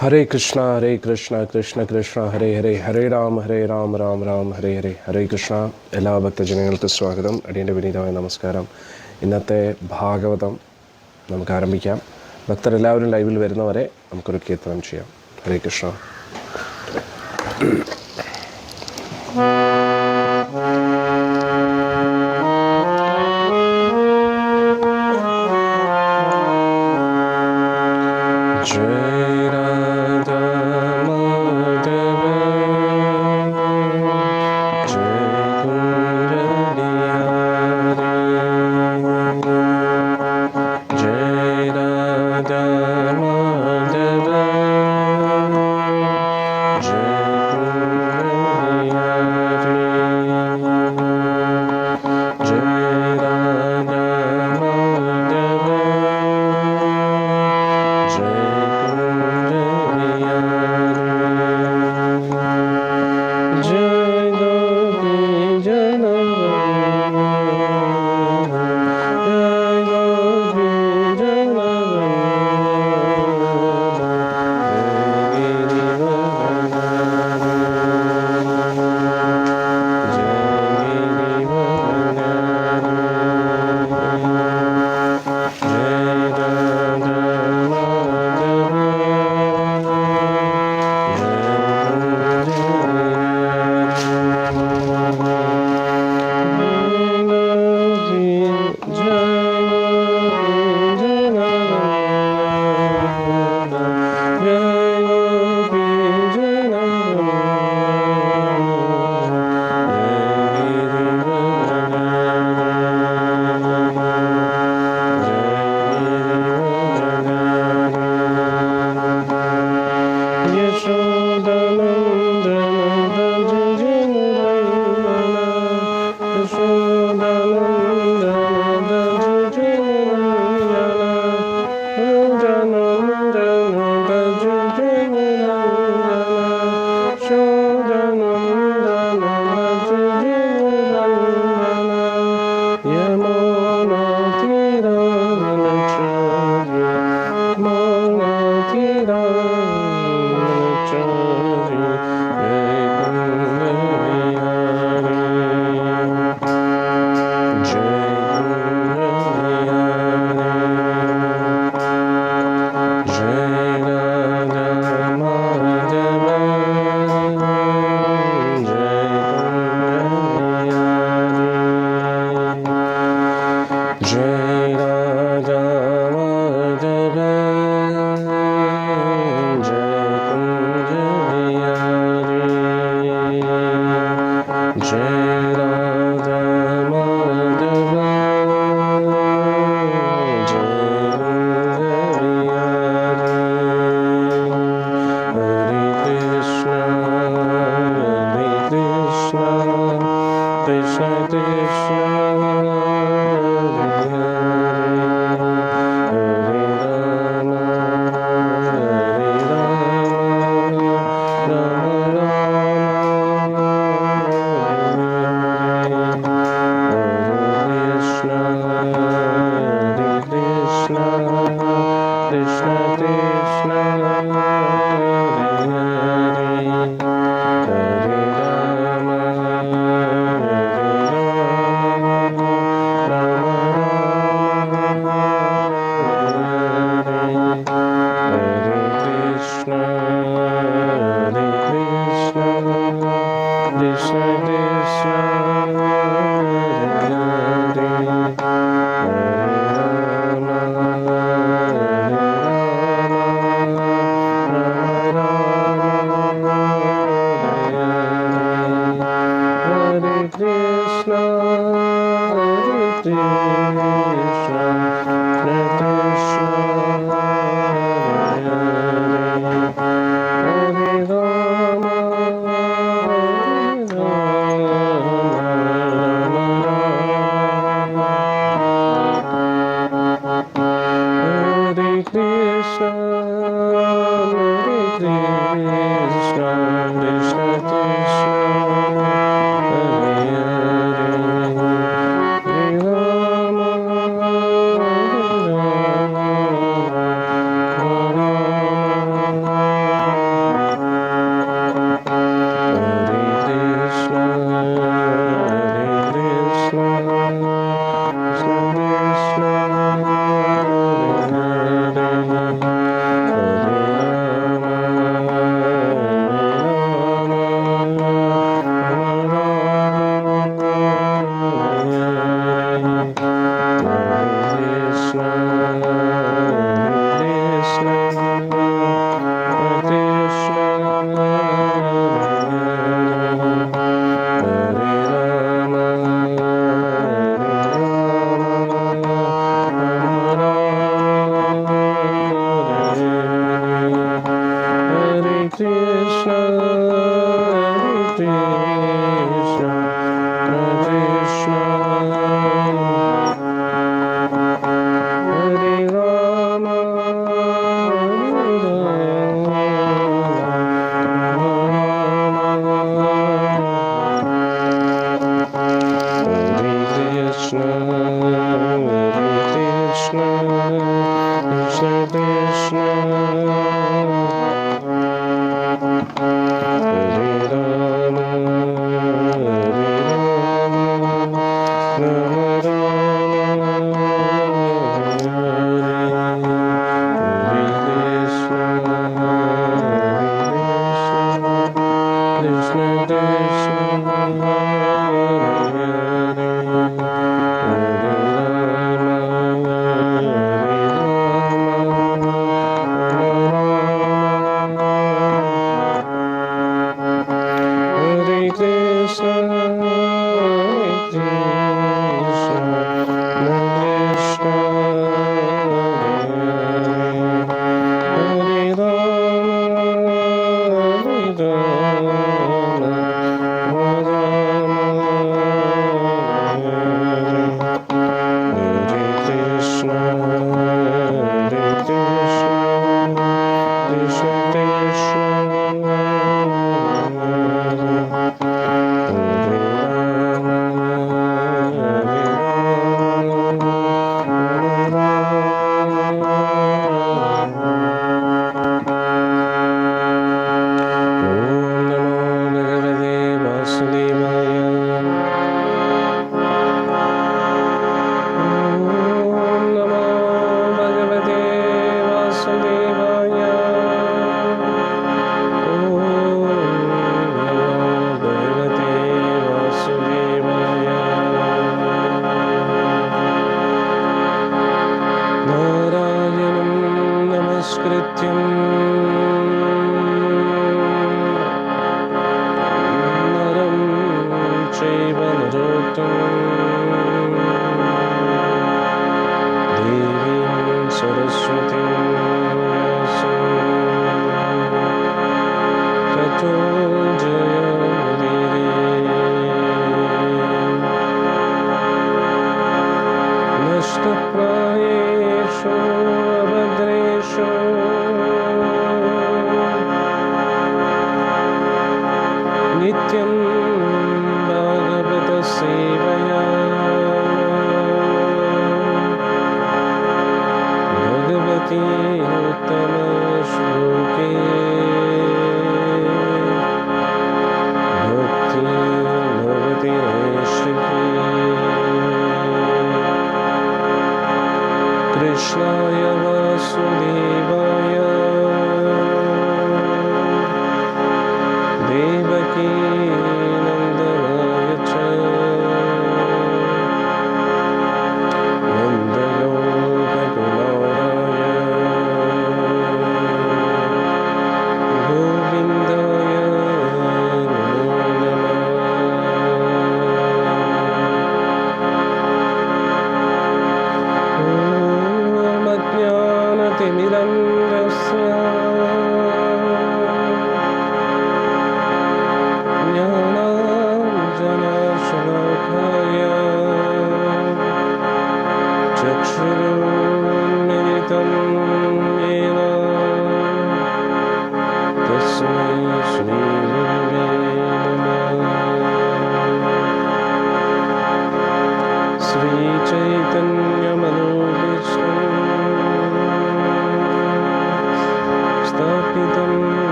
Hare Krishna, Krishna Krishna, Hare Hare, Hare Ram, Ram Ram, Hare Hare, Hare Krishna. എല്ലാ ഭക്തജനങ്ങൾക്ക് സ്വാഗതം. അടിയൻ്റെ വിനീതമായ നമസ്കാരം. ഇന്നത്തെ ഭാഗവതം നമുക്ക് ആരംഭിക്കാം. ഭക്തരെല്ലാവരും ലൈവിൽ വരുന്നവരെ നമുക്കൊരു കീർത്തനം ചെയ്യാം. ഹരേ കൃഷ്ണ.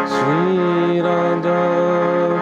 Sri Radha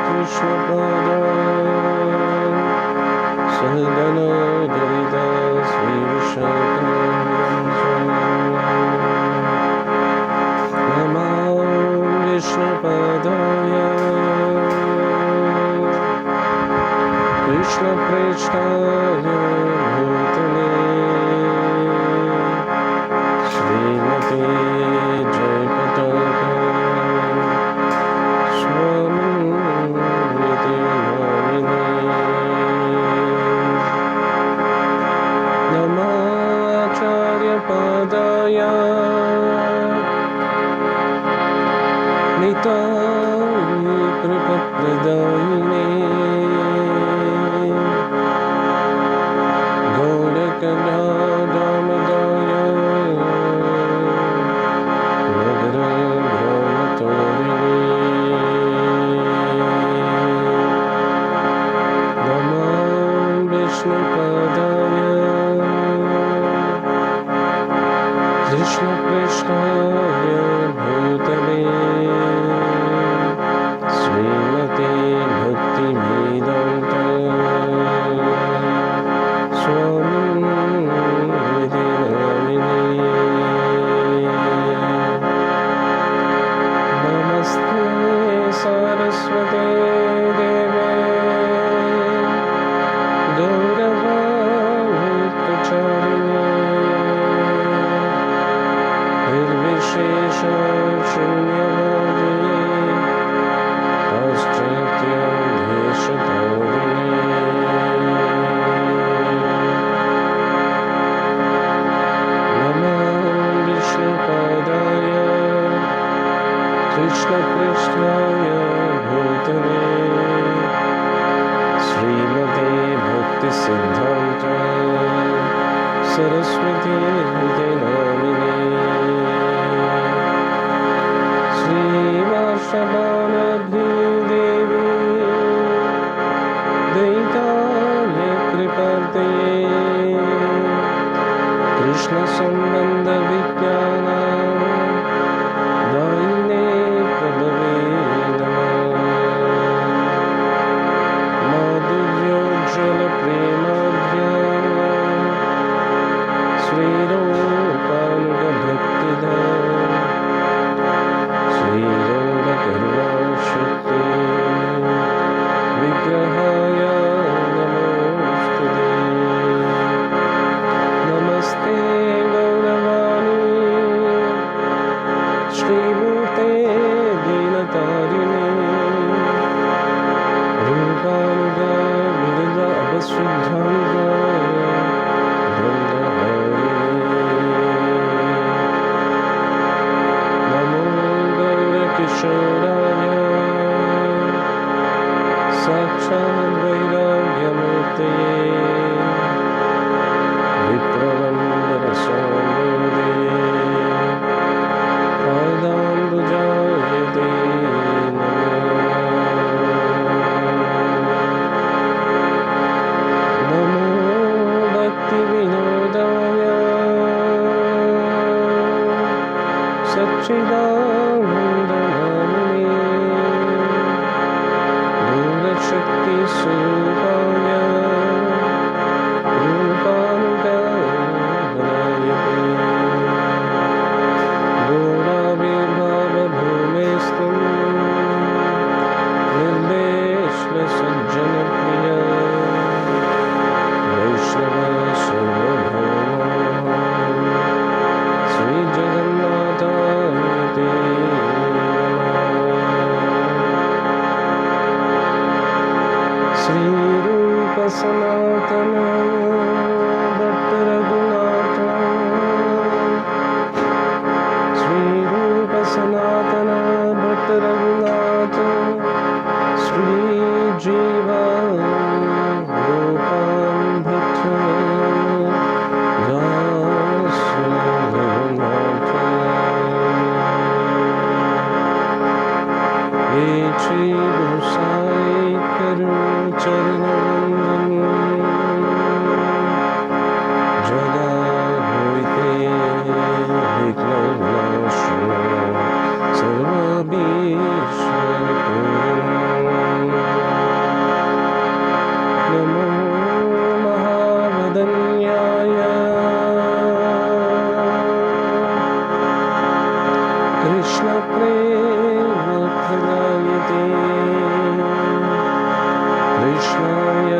कृष्णाय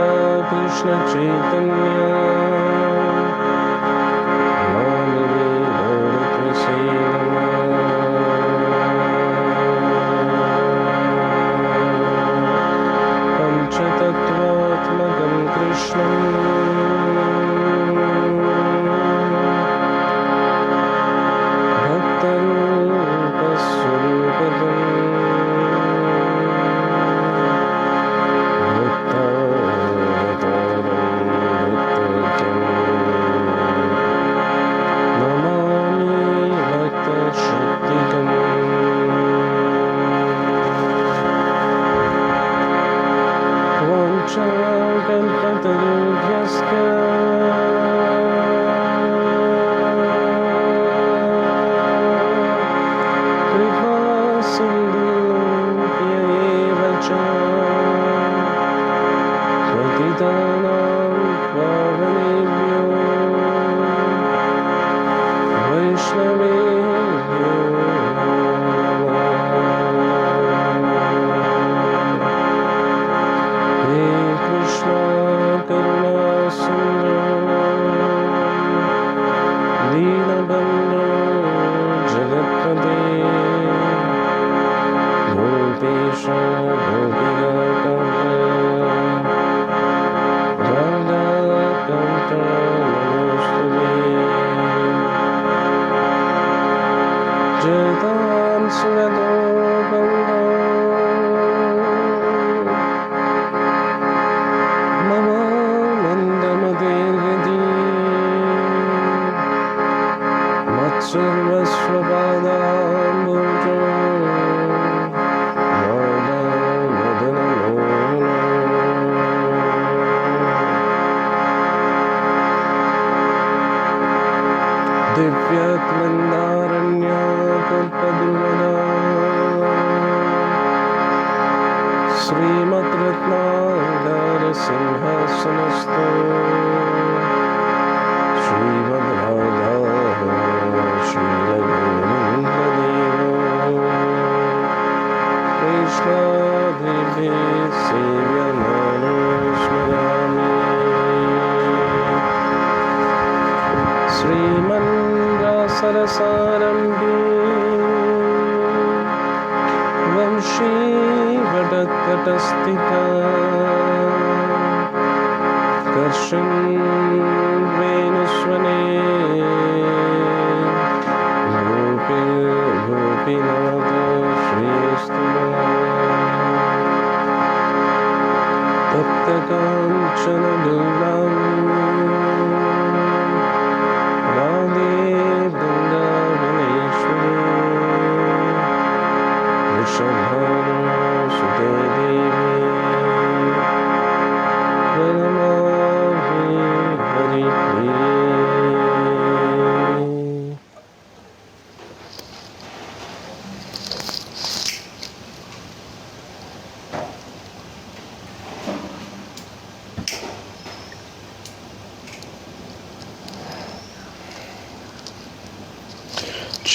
कृष्णचैतन्य नामिने गौरतसे पञ्चतत्त्वात्मकं कृष्णम्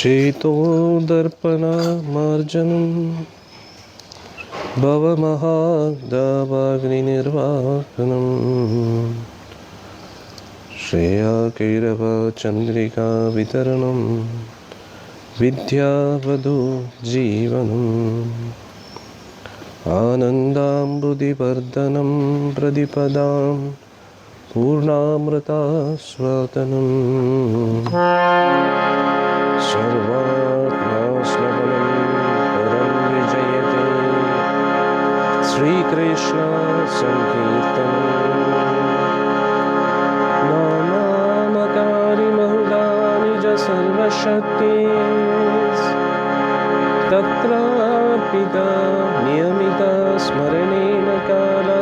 चेतो दर्पणमार्जनं भवमहादावाग्निर्वापनं श्रेयाकैरवचन्द्रिका वितरणं विद्यावधू जीवनम् आनन्दाम्बुधिवर्धनं प्रतिपदां पूर्णामृतास्वादनम् सर्वात्मास्मरणं परं विजयते श्रीकृष्ण संकीर्तनं नामामकारि बहुलानि च सर्वशक्ति तत्रार्पिता नियमिता स्मरणेन काला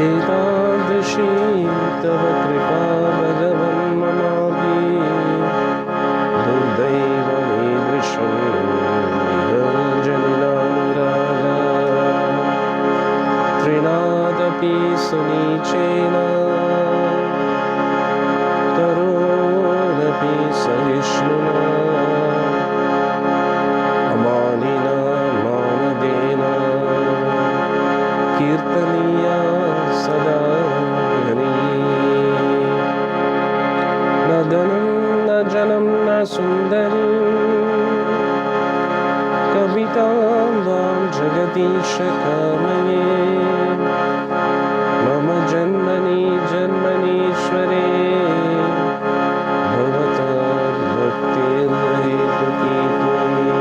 एतादृशी तव कृपा भगवन् ममापि दुर्दैवमीदृशं निरञ्जनिनानुरागा त्रिनादपि सुनीचेन करोदपि सहिष्णुना कीर्तनीया सदा हरि। न धनं न जनं न सुन्दरी कवितां वां जगदीश कामये। मम जन्मनि जन्मनीश्वरे भवता भक्तिर्हेतुकी त्वयि।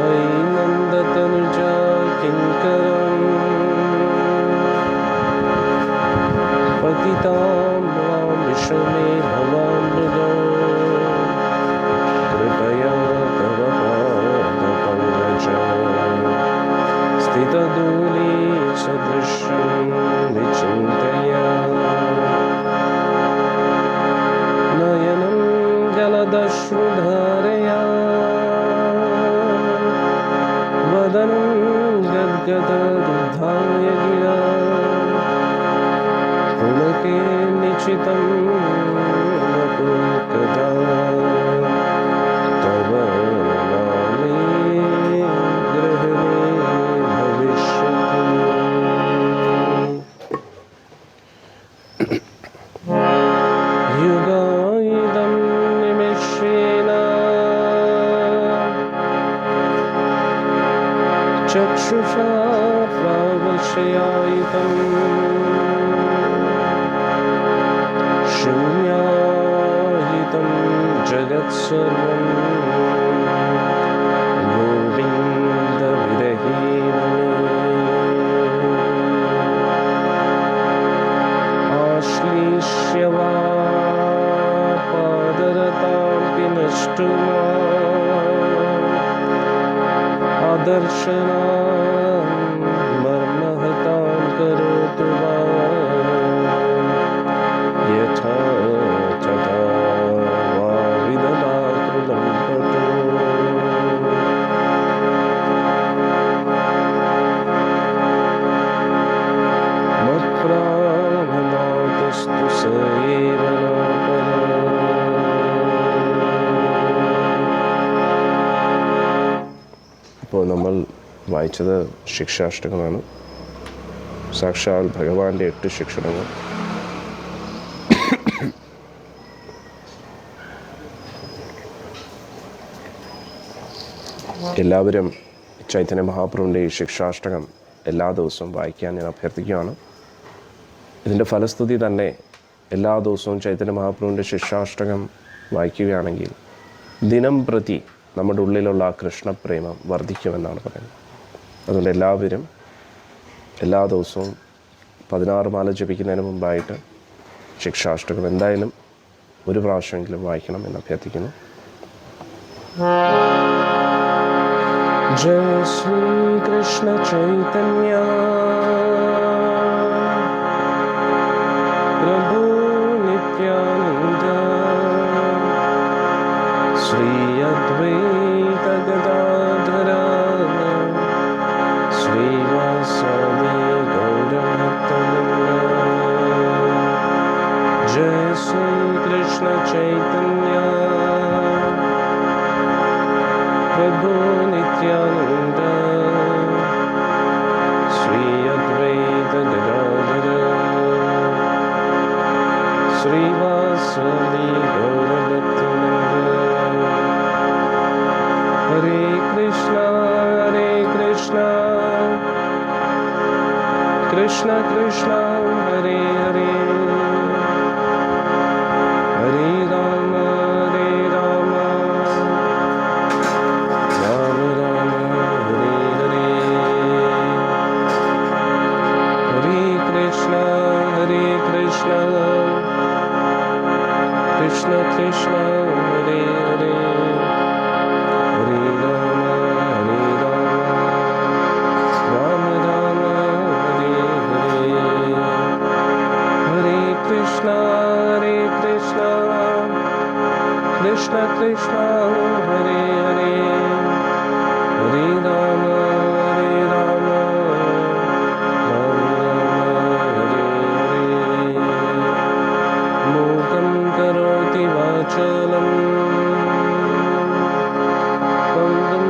अयि नन्दतनुजा किङ्करं पतितां वां विषमे भवामृगो। कृपया तव पादपङ्कजं स्थितधूलि सदृशं विचिन्तय। नयनं जलदश्रुधारया वदनं गद्गदरुद्धाय गिरा। पुलके निचितं वपुर्कदा तव नामे ग्रहणे भविष्यति। युगायुधं निमिषेण चक्षुषा प्रावशयायितं। शून्याहितं जगत्सर्वं गोविन्दविरहीनमे। आश्लिष्य वा पादरतां नष्टु आदर्शनां मर्महतां करोतु वा। यथा तथा वा विददातु लम्पटो। मत्प्राणनाथस्तु स एव न परः। ഇപ്പോൾ നമ്മൾ വായിച്ചത് ശിക്ഷാഷ്ടകമാണ്. സാക്ഷാൽ ഭഗവാന്റെ 8 ശിക്ഷണങ്ങൾ. എല്ലാവരും ചൈതന്യ മഹാപ്രഭുവിൻ്റെ ഈ ശിക്ഷാഷ്ടകം എല്ലാ ദിവസവും വായിക്കാൻ ഞാൻ അഭ്യർത്ഥിക്കുകയാണ്. ഇതിൻ്റെ ഫലസ്തുതി തന്നെ എല്ലാ ദിവസവും ചൈതന്യ മഹാപ്രഭുവിൻ്റെ ശിക്ഷാഷ്ടകം വായിക്കുകയാണെങ്കിൽ ദിനം പ്രതി നമ്മുടെ ഉള്ളിലുള്ള ആ കൃഷ്ണപ്രേമം വർദ്ധിക്കുമെന്നാണ് പറയുന്നത്. അതുകൊണ്ട് എല്ലാവരും എല്ലാ ദിവസവും 16 മാല ജപിക്കുന്നതിന് മുമ്പായിട്ട് ശിക്ഷാഷ്ടകം എന്തായാലും ഒരു പ്രാവശ്യമെങ്കിലും വായിക്കണം എന്ന് അഭ്യർത്ഥിക്കുന്നു. ജയ ശ്രീകൃഷ്ണ ചൈതന്യ പ്രഭു നിത്യാനന്ദ ശ്രീ അദ്വൈത ഗദാധര ശ്രീവാസവി ഗൗരഭക്തവൃന്ദ. ജയ ശ്രീകൃഷ്ണ ചൈതന്യ प्रभु नित्यानंद श्री अद्वैत गदाधर श्रीवासवि गौरभक्तवृंद. हरे कृष्णा कृष्ण कृष्ण हरे हरे हरे राम राम राम हरे हरे. हरे कृष्ण कृष्ण कृष्ण हरे हरे हरे राम राम राम हरे हरे. हरे कृष्ण कृष्ण कृष्ण हरे हरे हरे राम राम हरे हरे. मूकं करोति वाचालं पङ्गुं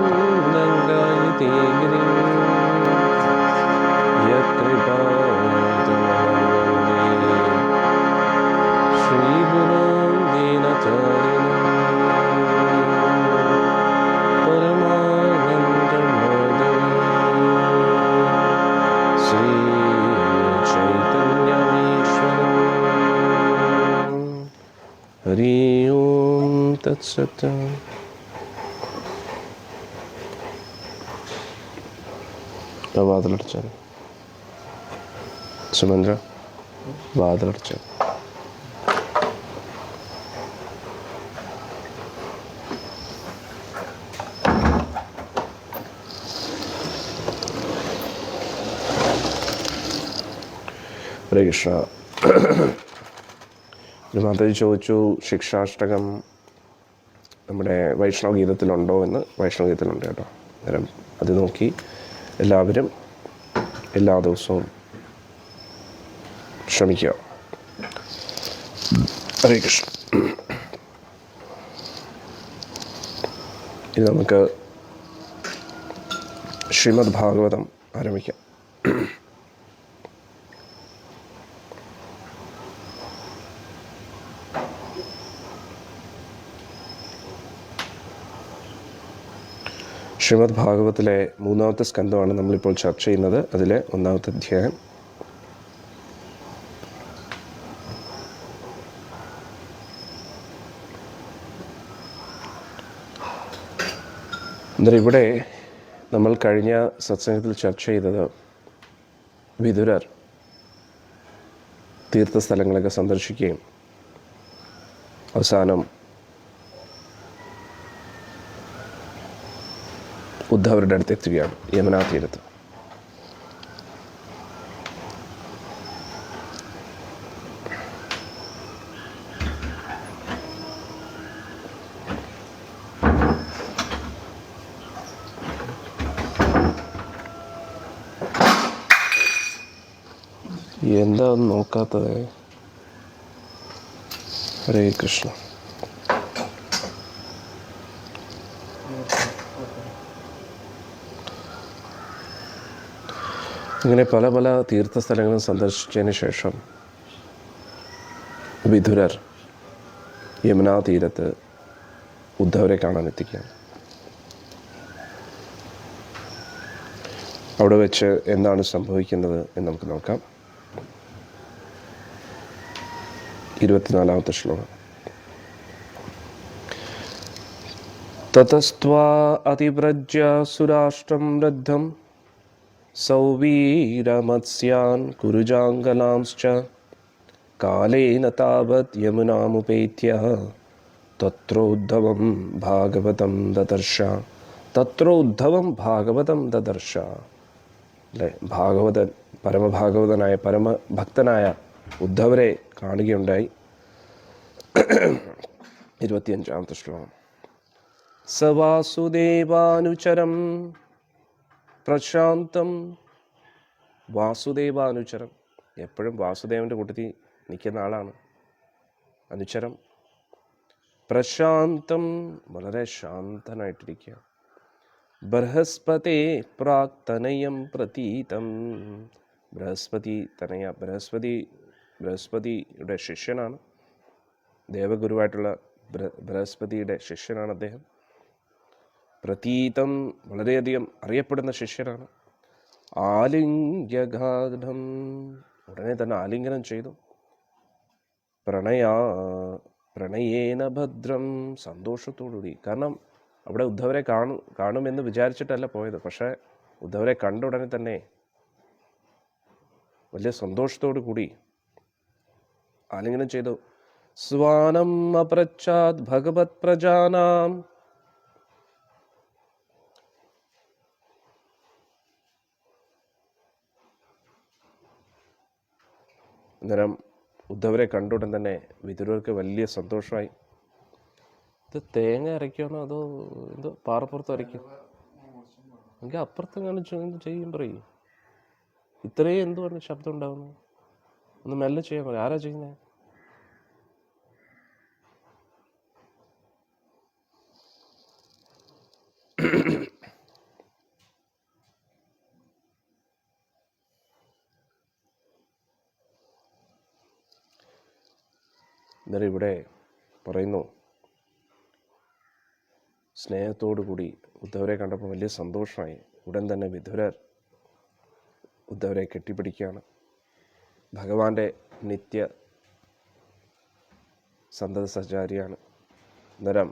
लङ्घयति गिरिं തത്സത്. വാതിലടച്ചാൽ സുമേന്ദ്ര, വാതിലടച്ചാൽ. ഹരേ കൃഷ്ണ. മാതാജി ചോദിച്ചു, ശിക്ഷാഷ്ടകം നമ്മുടെ വൈഷ്ണവ ഗീതത്തിലുണ്ടോ എന്ന്. വൈഷ്ണവ ഗീതത്തിലുണ്ട് കേട്ടോ. അന്നേരം അത് നോക്കി എല്ലാവരും എല്ലാ ദിവസവും ശ്രമിക്കുക. ഹരേ കൃഷ്ണ. ഇനി നമുക്ക് ശ്രീമദ് ഭാഗവതം ആരംഭിക്കാം. ശ്രീമദ് ഭാഗവത്തിലെ 3-ാമത്തെ സ്കന്ധമാണ് നമ്മളിപ്പോൾ ചർച്ച ചെയ്യുന്നത്. അതിലെ 1-ാമത്തെ അധ്യായം. അന്നേരം ഇവിടെ നമ്മൾ കഴിഞ്ഞ സത്സംഗത്തിൽ ചർച്ച ചെയ്തത് വിതുരർ തീർത്ഥസ്ഥലങ്ങളൊക്കെ സന്ദർശിക്കുകയും അവസാനം ഉദ്ധവരുടെ അടുത്ത് എത്തുകയാണ്, യമുനാ തീരത്ത്. എന്താ നോക്കാത്തത്? ഹരേ കൃഷ്ണ. ഇങ്ങനെ പല പല തീർത്ഥസ്ഥലങ്ങളും സന്ദർശിച്ചതിന് ശേഷം വിതുരർ യമുനാ തീരത്ത് ഉദ്ധവരെ കാണാൻ എത്തിക്കുകയാണ്. അവിടെ വെച്ച് എന്താണ് സംഭവിക്കുന്നത് എന്ന് നമുക്ക് നോക്കാം. 24-ാമത്തെ ശ്ലോകം. തതസ്ത്വാ അതിവ്രജ്യ സുരാഷ്ട്രം വൃദ്ധം സൗവീരമത്സ്യാൻ കുരുജാംഗലാംശ്ച കാലേന താവത് യമുനാമുപേത്യ തത്രോദ്ധവം ഭാഗവതം ദദർശ. തത്രോദ്ധവം ഭാഗവതം ദദർശ. അല്ലേ, ഭാഗവതൻ, പരമഭാഗവതനായ പരമഭക്തനായ ഉദ്ധവരെ കാണുകയുണ്ടായി. 25-ാമത്തെ ശ്ലോകം. സ വാസുദേവാനുചരം പ്രശാന്തം. വാസുദേവാനുചരം, എപ്പോഴും വാസുദേവൻ്റെ കൂട്ടത്തിൽ നിൽക്കുന്ന ആളാണ്. അനുചരം. പ്രശാന്തം, വളരെ ശാന്തനായിട്ടിരിക്കുക. ബൃഹസ്പതേ പ്രാക്തനയം പ്രതീതം. ബൃഹസ്പതി തനയ, ബൃഹസ്പതിയുടെ ശിഷ്യനാണ്. ദേവഗുരുവായിട്ടുള്ള ബൃഹസ്പതിയുടെ ശിഷ്യനാണ് അദ്ദേഹം. പ്രതീതം, വളരെയധികം അറിയപ്പെടുന്ന ശിഷ്യനാണ്. ആലിംഗ്യഗാഢം, ഉടനെ തന്നെ ആലിംഗനം ചെയ്തു. പ്രണയേന ഭദ്രം, സന്തോഷത്തോടുകൂടി. കാരണം അവിടെ ഉദ്ധവരെ കാണുമെന്ന് വിചാരിച്ചിട്ടല്ല പോയത്. പക്ഷേ ഉദ്ധവരെ കണ്ട ഉടനെ തന്നെ വലിയ സന്തോഷത്തോടു കൂടി ആലിംഗനം ചെയ്തു. സ്വാനം അപ്രച്ഛാത് ഭഗവത് പ്രജാനാം. അന്നേരം ഉദ്ധവരെ കണ്ടുടൻ തന്നെ വിതുരർക്ക് വലിയ സന്തോഷമായി. ഇത് തേങ്ങ അരയ്ക്കണോ അതോ എന്തോ പാറപ്പുറത്ത് അരയ്ക്കും? എങ്കിൽ അപ്പുറത്ത് ചെയ്യും പറയും. ഇത്രയും എന്തുകൊണ്ട് ശബ്ദം ഉണ്ടാകുന്നു? ഒന്ന് മെല്ലെ ചെയ്യാൻ പറയും. ആരാ ചെയ്യുന്നത്? അന്നേരം ഇവിടെ പറയുന്നു, സ്നേഹത്തോടു കൂടി ഉദ്ധവരെ കണ്ടപ്പോൾ വലിയ സന്തോഷമായി. ഉടൻ തന്നെ വിതുരർ ഉദ്ധവരെ കെട്ടിപ്പിടിക്കുകയാണ്. ഭഗവാന്റെ നിത്യ സന്തത സഹചാരിയാണ്. അന്നേരം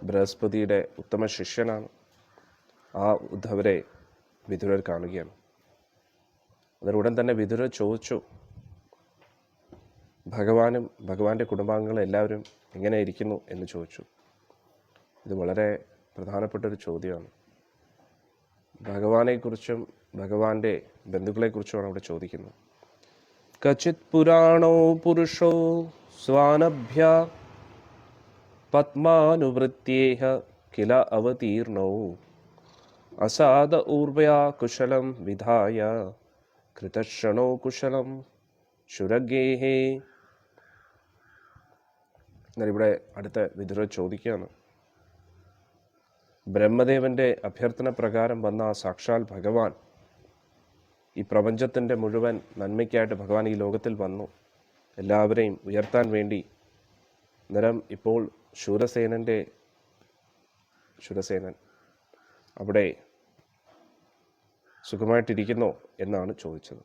ബൃഹസ്പതിയുടെ ഉത്തമ ശിഷ്യനാണ്. ആ ഉദ്ധവരെ വിതുരർ കാണുകയാണ്. അതിനുടൻ തന്നെ വിതുരർ ചോദിച്ചു, ഭഗവാനും ഭഗവാന്റെ കുടുംബാംഗങ്ങളും എല്ലാവരും എങ്ങനെ ഇരിക്കുന്നു എന്ന് ചോദിച്ചു. ഇത് വളരെ പ്രധാനപ്പെട്ടൊരു ചോദ്യമാണ്. ഭഗവാനെക്കുറിച്ചും ഭഗവാന്റെ ബന്ധുക്കളെക്കുറിച്ചുമാണ് അവിടെ ചോദിക്കുന്നത്. കച്ചിത് പുരാണോ പുരുഷോ സ്വാനഭ്യ പത്മാനുവൃത്യേഹ കില അവതീർണോ അസാദ ഊർവയാ കുശലം വിധായ കൃതക്ഷണോ കുശലം ശുരഗേഹേ. ഇവിടെ അടുത്ത വിതുരർ ചോദിക്കുകയാണ്, ബ്രഹ്മദേവന്റെ അഭ്യർത്ഥന പ്രകാരം വന്ന ആ സാക്ഷാൽ ഭഗവാൻ, ഈ പ്രപഞ്ചത്തിൻ്റെ മുഴുവൻ നന്മയ്ക്കായിട്ട് ഭഗവാൻ ഈ ലോകത്തിൽ വന്നു, എല്ലാവരെയും ഉയർത്താൻ വേണ്ടി. അന്നേരം ഇപ്പോൾ ശൂരസേനൻ അവിടെ സുഖമായിട്ടിരിക്കുന്നോ എന്നാണ് ചോദിച്ചത്.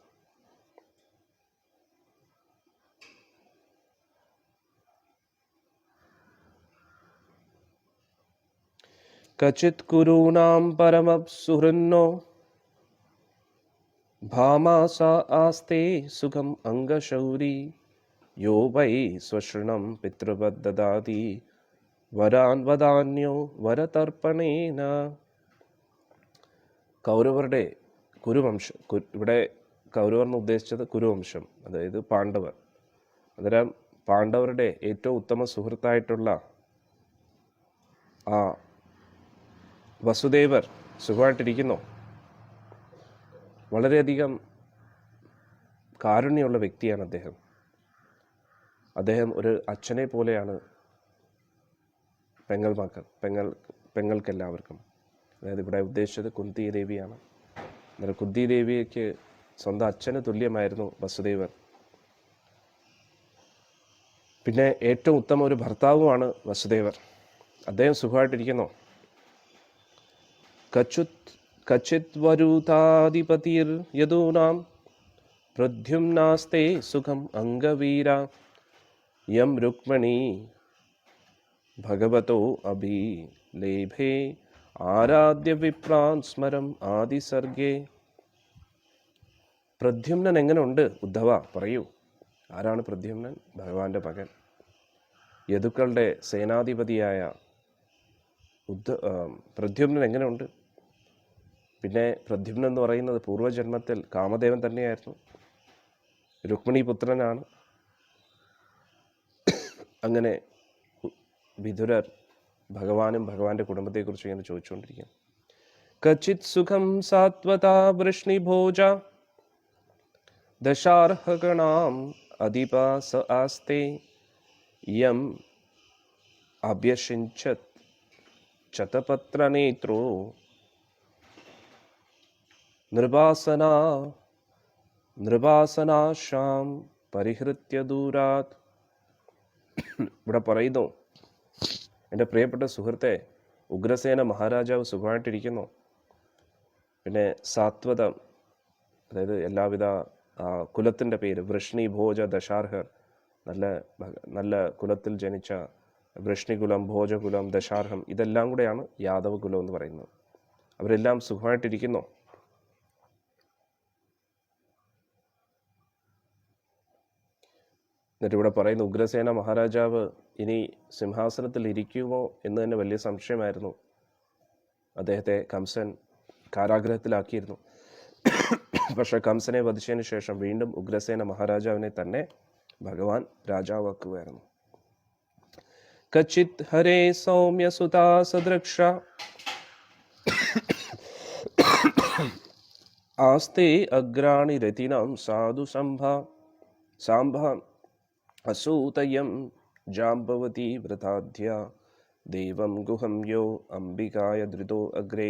കച്ചിത് കുരൂണാം പരമസുഹൃന്നോ ഭാമാസ ആസ്തേ സുഖം അംഗശൗരി യോ വൈ സ്വശൃണം പിതൃവദ്ദദാതി വരാൻ വദാന്യോ വരതർപ്പണേന. കൗരവരുടെ കുരുവംശം, ഇവിടെ കൗരവർ എന്ന് ഉദ്ദേശിച്ചത് കുരുവംശം, അതായത് പാണ്ഡവർ. അന്നേരം പാണ്ഡവരുടെ ഏറ്റവും ഉത്തമ സുഹൃത്തായിട്ടുള്ള ആ വസുദേവർ സുഖമായിട്ടിരിക്കുന്നു. വളരെയധികം കാരുണ്യമുള്ള വ്യക്തിയാണ് അദ്ദേഹം ഒരു അച്ഛനെ പോലെയാണ് പെങ്ങൾക്കെല്ലാവർക്കും. അതായത് ഇവിടെ ഉദ്ദേശിച്ചത് കുന്തി ദേവിയാണ്. അന്നേരം കുന്തി ദേവിക്ക് സ്വന്തം അച്ഛന് തുല്യമായിരുന്നു വസുദേവർ. പിന്നെ ഏറ്റവും ഉത്തമ ഒരു ഭർത്താവുമാണ് വസുദേവർ. അദ്ദേഹം സുഖമായിട്ടിരിക്കുന്നു. കച്ചിത് വരൂതാധിപതിർ യദൂനാം പ്രദ്യുമ്നാസ്തേ സുഖം അംഗവീര യം രുക്മിണി ഭഗവതോ അഭിലേഭേ ആരാധ്യ വിപ്രാൻ സ്മരം ആദിസർഗേ. പ്രദ്യുമ്നൻ എങ്ങനെ ഉണ്ട് ഉദ്ധവ, പറയൂ. ആരാണ് പ്രദ്യുമ്നൻ? ഭഗവാന്റെ മകൻ, യദുക്കളുടെ സേനാധിപതിയായ പ്രദ്യുമ്നൻ എങ്ങനെയുണ്ട്? പിന്നെ പ്രദ്യുമ്നൻ എന്ന് പറയുന്നത് പൂർവ്വജന്മത്തിൽ കാമദേവൻ തന്നെയായിരുന്നു, രുക്മിണി പുത്രനാണ്. അങ്ങനെ വിതുരർ ഭഗവാനും ഭഗവാന്റെ കുടുംബത്തെക്കുറിച്ച് ഇങ്ങനെ ചോദിച്ചുകൊണ്ടിരിക്കുന്നു. കച്ചിത് സുഖം സാത്വതാ വൃഷ്ണിഭോജ ദശാർഹഗണാം അധിപാസ ആസ്തേ യം അഭ്യഷിഞ്ചത് ചതപത്രനേത്രോ നൃപാസനാശാം പരിഹൃത്യ ദൂരാത്. ഇവിടെ പറയുന്നു, എൻ്റെ പ്രിയപ്പെട്ട സുഹൃത്തെ, ഉഗ്രസേന മഹാരാജാവ് സുഖമായിട്ടിരിക്കുന്നു. പിന്നെ സാത്വതം, അതായത് എല്ലാവിധ കുലത്തിൻ്റെ പേര്, വൃഷ്ണി ഭോജ ദശാർഹർ, നല്ല കുലത്തിൽ ജനിച്ച വൃഷ്ണികുലം, ഭോജകുലം, ദശാർഹം, ഇതെല്ലാം കൂടെയാണ് യാദവ കുലം എന്ന് പറയുന്നത്. അവരെല്ലാം സുഖമായിട്ടിരിക്കുന്നു. എന്നിട്ട് ഇവിടെ പറയുന്ന ഉഗ്രസേന മഹാരാജാവ് ഇനി സിംഹാസനത്തിൽ ഇരിക്കുമോ എന്ന് തന്നെ വലിയ സംശയമായിരുന്നു. അദ്ദേഹത്തെ കംസൻ കാരാഗ്രഹത്തിലാക്കിയിരുന്നു. പക്ഷെ കംസനെ വധിച്ചതിന് ശേഷം വീണ്ടും ഉഗ്രസേന മഹാരാജാവിനെ തന്നെ ഭഗവാൻ രാജാവാക്കുകയായിരുന്നു. കച്ചിത് ഹരേ സൗമ്യ സുതാ സദൃക്ഷ ആസ്തേ അഗ്രാണി രതിനാം സാധു സാംഭ അസൂതയം ജാംബവതി വൃതാധ്യ ദേവം ഗുഹം യോ അംബികായ ധൃതോ അഗ്രേ.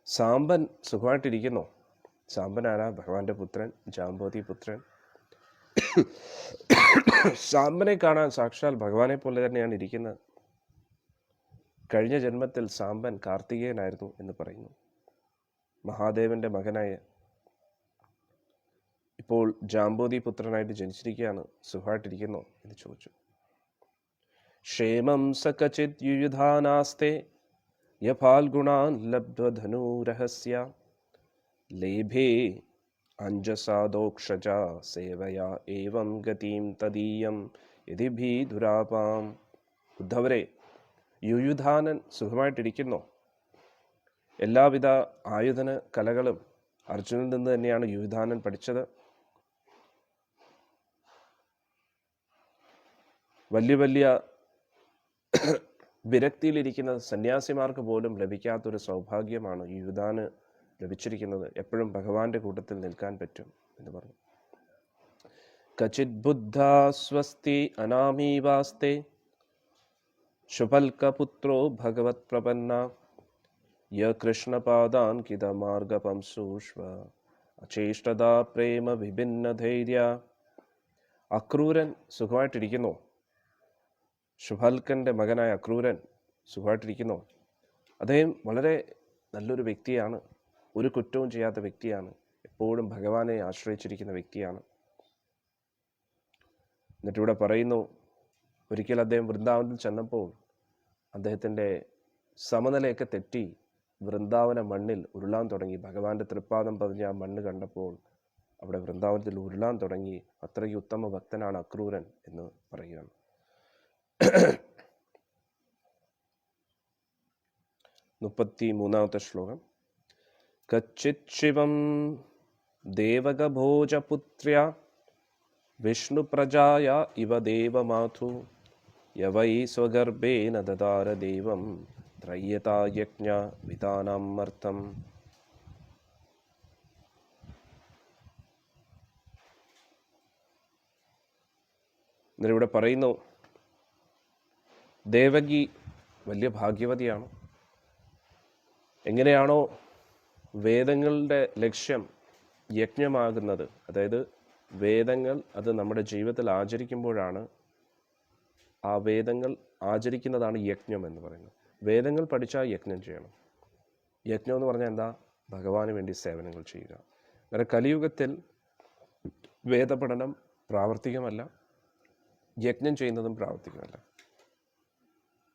സാമ്പൻ സുഖമായിട്ടിരിക്കുന്നു. സാമ്പനാണ് ഭഗവാന്റെ പുത്രൻ, ജാംബവതി പുത്രൻ. സാമ്പനെ കാണാൻ സാക്ഷാൽ ഭഗവാനെ പോലെ തന്നെയാണ് ഇരിക്കുന്നത്. കഴിഞ്ഞ ജന്മത്തിൽ സാമ്പൻ കാർത്തികേയനായിരുന്നു എന്ന് പറയുന്നു. മഹാദേവന്റെ മകനായ ഇപ്പോൾ ജാംബോതി പുത്രനായിട്ട് ജനിച്ചിരിക്കുകയാണ്. സുഖമായിട്ടിരിക്കുന്നു എന്ന് ചോദിച്ചു. ക്ഷേമം സകചിത് യുയുധാനാസ്തേ യഫാൽഗുണാൻ ലബ്ധ്വധനൂരഹസ്യ ലേഭേ അഞ്ജസാദോക്ഷജ സേവയാ ഏവം ഗതിം തദീയം യതി ഭീധുരാപാം. ഉദ്ധവരെ, യുയുധാനൻ സുഖമായിട്ടിരിക്കുന്നു. എല്ലാവിധ ആയുധന കലകളും അർജുനനിൽ നിന്ന് തന്നെയാണ് യുയുധാനൻ പഠിച്ചത്. വലിയ വലിയ വിരക്തിയിലിരിക്കുന്ന സന്യാസിമാർക്ക് പോലും ലഭിക്കാത്തൊരു സൗഭാഗ്യമാണ് യുയുധാന് ലഭിച്ചിരിക്കുന്നത്. എപ്പോഴും ഭഗവാന്റെ കൂട്ടത്തിൽ നിൽക്കാൻ പറ്റും എന്ന് പറഞ്ഞു. കചിത് ബുദ്ധാ സ്വസ്തി അനാമീവാസ്തേ ശുഭൽകപുത്രോ ഭഗവത് പ്രപന്ന യ കൃഷ്ണപാദാൻ കിതമാർഗപംസൂഷ്വ അചേഷ്ടതാ പ്രേമ വിഭിന്ന ധൈര്യ. അക്രൂരൻ സുഖമായിട്ടിരിക്കുന്നു. ശുഭൽക്കൻ്റെ മകനായ അക്രൂരൻ സുഖമായിട്ടിരിക്കുന്നു. അദ്ദേഹം വളരെ നല്ലൊരു വ്യക്തിയാണ്. ഒരു കുറ്റവും ചെയ്യാത്ത വ്യക്തിയാണ്. എപ്പോഴും ഭഗവാനെ ആശ്രയിച്ചിരിക്കുന്ന വ്യക്തിയാണ്. എന്നിട്ടിവിടെ പറയുന്നു, ഒരിക്കൽ അദ്ദേഹം വൃന്ദാവനത്തിൽ ചെന്നപ്പോൾ അദ്ദേഹത്തിൻ്റെ സമനിലയൊക്കെ തെറ്റി വൃന്ദാവന മണ്ണിൽ ഉരുളാൻ തുടങ്ങി. ഭഗവാന്റെ തൃപ്പാദം പതിഞ്ഞ ആ മണ്ണ് കണ്ടപ്പോൾ അവിടെ വൃന്ദാവനത്തിൽ ഉരുളാൻ തുടങ്ങി. അത്രയ്ക്ക് ഉത്തമ ഭക്തനാണ് അക്രൂരൻ എന്ന് പറയുകയാണ്. 33ാമത്തെ ശ്ലോകം. കച്ചിത് ശിവം ദേവകഭോജപുത്ര്യ വിഷ്ണുപ്രജായ ഇവ ദേവമാധു യവൈ സ്വഗർഭേന ദദാര ദേവം ത്രയ്യതാ യജ്ഞ വിതാനാം അർത്ഥം. എന്നിവിടെ പറയുന്നു, ദേവകി വലിയ ഭാഗ്യവതിയാണ്. എങ്ങനെയാണോ വേദങ്ങളുടെ ലക്ഷ്യം യജ്ഞമാകുന്നത്, അതായത് വേദങ്ങൾ അത് നമ്മുടെ ജീവിതത്തിൽ ആചരിക്കുമ്പോഴാണ്, ആ വേദങ്ങൾ ആചരിക്കുന്നതാണ് യജ്ഞം എന്ന് പറയുന്നത്. വേദങ്ങൾ പഠിച്ചാൽ യജ്ഞം ചെയ്യണം. യജ്ഞം എന്ന് പറഞ്ഞാൽ എന്താ? ഭഗവാന് വേണ്ടി സേവനങ്ങൾ ചെയ്യുക. അന്നേരം കലിയുഗത്തിൽ വേദപഠനം പ്രാവർത്തികമല്ല, യജ്ഞം ചെയ്യുന്നതും പ്രാവർത്തികമല്ല.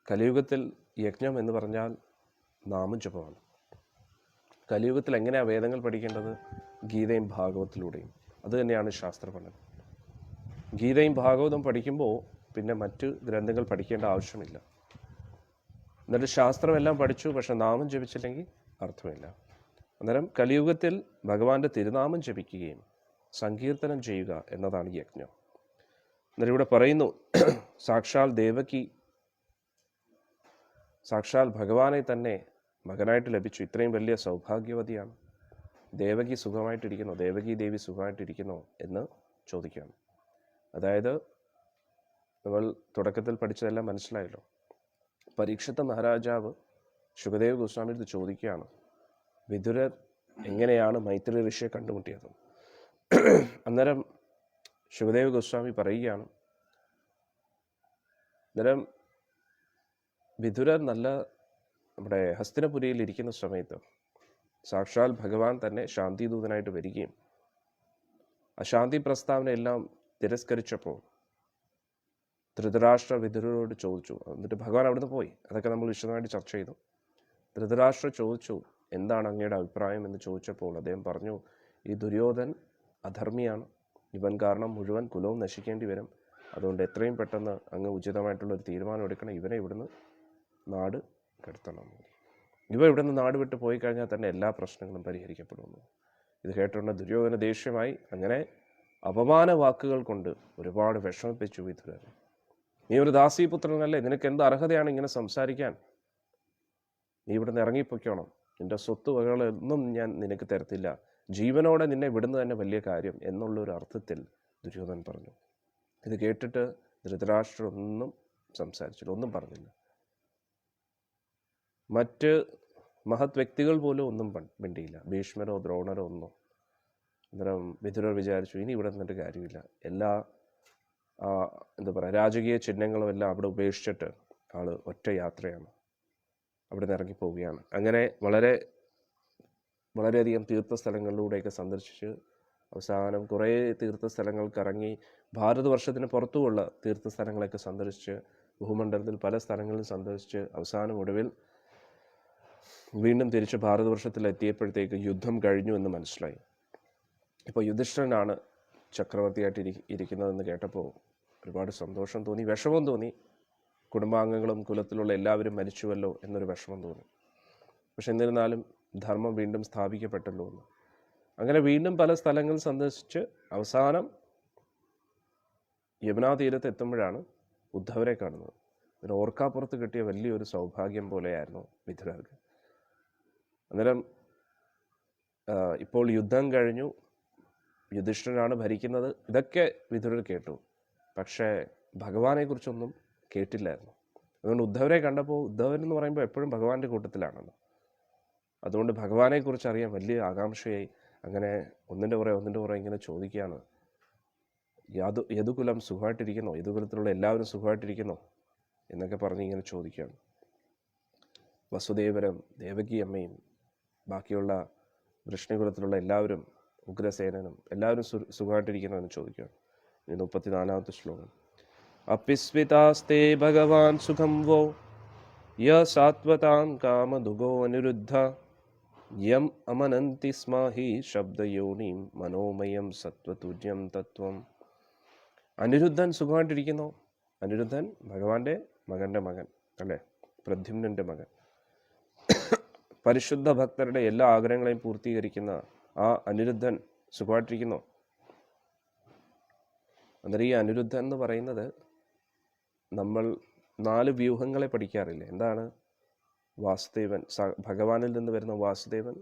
കലിയുഗത്തിൽ യജ്ഞം എന്ന് പറഞ്ഞാൽ നാമജപമാണ്. കലിയുഗത്തിൽ എങ്ങനെയാണ് വേദങ്ങൾ പഠിക്കേണ്ടത്? ഗീതയും ഭാഗവത്തിലൂടെയും. അത് തന്നെയാണ് ശാസ്ത്രപഠനം. ഗീതയും ഭാഗവതം പഠിക്കുമ്പോൾ പിന്നെ മറ്റ് ഗ്രന്ഥങ്ങൾ പഠിക്കേണ്ട ആവശ്യമില്ല. എന്നിട്ട് ശാസ്ത്രമെല്ലാം പഠിച്ചു, പക്ഷെ നാമം ജപിച്ചില്ലെങ്കിൽ അർത്ഥമില്ല. അന്നേരം കലിയുഗത്തിൽ ഭഗവാന്റെ തിരുനാമം ജപിക്കുകയും സങ്കീർത്തനം ചെയ്യുക എന്നതാണ് യജ്ഞം. അന്നേരം ഇവിടെ പറയുന്നു, സാക്ഷാൽ ദേവകി സാക്ഷാൽ ഭഗവാനെ തന്നെ മകനായിട്ട് ലഭിച്ചു. ഇത്രയും വലിയ സൗഭാഗ്യവതിയാണ്. ദേവകി സുഖമായിട്ടിരിക്കുന്നു, ദേവകി ദേവി സുഖമായിട്ടിരിക്കുന്നു എന്ന് ചോദിക്കുകയാണ്. അതായത് നമ്മൾ തുടക്കത്തിൽ പഠിച്ചതെല്ലാം മനസ്സിലായല്ലോ. പരീക്ഷത്ത മഹാരാജാവ് ശുകദേവ് ഗോസ്വാമി ഇത് ചോദിക്കുകയാണ്, വിതുരർ എങ്ങനെയാണ് മൈത്രി ഋഷിയെ കണ്ടുമുട്ടിയത്? അന്നേരം ശുകദേവ് ഗോസ്വാമി പറയുകയാണ്, അന്നേരം വിതുരർ നമ്മുടെ ഹസ്തിനപുരിയിൽ ഇരിക്കുന്ന സമയത്ത് സാക്ഷാൽ ഭഗവാൻ തന്നെ ശാന്തിദൂതനായിട്ട് വരികയും അശാന്തി പ്രസ്താവനയെല്ലാം തിരസ്കരിച്ചപ്പോൾ ധൃതരാഷ്ട്ര വിതുരരോട് ചോദിച്ചു. എന്നിട്ട് ഭഗവാൻ അവിടുന്ന് പോയി. അതൊക്കെ നമ്മൾ വിശദമായിട്ട് ചർച്ച ചെയ്തു. ധൃതരാഷ്ട്ര ചോദിച്ചു, എന്താണ് അങ്ങയുടെ അഭിപ്രായം എന്ന് ചോദിച്ചപ്പോൾ അദ്ദേഹം പറഞ്ഞു, ഈ ദുര്യോധൻ അധർമ്മിയാണ്, ഇവൻ കാരണം മുഴുവൻ കുലവും നശിക്കേണ്ടി വരും. അതുകൊണ്ട് എത്രയും പെട്ടെന്ന് അങ്ങ് ഉചിതമായിട്ടുള്ളൊരു തീരുമാനം എടുക്കണം, ഇവനെ ഇവിടുന്ന് നാട് കടത്തണം. ഇവ ഇവിടുന്ന് നാട് വിട്ട് പോയി കഴിഞ്ഞാൽ തന്നെ എല്ലാ പ്രശ്നങ്ങളും പരിഹരിക്കപ്പെടുന്നു. ഇത് കേട്ടുകൊണ്ട് ദുര്യോധന ദേഷ്യമായി അങ്ങനെ അപമാന വാക്കുകൾ കൊണ്ട് ഒരുപാട് വിഷമിപ്പിച്ചു വിതുരൻ. നീ ഒരു ദാസീപുത്രനല്ലേ, നിനക്ക് എന്ത് അർഹതയാണ് ഇങ്ങനെ സംസാരിക്കാൻ? നീ ഇവിടുന്ന് ഇറങ്ങിപ്പൊയ്ക്കണം, നിന്റെ സ്വത്തുവകളൊന്നും ഞാൻ നിനക്ക് തരത്തില്ല, ജീവനോടെ നിന്നെ വിടുന്നത് തന്നെ വലിയ കാര്യം എന്നുള്ളൊരു അർത്ഥത്തിൽ ദുര്യോധനൻ പറഞ്ഞു. ഇത് കേട്ടിട്ട് ധൃതരാഷ്ട്രർ ഒന്നും സംസാരിച്ചില്ല, ഒന്നും പറഞ്ഞില്ല. മറ്റ് മഹത് വ്യക്തികൾ പോലും ഒന്നും മിണ്ടിയില്ല, ഭീഷ്മരോ ദ്രോണരോ ഒന്നും. അന്നേരം വിതുരർ വിചാരിച്ചു, ഇനി ഇവിടെ നിന്നിട്ട് കാര്യമില്ല, എല്ലാ രാജകീയ ചിഹ്നങ്ങളും എല്ലാം അവിടെ ഉപേക്ഷിച്ചിട്ട് ആള് ഒറ്റ യാത്രയാണ്, അവിടെ നിന്ന് ഇറങ്ങിപ്പോവുകയാണ്. അങ്ങനെ വളരെയധികം തീർത്ഥസ്ഥലങ്ങളിലൂടെയൊക്കെ സന്ദർശിച്ച് അവസാനം കുറേ തീർത്ഥസ്ഥലങ്ങൾ കറങ്ങി ഭാരതവർഷത്തിന് പുറത്തുമുള്ള തീർത്ഥസ്ഥലങ്ങളൊക്കെ സന്ദർശിച്ച് ഭൂമണ്ഡലത്തിൽ പല സ്ഥലങ്ങളിലും സന്ദർശിച്ച് അവസാനം ഒടുവിൽ വീണ്ടും തിരിച്ച് ഭാരതവർഷത്തിൽ എത്തിയപ്പോഴത്തേക്ക് യുദ്ധം കഴിഞ്ഞു എന്ന് മനസ്സിലായി. ഇപ്പോൾ യുധിഷ്ഠിരനാണ് ചക്രവർത്തിയായിട്ട് ഇരിക്കുന്നതെന്ന് കേട്ടപ്പോൾ ഒരുപാട് സന്തോഷം തോന്നി, വിഷമം തോന്നി. കുടുംബാംഗങ്ങളും കുലത്തിലുള്ള എല്ലാവരും മരിച്ചുവല്ലോ എന്നൊരു വിഷമം തോന്നി. പക്ഷെ എന്നിരുന്നാലും ധർമ്മം വീണ്ടും സ്ഥാപിക്കപ്പെട്ടല്ലോ എന്ന്. അങ്ങനെ വീണ്ടും പല സ്ഥലങ്ങൾ സന്ദർശിച്ച് അവസാനം യമുനാ തീരത്ത് എത്തുമ്പോഴാണ് ഉദ്ധവരെ കാണുന്നത്. ഒരു ഓർക്കാപ്പുറത്ത് കിട്ടിയ വലിയൊരു സൗഭാഗ്യം പോലെയായിരുന്നു വിതുരർക്ക്. അന്നേരം ഇപ്പോൾ യുദ്ധം കഴിഞ്ഞു, യുധിഷ്ഠിരനാണ് ഭരിക്കുന്നത്, ഇതൊക്കെ വിതുരർ കേട്ടു. പക്ഷേ ഭഗവാനെക്കുറിച്ചൊന്നും കേട്ടില്ലായിരുന്നു. അതുകൊണ്ട് ഉദ്ധവരെ കണ്ടപ്പോൾ, ഉദ്ധവൻ എന്ന് പറയുമ്പോൾ എപ്പോഴും ഭഗവാന്റെ കൂട്ടത്തിലാണല്ലോ, അതുകൊണ്ട് ഭഗവാനെക്കുറിച്ച് അറിയാൻ വലിയ ആകാംക്ഷയായി. അങ്ങനെ ഒന്നിൻ്റെ പുറകെ ഇങ്ങനെ ചോദിക്കുകയാണ്, യദുകുലം സുഖമായിട്ടിരിക്കുന്നോ, യദുകുലത്തിലുള്ള എല്ലാവരും സുഖമായിട്ടിരിക്കുന്നോ എന്നൊക്കെ പറഞ്ഞ് ഇങ്ങനെ ചോദിക്കുകയാണ്. വസുദേവരും ദേവകി അമ്മയും ബാക്കിയുള്ള വൃഷ്ണികുലത്തിലുള്ള എല്ലാവരും, ഉഗ്രസേനനും എല്ലാവരും സുഖമായിട്ടിരിക്കുന്നോ എന്ന് ചോദിക്കുകയാണ്. 34-ാമത്തെ ശ്ലോകം. അപ്പിസ്വിതാസ്തേ ഭഗവാൻ സുഖം വോ യ സാത്വതാം കാമദുഗോ അനിരുദ്ധ യം അമനന്തി സ്മ ഹി ശബ്ദയോനിം മനോമയം സത്വതുര്യം തത്വം. അനിരുദ്ധൻ സുഖമായിട്ടിരിക്കുന്നു. അനിരുദ്ധൻ ഭഗവാന്റെ മകൻ്റെ മകൻ അല്ലേ, പ്രദ്യുമ്നൻ്റെ മകൻ. പരിശുദ്ധ ഭക്തരുടെ എല്ലാ ആഗ്രഹങ്ങളെയും പൂർത്തീകരിക്കുന്ന ആ അനിരുദ്ധൻ സുഖമായിട്ടിരിക്കുന്നു. അന്നേരം ഈ അനിരുദ്ധൻ എന്ന് പറയുന്നത്, നമ്മൾ 4 വ്യൂഹങ്ങളെ പഠിക്കാറില്ലേ? എന്താണ്? വാസുദേവൻ, ഭഗവാനിൽ നിന്ന് വരുന്ന വാസുദേവൻ,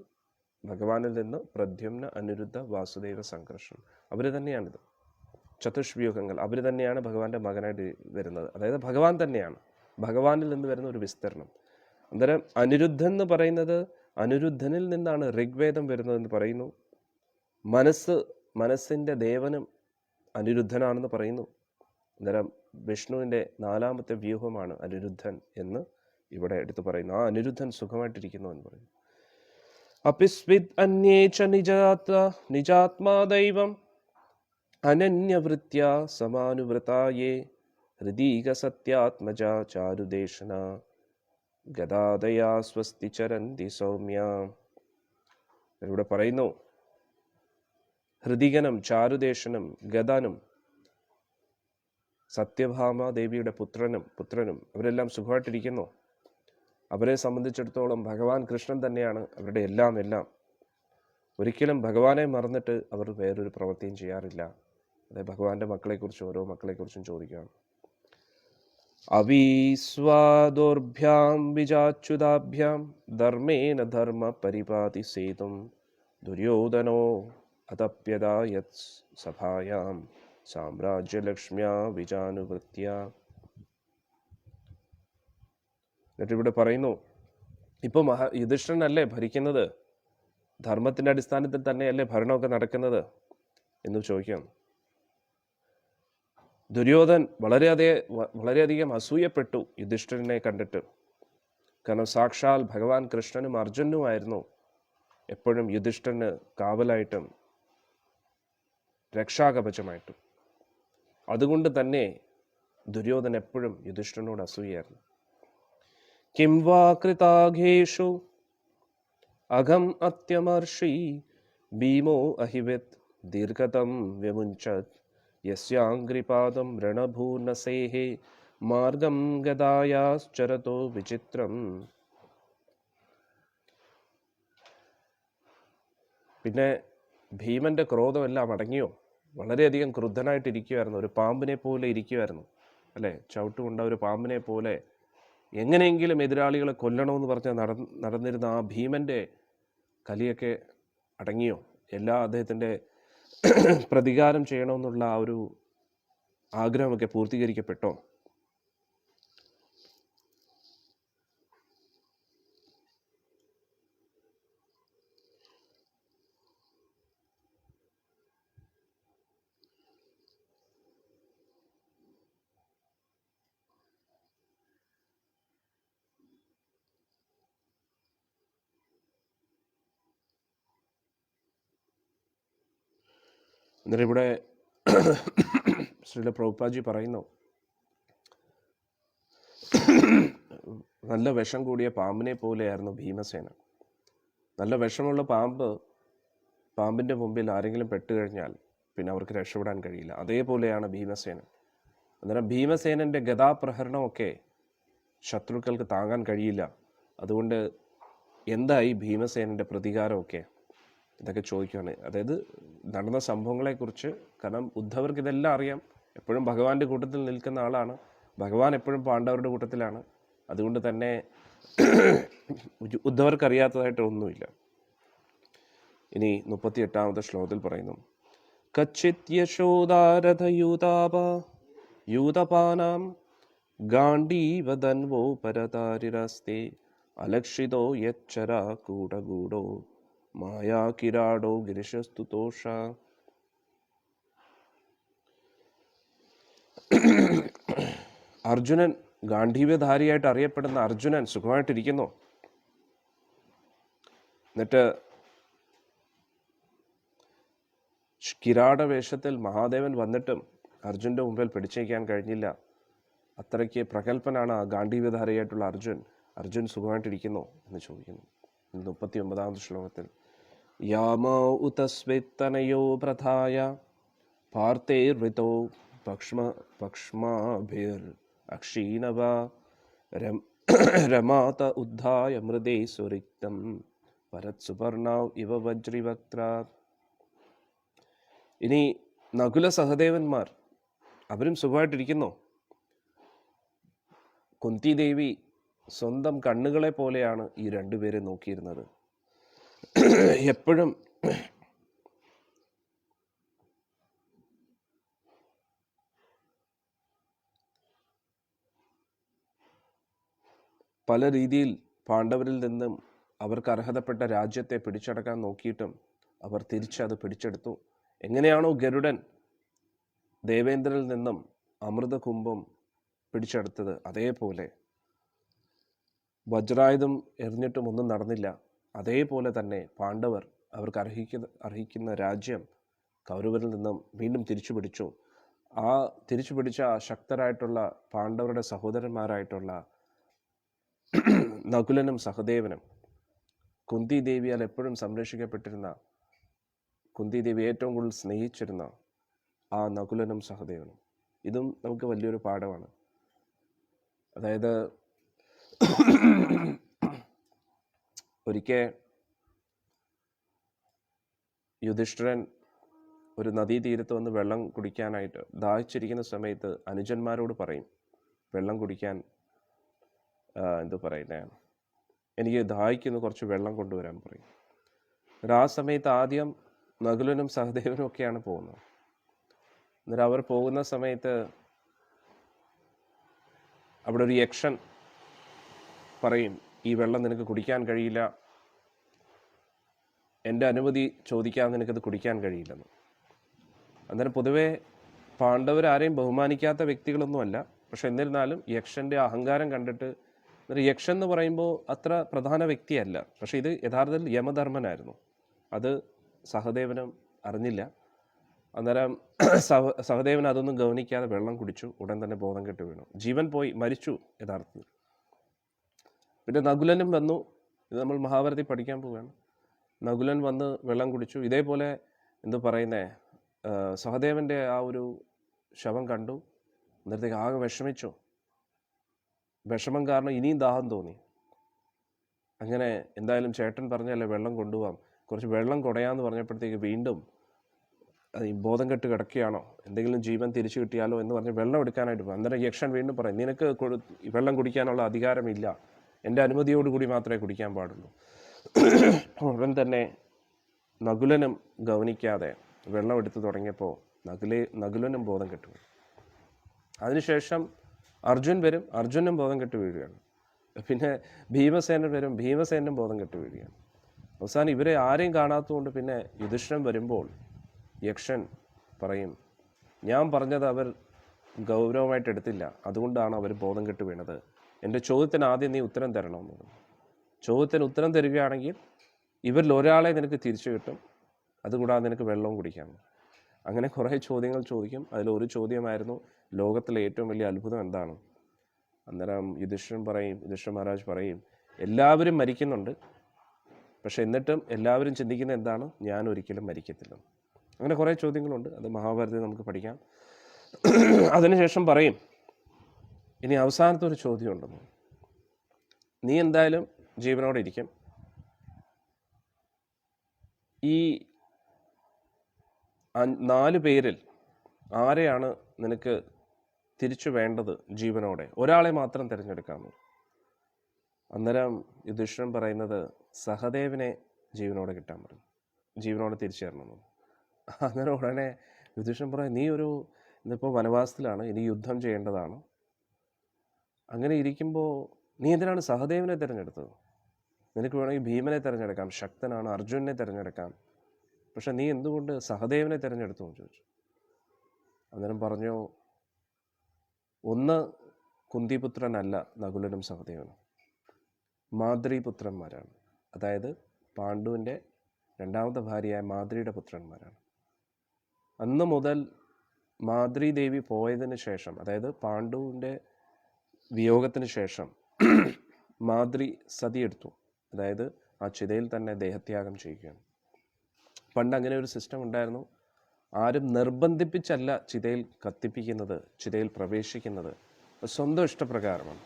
ഭഗവാനിൽ നിന്ന് പ്രദ്യുമ്ന, അനിരുദ്ധ, വാസുദേവ, സംഘർഷൻ, അവർ തന്നെയാണിത്. ചതുഷ്വ്യൂഹങ്ങൾ, അവർ തന്നെയാണ് ഭഗവാന്റെ മകനായിട്ട് വരുന്നത്. അതായത് ഭഗവാൻ തന്നെയാണ്, ഭഗവാനിൽ നിന്ന് വരുന്ന ഒരു വിസ്തരണം. അന്നേരം അനിരുദ്ധൻ എന്ന് പറയുന്നത്, അനിരുദ്ധനിൽ നിന്നാണ് ഋഗ്വേദം വരുന്നതെന്ന് പറയുന്നു. മനസ്സിൻ്റെ ദേവനും അനിരുദ്ധനാണെന്ന് പറയുന്നു. അന്നേരം വിഷ്ണുവിൻ്റെ 4ാമത്തെ വ്യൂഹമാണ് അനിരുദ്ധൻ എന്ന് ഇവിടെ എടുത്തു പറയുന്നു. ആ അനിരുദ്ധൻ സുഖമായിട്ടിരിക്കുന്നു എന്ന് പറയുന്നു. അപിസ്വിത് അന്യേച നിജാത്മാ ദൈവം അനന്യവൃത്യാ സമാനുവൃതായേ ഹൃദീക സത്യാത്മജ ചാരുദേശന ഗദാദയാ സ്വസ്തി ചരന്തി സൗമ്യ. ഇവിടെ പറയുന്നു, ഹൃദികനും ചാരുദേശനും ഗദാനും സത്യഭാമ ദേവിയുടെ പുത്രനും അവരെല്ലാം സുഖമായിട്ടിരിക്കുന്നു. അവരെ സംബന്ധിച്ചിടത്തോളം ഭഗവാൻ കൃഷ്ണൻ തന്നെയാണ് അവരുടെ എല്ലാം. ഒരിക്കലും ഭഗവാനെ മറന്നിട്ട് അവർ വേറൊരു പ്രവൃത്തിയും ചെയ്യാറില്ല. അതായത് ഭഗവാന്റെ മക്കളെക്കുറിച്ചും ഓരോ മക്കളെക്കുറിച്ചും ചോദിക്കുകയാണ്. അവീസ്വാദോർഭ്യാം വിജാച്യുതാഭ്യാം ധർമ്മേന ധർമ്മ പരിപാതി സേതും ദുര്യോധനോ അതപ്യദായത് സഭായാം സാമ്രാജ്യലക്ഷ്മ്യാ വിജാനുവൃത്യ. എന്നിട്ട് ഇവിടെ പറയുന്നു, ഇപ്പോൾ യുധിഷ്ഠിരനല്ലേ ഭരിക്കുന്നത്, ധർമ്മത്തിൻ്റെ അടിസ്ഥാനത്തിൽ തന്നെയല്ലേ ഭരണമൊക്കെ നടക്കുന്നത് എന്ന് ചോദിക്കാം. ദുര്യോധൻ വളരെയധികം അസൂയപ്പെട്ടു യുധിഷ്ഠിരനെ കണ്ടിട്ട്. കാരണം സാക്ഷാൽ ഭഗവാൻ കൃഷ്ണനും അർജുനുമായിരുന്നു എപ്പോഴും യുധിഷ്ഠിരന് കാവലായിട്ടും രക്ഷാകവചമായിട്ടും. അതുകൊണ്ട് തന്നെ ദുര്യോധൻ എപ്പോഴും യുധിഷ്ഠിരനോട് അസൂയായിരുന്നു. കിം വാ കൃതാഘേഷു അഘം അത്യമർഷി ഭീമോ അഹിവിത് ദീർഘതം വ്യമുഞ്ചത് യസ്യാംഗ്രിപാദം രണഭൂനസേഹേ മാർഗം ഗദായാശ്ചരതോ വിചിത്രം. പിന്നെ ഭീമന്റെ ക്രോധമെല്ലാം അടങ്ങിയോ? വളരെയധികം ക്രുദ്ധനായിട്ടിരിക്കുമായിരുന്നു, ഒരു പാമ്പിനെ പോലെ ഇരിക്കുമായിരുന്നു അല്ലേ. ചവിട്ടുകൊണ്ട ഒരു പാമ്പിനെ പോലെ എങ്ങനെയെങ്കിലും എതിരാളികളെ കൊല്ലണമെന്ന് പറഞ്ഞ് നടന്നിരുന്ന ആ ഭീമന്റെ കലിയൊക്കെ അടങ്ങിയോ? അദ്ദേഹത്തിൻ്റെ പ്രതികാരം ചെയ്യണമെന്നുള്ള ആ ഒരു ആഗ്രഹമൊക്കെ പൂർത്തീകരിക്കപ്പെട്ടോ? എന്നിട്ട് ഇവിടെ ശ്രീല പ്രഭുപാദജി പറയുന്നു, നല്ല വിഷം കൂടിയ പാമ്പിനെ പോലെയായിരുന്നു ഭീമസേനൻ. നല്ല വിഷമുള്ള പാമ്പിൻ്റെ മുമ്പിൽ ആരെങ്കിലും പെട്ടുകഴിഞ്ഞാൽ പിന്നെ അവർക്ക് രക്ഷപ്പെടാൻ കഴിയില്ല. അതേപോലെയാണ് ഭീമസേനൻ. അന്നേരം ഭീമസേനൻ്റെ ഗദാപ്രഹരണമൊക്കെ ശത്രുക്കൾക്ക് താങ്ങാൻ കഴിയില്ല. അതുകൊണ്ട് എന്തായി ഭീമസേനൻ്റെ പ്രതികാരമൊക്കെ, ഇതൊക്കെ ചോദിക്കുകയാണ്. അതായത് നടന്ന സംഭവങ്ങളെക്കുറിച്ച്. കാരണം ഉദ്ധവർക്ക് ഇതെല്ലാം അറിയാം. എപ്പോഴും ഭഗവാന്റെ കൂട്ടത്തിൽ നിൽക്കുന്ന ആളാണ്. ഭഗവാൻ എപ്പോഴും പാണ്ഡവരുടെ കൂട്ടത്തിലാണ്. അതുകൊണ്ട് തന്നെ ഉദ്ധവർക്ക് അറിയാത്തതായിട്ട് ഒന്നുമില്ല. ഇനി 38ാമത്തെ ശ്ലോകത്തിൽ പറയുന്നു, കച്ചിത് യശോദാരഥയൂതാപാനാം ഗാണ്ഡീവദൻവോ പരതാരിരസ്തേ അലക്ഷിതോ യച്ചരാ കൂടഗൂഢോ മായാ കിരാടോ ഗിരിശസ്തുതോഷ. അർജുനൻ, ഗാണ്ഡീവ്യധാരിയായിട്ട് അറിയപ്പെടുന്ന അർജുനൻ സുഖമായിട്ടിരിക്കുന്നു. എന്നിട്ട് കിരാടവേഷത്തിൽ മഹാദേവൻ വന്നിട്ടും അർജുൻ്റെ മുമ്പിൽ പിടിച്ചേക്കാൻ കഴിഞ്ഞില്ല. അത്രയ്ക്ക് പ്രഗത്ഭനാണ് ആ ഗാണ്ഡീവ്യധാരിയായിട്ടുള്ള അർജുൻ സുഖമായിട്ടിരിക്കുന്നു എന്ന് ചോദിക്കുന്നു. 39ാമത്തെ ശ്ലോകത്തിൽ, യാമോ ഉതസ്വിത്തനയോ പ്രഥായ പാർത്തേർവിതോ പക്ഷമാഭിർ അക്ഷീണവ രമാത ഉദ്ധായ മൃദേ സുരിക്തം പരത്സുപർണാവ് ഇവ വജ്രിവക്ത്ര. ഇനി നകുല സഹദേവന്മാർ അവരും സുഖമായിട്ടിരിക്കുന്നു. കുന്തി ദേവി സ്വന്തം കണ്ണുകളെ പോലെയാണ് ഈ രണ്ടുപേരെ നോക്കിയിരുന്നത്. എപ്പോഴും പല രീതിയിൽ പാണ്ഡവരിൽ നിന്നും അവർക്ക് അർഹതപ്പെട്ട രാജ്യത്തെ പിടിച്ചടക്കാൻ നോക്കിയിട്ടും അവർ തിരിച്ചത് പിടിച്ചെടുത്തു. എങ്ങനെയാണോ ഗരുഡൻ ദേവേന്ദ്രനിൽ നിന്നും അമൃതകുംഭം പിടിച്ചെടുത്തത്, അതേപോലെ വജ്രായുധം എറിഞ്ഞിട്ടും ഒന്നും നടന്നില്ല. അതേപോലെ തന്നെ പാണ്ഡവർ അവർക്ക് അർഹിക്കുന്ന രാജ്യം കൗരവരിൽ നിന്നും വീണ്ടും തിരിച്ചു പിടിച്ചു. ആ തിരിച്ചു പിടിച്ച ശക്തരായിട്ടുള്ള പാണ്ഡവരുടെ സഹോദരന്മാരായിട്ടുള്ള നകുലനും സഹദേവനും, കുന്തി ദേവിയാൽ എപ്പോഴും സംരക്ഷിക്കപ്പെട്ടിരുന്ന, കുന്തി ദേവി ഏറ്റവും കൂടുതൽ സ്നേഹിച്ചിരുന്ന ആ നകുലനും സഹദേവനും. ഇതും നമുക്ക് വലിയൊരു പാഠമാണ്. അതായത് ഒരിക്കൽ യുധിഷ്ഠിരൻ ഒരു നദീതീരത്ത് വന്ന് വെള്ളം കുടിക്കാനായിട്ട് ദാഹിച്ചിരിക്കുന്ന സമയത്ത് അനുജന്മാരോട് പറയും, വെള്ളം കുടിക്കാൻ എനിക്ക് ദാഹിക്കുന്നു, കുറച്ച് വെള്ളം കൊണ്ടുവരാൻ പറയും. ആ സമയത്ത് ആദ്യം നകുലനും സഹദേവനും ഒക്കെയാണ് പോകുന്നത്. എന്നിട്ട് അവർ പോകുന്ന സമയത്ത് അവിടെ ഒരു യക്ഷൻ പറയും, ഈ വെള്ളം നിനക്ക് കുടിക്കാൻ കഴിയില്ല, എൻ്റെ അനുമതി ചോദിക്കാതെ നിനക്കത് കുടിക്കാൻ കഴിയില്ലെന്ന്. അന്നേരം പൊതുവെ പാണ്ഡവരാരെയും ബഹുമാനിക്കാത്ത വ്യക്തികളൊന്നുമല്ല. പക്ഷെ എന്നിരുന്നാലും യക്ഷൻ്റെ അഹങ്കാരം കണ്ടിട്ട്, യക്ഷൻ എന്ന് പറയുമ്പോൾ അത്ര പ്രധാന വ്യക്തിയല്ല, പക്ഷെ ഇത് യഥാർത്ഥത്തിൽ യമധർമ്മനായിരുന്നു. അത് സഹദേവനും അറിഞ്ഞില്ല. അന്നേരം സഹദേവൻ അതൊന്നും ഗവനിക്കാതെ വെള്ളം കുടിച്ചു. ഉടൻ തന്നെ ബോധം കെട്ട് വീണു, ജീവൻ പോയി, മരിച്ചു യഥാർത്ഥത്തിൽ. പിന്നെ നകുലനും വന്നു. ഇത് നമ്മൾ മഹാഭാരതി പഠിക്കാൻ പോവുകയാണ്. നകുലൻ വന്ന് വെള്ളം കുടിച്ചു. ഇതേപോലെ സഹദേവൻ്റെ ആ ഒരു ശവം കണ്ടു. അന്നേരത്തേക്ക് ആകെ വിഷമിച്ചു. വിഷമം കാരണം ഇനിയും ദാഹം തോന്നി. അങ്ങനെ എന്തായാലും ചേട്ടൻ പറഞ്ഞല്ലേ വെള്ളം കൊണ്ടുപോകാം, കുറച്ച് വെള്ളം കുടയാന്ന് പറഞ്ഞപ്പോഴത്തേക്ക് വീണ്ടും ബോധം കെട്ട് കിടക്കുകയാണോ, എന്തെങ്കിലും ജീവൻ തിരിച്ചു കിട്ടിയാലോ എന്ന് പറഞ്ഞ് വെള്ളം എടുക്കാനായിട്ട് പോകും. അന്നേരം യക്ഷൻ വീണ്ടും പറയും, നിനക്ക് വെള്ളം കുടിക്കാനുള്ള അധികാരമില്ല, എൻ്റെ അനുമതിയോടുകൂടി മാത്രമേ കുടിക്കാൻ പാടുള്ളൂ. ഉടൻ തന്നെ നകുലനും ഗവനിക്കാതെ വെള്ളം എടുത്തു തുടങ്ങിയപ്പോൾ നകുലനും ബോധം കെട്ടു. അതിനുശേഷം അർജുൻ വരും, അർജുനും ബോധം കെട്ട് വീഴുകയാണ്. പിന്നെ ഭീമസേനൻ വരും, ഭീമസേനും ബോധം കെട്ട് വീഴുകയാണ്. അവസാനം ഇവരെ ആരെയും കാണാത്തതുകൊണ്ട് പിന്നെ യുധിഷ്ഠിരൻ വരുമ്പോൾ യക്ഷൻ പറയും, ഞാൻ പറഞ്ഞത് അവർ ഗൗരവമായിട്ട് എടുത്തില്ല, അതുകൊണ്ടാണ് അവർ ബോധം കെട്ട് വീണത്. എൻ്റെ ചോദ്യത്തിന് ആദ്യം നീ ഉത്തരം തരണമെന്ന് പറഞ്ഞു. ചോദ്യത്തിന് ഉത്തരം തരികയാണെങ്കിൽ ഇവരിൽ ഒരാളെ നിനക്ക് തിരിച്ചു കിട്ടും, അതുകൂടാതെ നിനക്ക് വെള്ളവും കുടിക്കാം. അങ്ങനെ കുറേ ചോദ്യങ്ങൾ ചോദിക്കും. അതിലൊരു ചോദ്യമായിരുന്നു, ലോകത്തിലെ ഏറ്റവും വലിയ അത്ഭുതം എന്താണ്? അന്നേരം യുധിഷ്ഠിരൻ മഹാരാജ് പറയും, എല്ലാവരും മരിക്കുന്നുണ്ട്, പക്ഷെ എന്നിട്ടും എല്ലാവരും ചിന്തിക്കുന്ന എന്താണ്, ഞാൻ ഒരിക്കലും മരിക്കത്തില്ല. അങ്ങനെ കുറേ ചോദ്യങ്ങളുണ്ട്, അത് മഹാഭാരതത്തിൽ നമുക്ക് പഠിക്കാം. അതിനുശേഷം പറയും, ഇനി അവസാനത്തെ ഒരു ചോദ്യം ഉണ്ടെന്ന്, നീ എന്തായാലും ജീവനോടെ ഇരിക്കും, ഈ 4 പേരിൽ ആരെയാണ് നിനക്ക് തിരിച്ചു വേണ്ടത് ജീവനോടെ? ഒരാളെ മാത്രം തിരഞ്ഞെടുക്കാമോ? അന്നേരം യുധിഷ്ഠിരൻ പറയുന്നത്, സഹദേവനെ ജീവനോടെ കിട്ടാൻ പറഞ്ഞു, ജീവനോടെ തിരിച്ചു തരണമെന്ന്. അന്നേരം ഉടനെ യുധിഷ്ഠിരൻ പറയും, നീ ഇന്നിപ്പോൾ വനവാസത്തിലാണ്, ഇനി യുദ്ധം ചെയ്യേണ്ടതാണ്, അങ്ങനെ ഇരിക്കുമ്പോൾ നീ എന്തിനാണ് സഹദേവനെ തിരഞ്ഞെടുത്തത്? നിനക്ക് വേണമെങ്കിൽ ഭീമനെ തിരഞ്ഞെടുക്കാം, ശക്തനാണ്, അർജുനനെ തിരഞ്ഞെടുക്കാം, പക്ഷെ നീ എന്തുകൊണ്ട് സഹദേവനെ തിരഞ്ഞെടുത്തു എന്ന് ചോദിച്ചു. അന്നേരം പറഞ്ഞു, ഒന്ന് കുന്തിപുത്രനല്ല നകുലനും സഹദേവനും, മാദ്രീപുത്രന്മാരാണ്. അതായത് പാണ്ഡുവിൻ്റെ 2ാമത്തെ ഭാര്യയായ മാദ്രിയുടെ പുത്രന്മാരാണ്. അന്ന് മുതൽ മാദ്രി ദേവി പോയതിന് ശേഷം, അതായത് പാണ്ഡുവിൻ്റെ വിയോഗത്തിന് ശേഷം മാദ്രി സതിയെടുത്തു, അതായത് ആ ചിതയിൽ തന്നെ ദേഹത്യാഗം ചെയ്യുകയാണ്. പണ്ട് അങ്ങനെ ഒരു സിസ്റ്റം ഉണ്ടായിരുന്നു. ആരും നിർബന്ധിപ്പിച്ചല്ല ചിതയിൽ കത്തിപ്പിക്കുന്നത്, ചിതയിൽ പ്രവേശിക്കുന്നത്, സ്വന്തം ഇഷ്ടപ്രകാരമാണ്.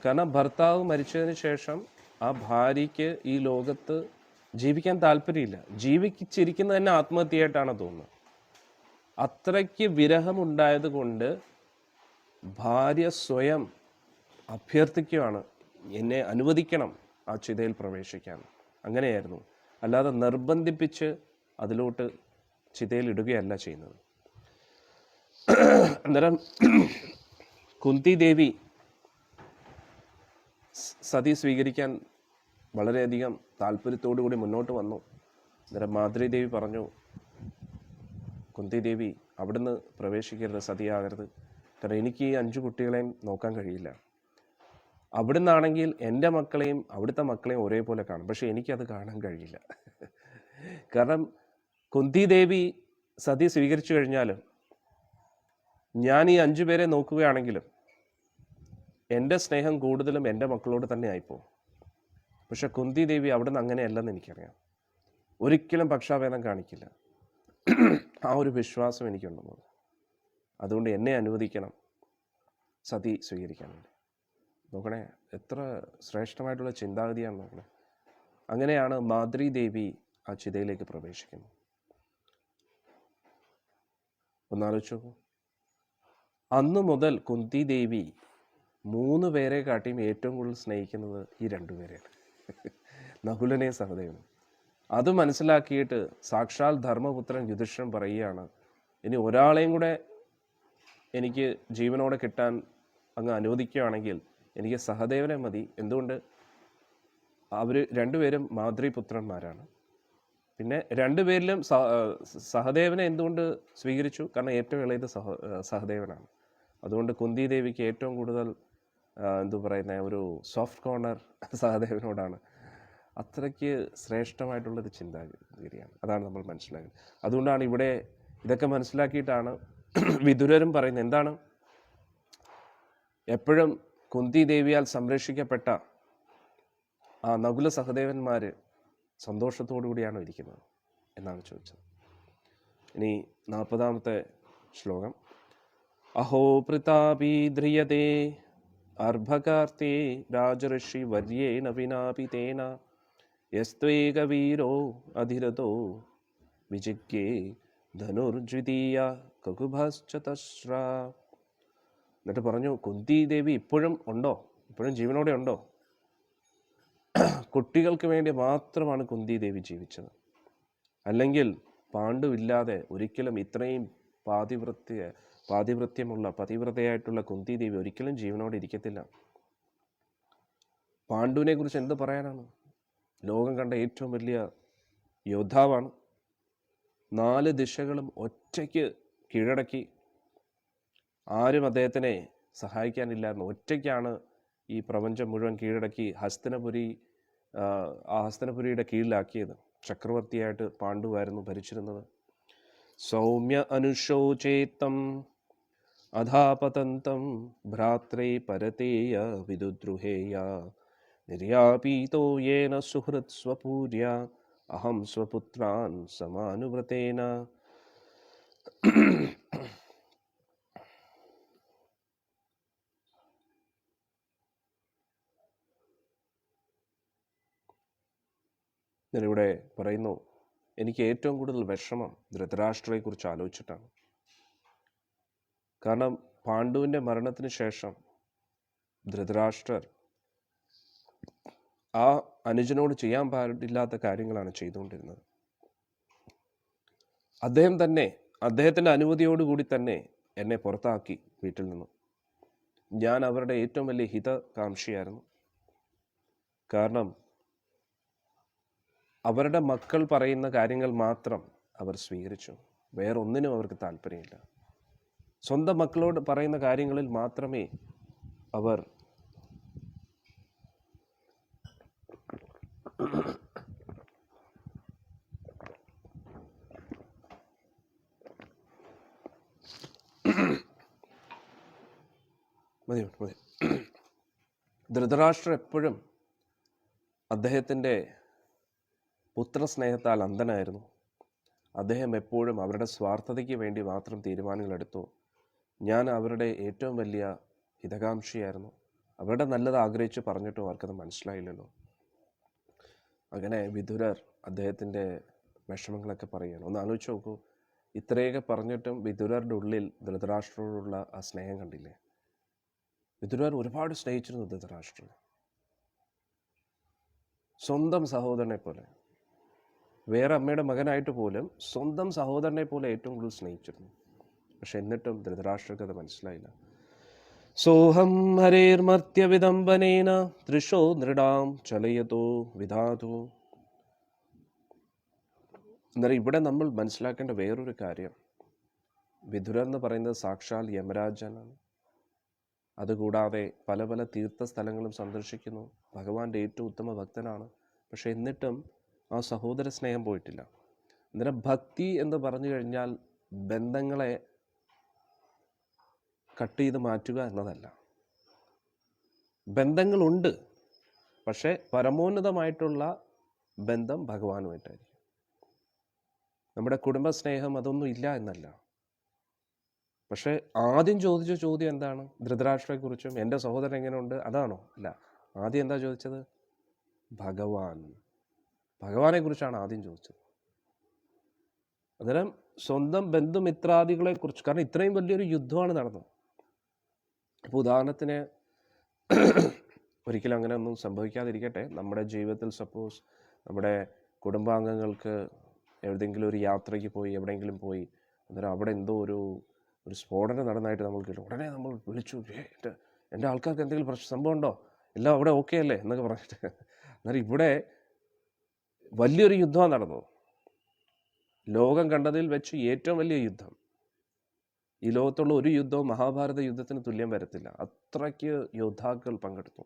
കാരണം ഭർത്താവ് മരിച്ചതിന് ശേഷം ആ ഭാര്യയ്ക്ക് ഈ ലോകത്ത് ജീവിക്കാൻ താല്പര്യമില്ല, ജീവിച്ചിരിക്കുന്നത് തന്നെ ആത്മഹത്യയായിട്ടാണ് തോന്നുന്നത്. അത്രയ്ക്ക് വിരഹമുണ്ടായത് കൊണ്ട് ഭാര്യ സ്വയം അഭ്യർത്ഥിക്കുകയാണ്, എന്നെ അനുവദിക്കണം ആ ചിതയിൽ പ്രവേശിക്കാൻ. അങ്ങനെയായിരുന്നു, അല്ലാതെ നിർബന്ധിപ്പിച്ച് അതിലോട്ട് ചിതയിൽ ഇടുകയല്ല ചെയ്യുന്നത്. അന്നേരം കുന്തി ദേവി സതി സ്വീകരിക്കാൻ വളരെയധികം താല്പര്യത്തോടു കൂടി മുന്നോട്ട് വന്നു. അന്നേരം മാദ്രി ദേവി പറഞ്ഞു, കുന്തി ദേവി അവിടുന്ന് പ്രവേശിക്കരുത്, സതിയാകരുത്, കാരണം എനിക്ക് ഈ 5 കുട്ടികളെയും നോക്കാൻ കഴിയില്ല. അവിടുന്നാണെങ്കിൽ എൻ്റെ മക്കളെയും അവിടുത്തെ മക്കളെയും ഒരേപോലെ കാണും, പക്ഷെ എനിക്കത് കാണാൻ കഴിയില്ല. കാരണം കുന്തി ദേവി സതി സ്വീകരിച്ചു കഴിഞ്ഞാലും ഞാൻ ഈ 5 പേരെ നോക്കുകയാണെങ്കിലും എൻ്റെ സ്നേഹം കൂടുതലും എൻ്റെ മക്കളോട് തന്നെ ആയിപ്പോവും. പക്ഷെ കുന്തി ദേവി അവിടുന്ന് അങ്ങനെയല്ലെന്ന് എനിക്കറിയാം, ഒരിക്കലും പക്ഷാഭേദം കാണിക്കില്ല. ആ ഒരു വിശ്വാസം എനിക്കുണ്ടെന്നത്. അതുകൊണ്ട് എന്നെ അനുവദിക്കണം സതി സ്വീകരിക്കാൻ വേണ്ടി. നോക്കണേ, എത്ര ശ്രേഷ്ഠമായിട്ടുള്ള ചിന്താഗതിയാണ് നോക്കണേ. അങ്ങനെയാണ് മാദ്രി ദേവി ആ ചിതയിലേക്ക് പ്രവേശിക്കുന്നത്. ഒന്നാലോചിച്ചു നോക്കൂ, അന്നു മുതൽ കുന്തി ദേവി 3 പേരെ കാട്ടിയും ഏറ്റവും കൂടുതൽ സ്നേഹിക്കുന്നത് ഈ 2 പേരെയാണ്, നകുലനെയും സഹദേവനും. അത് മനസ്സിലാക്കിയിട്ട് സാക്ഷാൽ ധർമ്മപുത്രൻ യുധിഷ്ഠിരൻ പറയുകയാണ്, ഇനി ഒരാളെയും കൂടെ എനിക്ക് ജീവനോടെ കിട്ടാൻ അങ്ങ് അനുവദിക്കുകയാണെങ്കിൽ എനിക്ക് സഹദേവനെ മതി. എന്തുകൊണ്ട്? അവർ 2 പേരും മാതൃപുത്രന്മാരാണ്. പിന്നെ 2 പേരിലും സഹദേവനെ എന്തുകൊണ്ട് സ്വീകരിച്ചു? കാരണം ഏറ്റവും ഇളയത് സഹദേവനാണ്. അതുകൊണ്ട് കുന്തി ദേവിക്ക് ഏറ്റവും കൂടുതൽ ഒരു സോഫ്റ്റ് കോർണർ സഹദേവനോടാണ്. അത്രയ്ക്ക് ശ്രേഷ്ഠമായിട്ടുള്ളൊരു ചിന്താഗതിയാണ്. അതാണ് നമ്മൾ മനസ്സിലാക്കുന്നത്. അതുകൊണ്ടാണ് ഇവിടെ ഇതൊക്കെ മനസ്സിലാക്കിയിട്ടാണ് വിദുരരും പറയുന്നത്. എന്താണ്? എപ്പോഴും കുന്തി ദേവിയാൽ സംരക്ഷിക്കപ്പെട്ട ആ നകുല സഹദേവന്മാർ സന്തോഷത്തോടു കൂടിയാണോ ഇരിക്കുന്നത് എന്നാണ് ചോദിച്ചത്. ഇനി 40ാമത്തെ ശ്ലോകം. അഹോ പ്രതാപി ധ്രിയതേ അർഭകാർത്തേ രാജഋഷി വർയേണ വിനാപിതേന യസ്ത്വേകവീരോ അധിരതോ വിജിഗ്യേ ധനുർദ്വിതീയ കകുഭശ്ചതശ്ര. എന്നിട്ട് പറഞ്ഞു, കുന്തി ദേവി ഇപ്പോഴും ഉണ്ടോ? ഇപ്പോഴും ജീവനോടെ ഉണ്ടോ? കുട്ടികൾക്ക് വേണ്ടി മാത്രമാണ് കുന്തി ദേവി ജീവിച്ചത്. അല്ലെങ്കിൽ പാണ്ഡുവില്ലാതെ ഒരിക്കലും ഇത്രയും പാതിവൃത്യമുള്ള പതിവ്രതയായിട്ടുള്ള കുന്തി ദേവി ഒരിക്കലും ജീവനോടെ ഇരിക്കത്തില്ല. പാണ്ഡുവിനെ കുറിച്ച് എന്ത് പറയാനാണ്? ലോകം കണ്ട ഏറ്റവും വലിയ യോദ്ധാവാണ്. 4 ദിശകളും ഒറ്റയ്ക്ക് കീഴടക്കി. ആരും അദ്ദേഹത്തിനെ സഹായിക്കാനില്ലായിരുന്നു. ഒറ്റയ്ക്കാണ് ഈ പ്രപഞ്ചം മുഴുവൻ കീഴടക്കി ഹസ്തനപുരിയുടെ കീഴിലാക്കിയത്. ചക്രവർത്തിയായിട്ട് പാണ്ഡുവായിരുന്നു ഭരിച്ചിരുന്നത്. സൗമ്യ അനുശോചേത്തം അധാപതന്തം ഭ്രാത്രേ പരതേയ വിദുദ്രുഹേയ നിർയാപീതോ യേന സുഹൃത് സ്വപൂര്യ അഹം സ്വപുത്രാൻ സമാനുവ്രതേന. ഞാനിവിടെ പറയുന്നു, എനിക്ക് ഏറ്റവും കൂടുതൽ വിഷമം ധൃതരാഷ്ട്രയെക്കുറിച്ച് ആലോചിച്ചിട്ടാണ്. കാരണം പാണ്ഡുവിൻ്റെ മരണത്തിന് ശേഷം ധൃതരാഷ്ട്രർ ആ അനുജനോട് ചെയ്യാൻ പാടില്ലാത്ത കാര്യങ്ങളാണ് ചെയ്തുകൊണ്ടിരുന്നത്. അദ്ദേഹം തന്നെ, അദ്ദേഹത്തിൻ്റെ അനുമതിയോടുകൂടി തന്നെ എന്നെ പുറത്താക്കി വീട്ടിൽ നിന്നും. ഞാൻ അവരുടെ ഏറ്റവും വലിയ ഹിതകാംക്ഷിയായിരുന്നു. കാരണം അവരുടെ മക്കൾ പറയുന്ന കാര്യങ്ങൾ മാത്രം അവർ സ്വീകരിച്ചു. വേറൊന്നിനും അവർക്ക് താല്പര്യമില്ല. സ്വന്തം മക്കളോട് പറയുന്ന കാര്യങ്ങളിൽ മാത്രമേ അവർ മതി. ധൃതരാഷ്ട്ര എപ്പോഴും അദ്ദേഹത്തിൻ്റെ പുത്രസ്നേഹത്താൽ അന്ധനായിരുന്നു. അദ്ദേഹം എപ്പോഴും അവരുടെ സ്വാർത്ഥതയ്ക്ക് വേണ്ടി മാത്രം തീരുമാനങ്ങൾ എടുത്തു. ഞാൻ അവരുടെ ഏറ്റവും വലിയ ഹിതകാംക്ഷിയായിരുന്നു. അവരുടെ നല്ലത് ആഗ്രഹിച്ച് പറഞ്ഞിട്ടും അവർക്കത് മനസ്സിലായില്ലല്ലോ. അങ്ങനെ വിദുരർ അദ്ദേഹത്തിൻ്റെ വിഷമങ്ങളൊക്കെ പറയുകയാണ്. ഒന്ന് ആലോചിച്ച് നോക്കൂ, ഇത്രയൊക്കെ പറഞ്ഞിട്ടും വിദുരരുടെ ഉള്ളിൽ ധൃതരാഷ്ട്രരോടുള്ള ആ സ്നേഹം കണ്ടില്ലേ? വിദുരർ ഒരുപാട് സ്നേഹിച്ചിരുന്നു ധൃതരാഷ്ട്രനെ, സ്വന്തം സഹോദരനെ പോലെ. വേറെ അമ്മയുടെ മകനായിട്ട് പോലും സ്വന്തം സഹോദരനെ പോലെ ഏറ്റവും കൂടുതൽ സ്നേഹിച്ചിരുന്നു. പക്ഷെ എന്നിട്ടും ധൃതരാഷ്ട്രർക്ക് അത് മനസ്സിലായില്ല. സോഹം ഹരേർമർത്യവിദംബനേന തൃശോ നൃടാം ചലയതോ വിധാതു. അന്നേരം ഇവിടെ നമ്മൾ മനസ്സിലാക്കേണ്ട വേറൊരു കാര്യം, വിദുരർ എന്ന് പറയുന്നത് സാക്ഷാൽ യമരാജനാണ്. അതുകൂടാതെ പല പല തീർത്ഥസ്ഥലങ്ങളും സന്ദർശിക്കുന്നു. ഭഗവാന്റെ ഏറ്റവും ഉത്തമ ഭക്തനാണ്. പക്ഷെ എന്നിട്ടും ആ സഹോദര സ്നേഹം പോയിട്ടില്ല. അന്നേരം ഭക്തി എന്ന് പറഞ്ഞു കഴിഞ്ഞാൽ ബന്ധങ്ങളെ കട്ട് ചെയ്ത് മാറ്റുക എന്നതല്ല. ബന്ധങ്ങളുണ്ട്, പക്ഷേ പരമോന്നതമായിട്ടുള്ള ബന്ധം ഭഗവാനുമായിട്ടായിരിക്കും. നമ്മുടെ കുടുംബസ്നേഹം അതൊന്നും ഇല്ല എന്നല്ല. പക്ഷേ ആദ്യം ചോദിച്ച ചോദ്യം എന്താണ്? ധൃതരാഷ്ട്രയെക്കുറിച്ചും എൻ്റെ സഹോദരൻ എങ്ങനെയുണ്ട് അതാണോ? അല്ല. ആദ്യം എന്താ ചോദിച്ചത്? ഭഗവാനെ കുറിച്ചാണ് ആദ്യം ചോദിച്ചത്. അന്നേരം സ്വന്തം ബന്ധുമിത്രാദികളെ കുറിച്ച്, കാരണം ഇത്രയും വലിയൊരു യുദ്ധമാണ് നടന്നത്. ഇപ്പോൾ ഉദാഹരണത്തിന്, ഒരിക്കലും അങ്ങനെ ഒന്നും സംഭവിക്കാതിരിക്കട്ടെ, നമ്മുടെ ജീവിതത്തിൽ സപ്പോസ് നമ്മുടെ കുടുംബാംഗങ്ങൾക്ക് എവിടെയെങ്കിലും ഒരു യാത്രയ്ക്ക് പോയി, എവിടെയെങ്കിലും പോയി, അന്നേരം അവിടെ എന്തോ ഒരു സ്ഫോടനം നടന്നായിട്ട് നമ്മൾ കേട്ടു. ഉടനെ നമ്മൾ വിളിച്ചു, എൻ്റെ ആൾക്കാർക്ക് എന്തെങ്കിലും സംഭവം ഉണ്ടോ, എല്ലാം അവിടെ ഓക്കെ അല്ലേ എന്നൊക്കെ പറഞ്ഞിട്ട്. അന്നേരം ഇവിടെ വലിയൊരു യുദ്ധമാണ് നടന്നത്. ലോകം കണ്ടതിൽ വെച്ച് ഏറ്റവും വലിയ യുദ്ധം. ഈ ലോകത്തുള്ള ഒരു യുദ്ധവും മഹാഭാരത യുദ്ധത്തിന് തുല്യം വരത്തില്ല. അത്രയ്ക്ക് യോദ്ധാക്കൾ പങ്കെടുത്തു.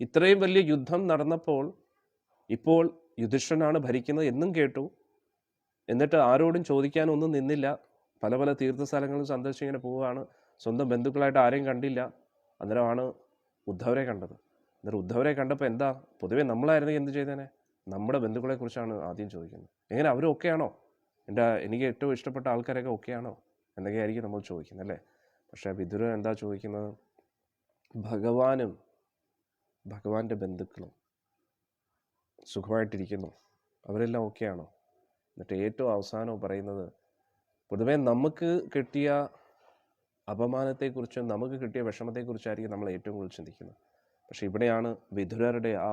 ഇത്രയും വലിയ യുദ്ധം നടന്നപ്പോൾ ഇപ്പോൾ യുധിഷ്ഠിരനാണ് ഭരിക്കുന്നത് എന്നും കേട്ടു. എന്നിട്ട് ആരോടും ചോദിക്കാനൊന്നും നിന്നില്ല. പല പല തീർത്ഥസ്ഥലങ്ങളും സന്ദർശിച്ചിങ്ങനെ പോവുകയാണ്. സ്വന്തം ബന്ധുക്കളായിട്ട് ആരെയും കണ്ടില്ല. അന്നേരമാണ് ഉദ്ധവരെ കണ്ടത്. അന്നേരം ഉദ്ധവരെ കണ്ടപ്പോൾ എന്താ, പൊതുവെ നമ്മളായിരുന്നെങ്കിൽ എന്ത് ചെയ്തേനെ? നമ്മുടെ ബന്ധുക്കളെ കുറിച്ചാണ് ആദ്യം ചോദിക്കുന്നത്. എങ്ങനെ, അവരും ഓക്കെയാണോ? എനിക്ക് ഏറ്റവും ഇഷ്ടപ്പെട്ട ആൾക്കാരൊക്കെ ഓക്കെയാണോ എന്നൊക്കെ ആയിരിക്കും നമ്മൾ ചോദിക്കുന്നത്, അല്ലേ? പക്ഷേ വിദുരൻ എന്താ ചോദിക്കുന്നത്? ഭഗവാനും ഭഗവാന്റെ ബന്ധുക്കളും സുഖമായിട്ടിരിക്കുന്നു, അവരെല്ലാം ഓക്കെയാണോ? എന്നിട്ട് ഏറ്റവും അവസാനം പറയുന്നത്, പൊതുവെ നമുക്ക് കിട്ടിയ അപമാനത്തെക്കുറിച്ചും നമുക്ക് കിട്ടിയ വിഷമത്തെക്കുറിച്ചായിരിക്കും നമ്മൾ ഏറ്റവും കൂടുതൽ ചിന്തിക്കുന്നത്. പക്ഷെ ഇവിടെയാണ് വിദുരരുടെ ആ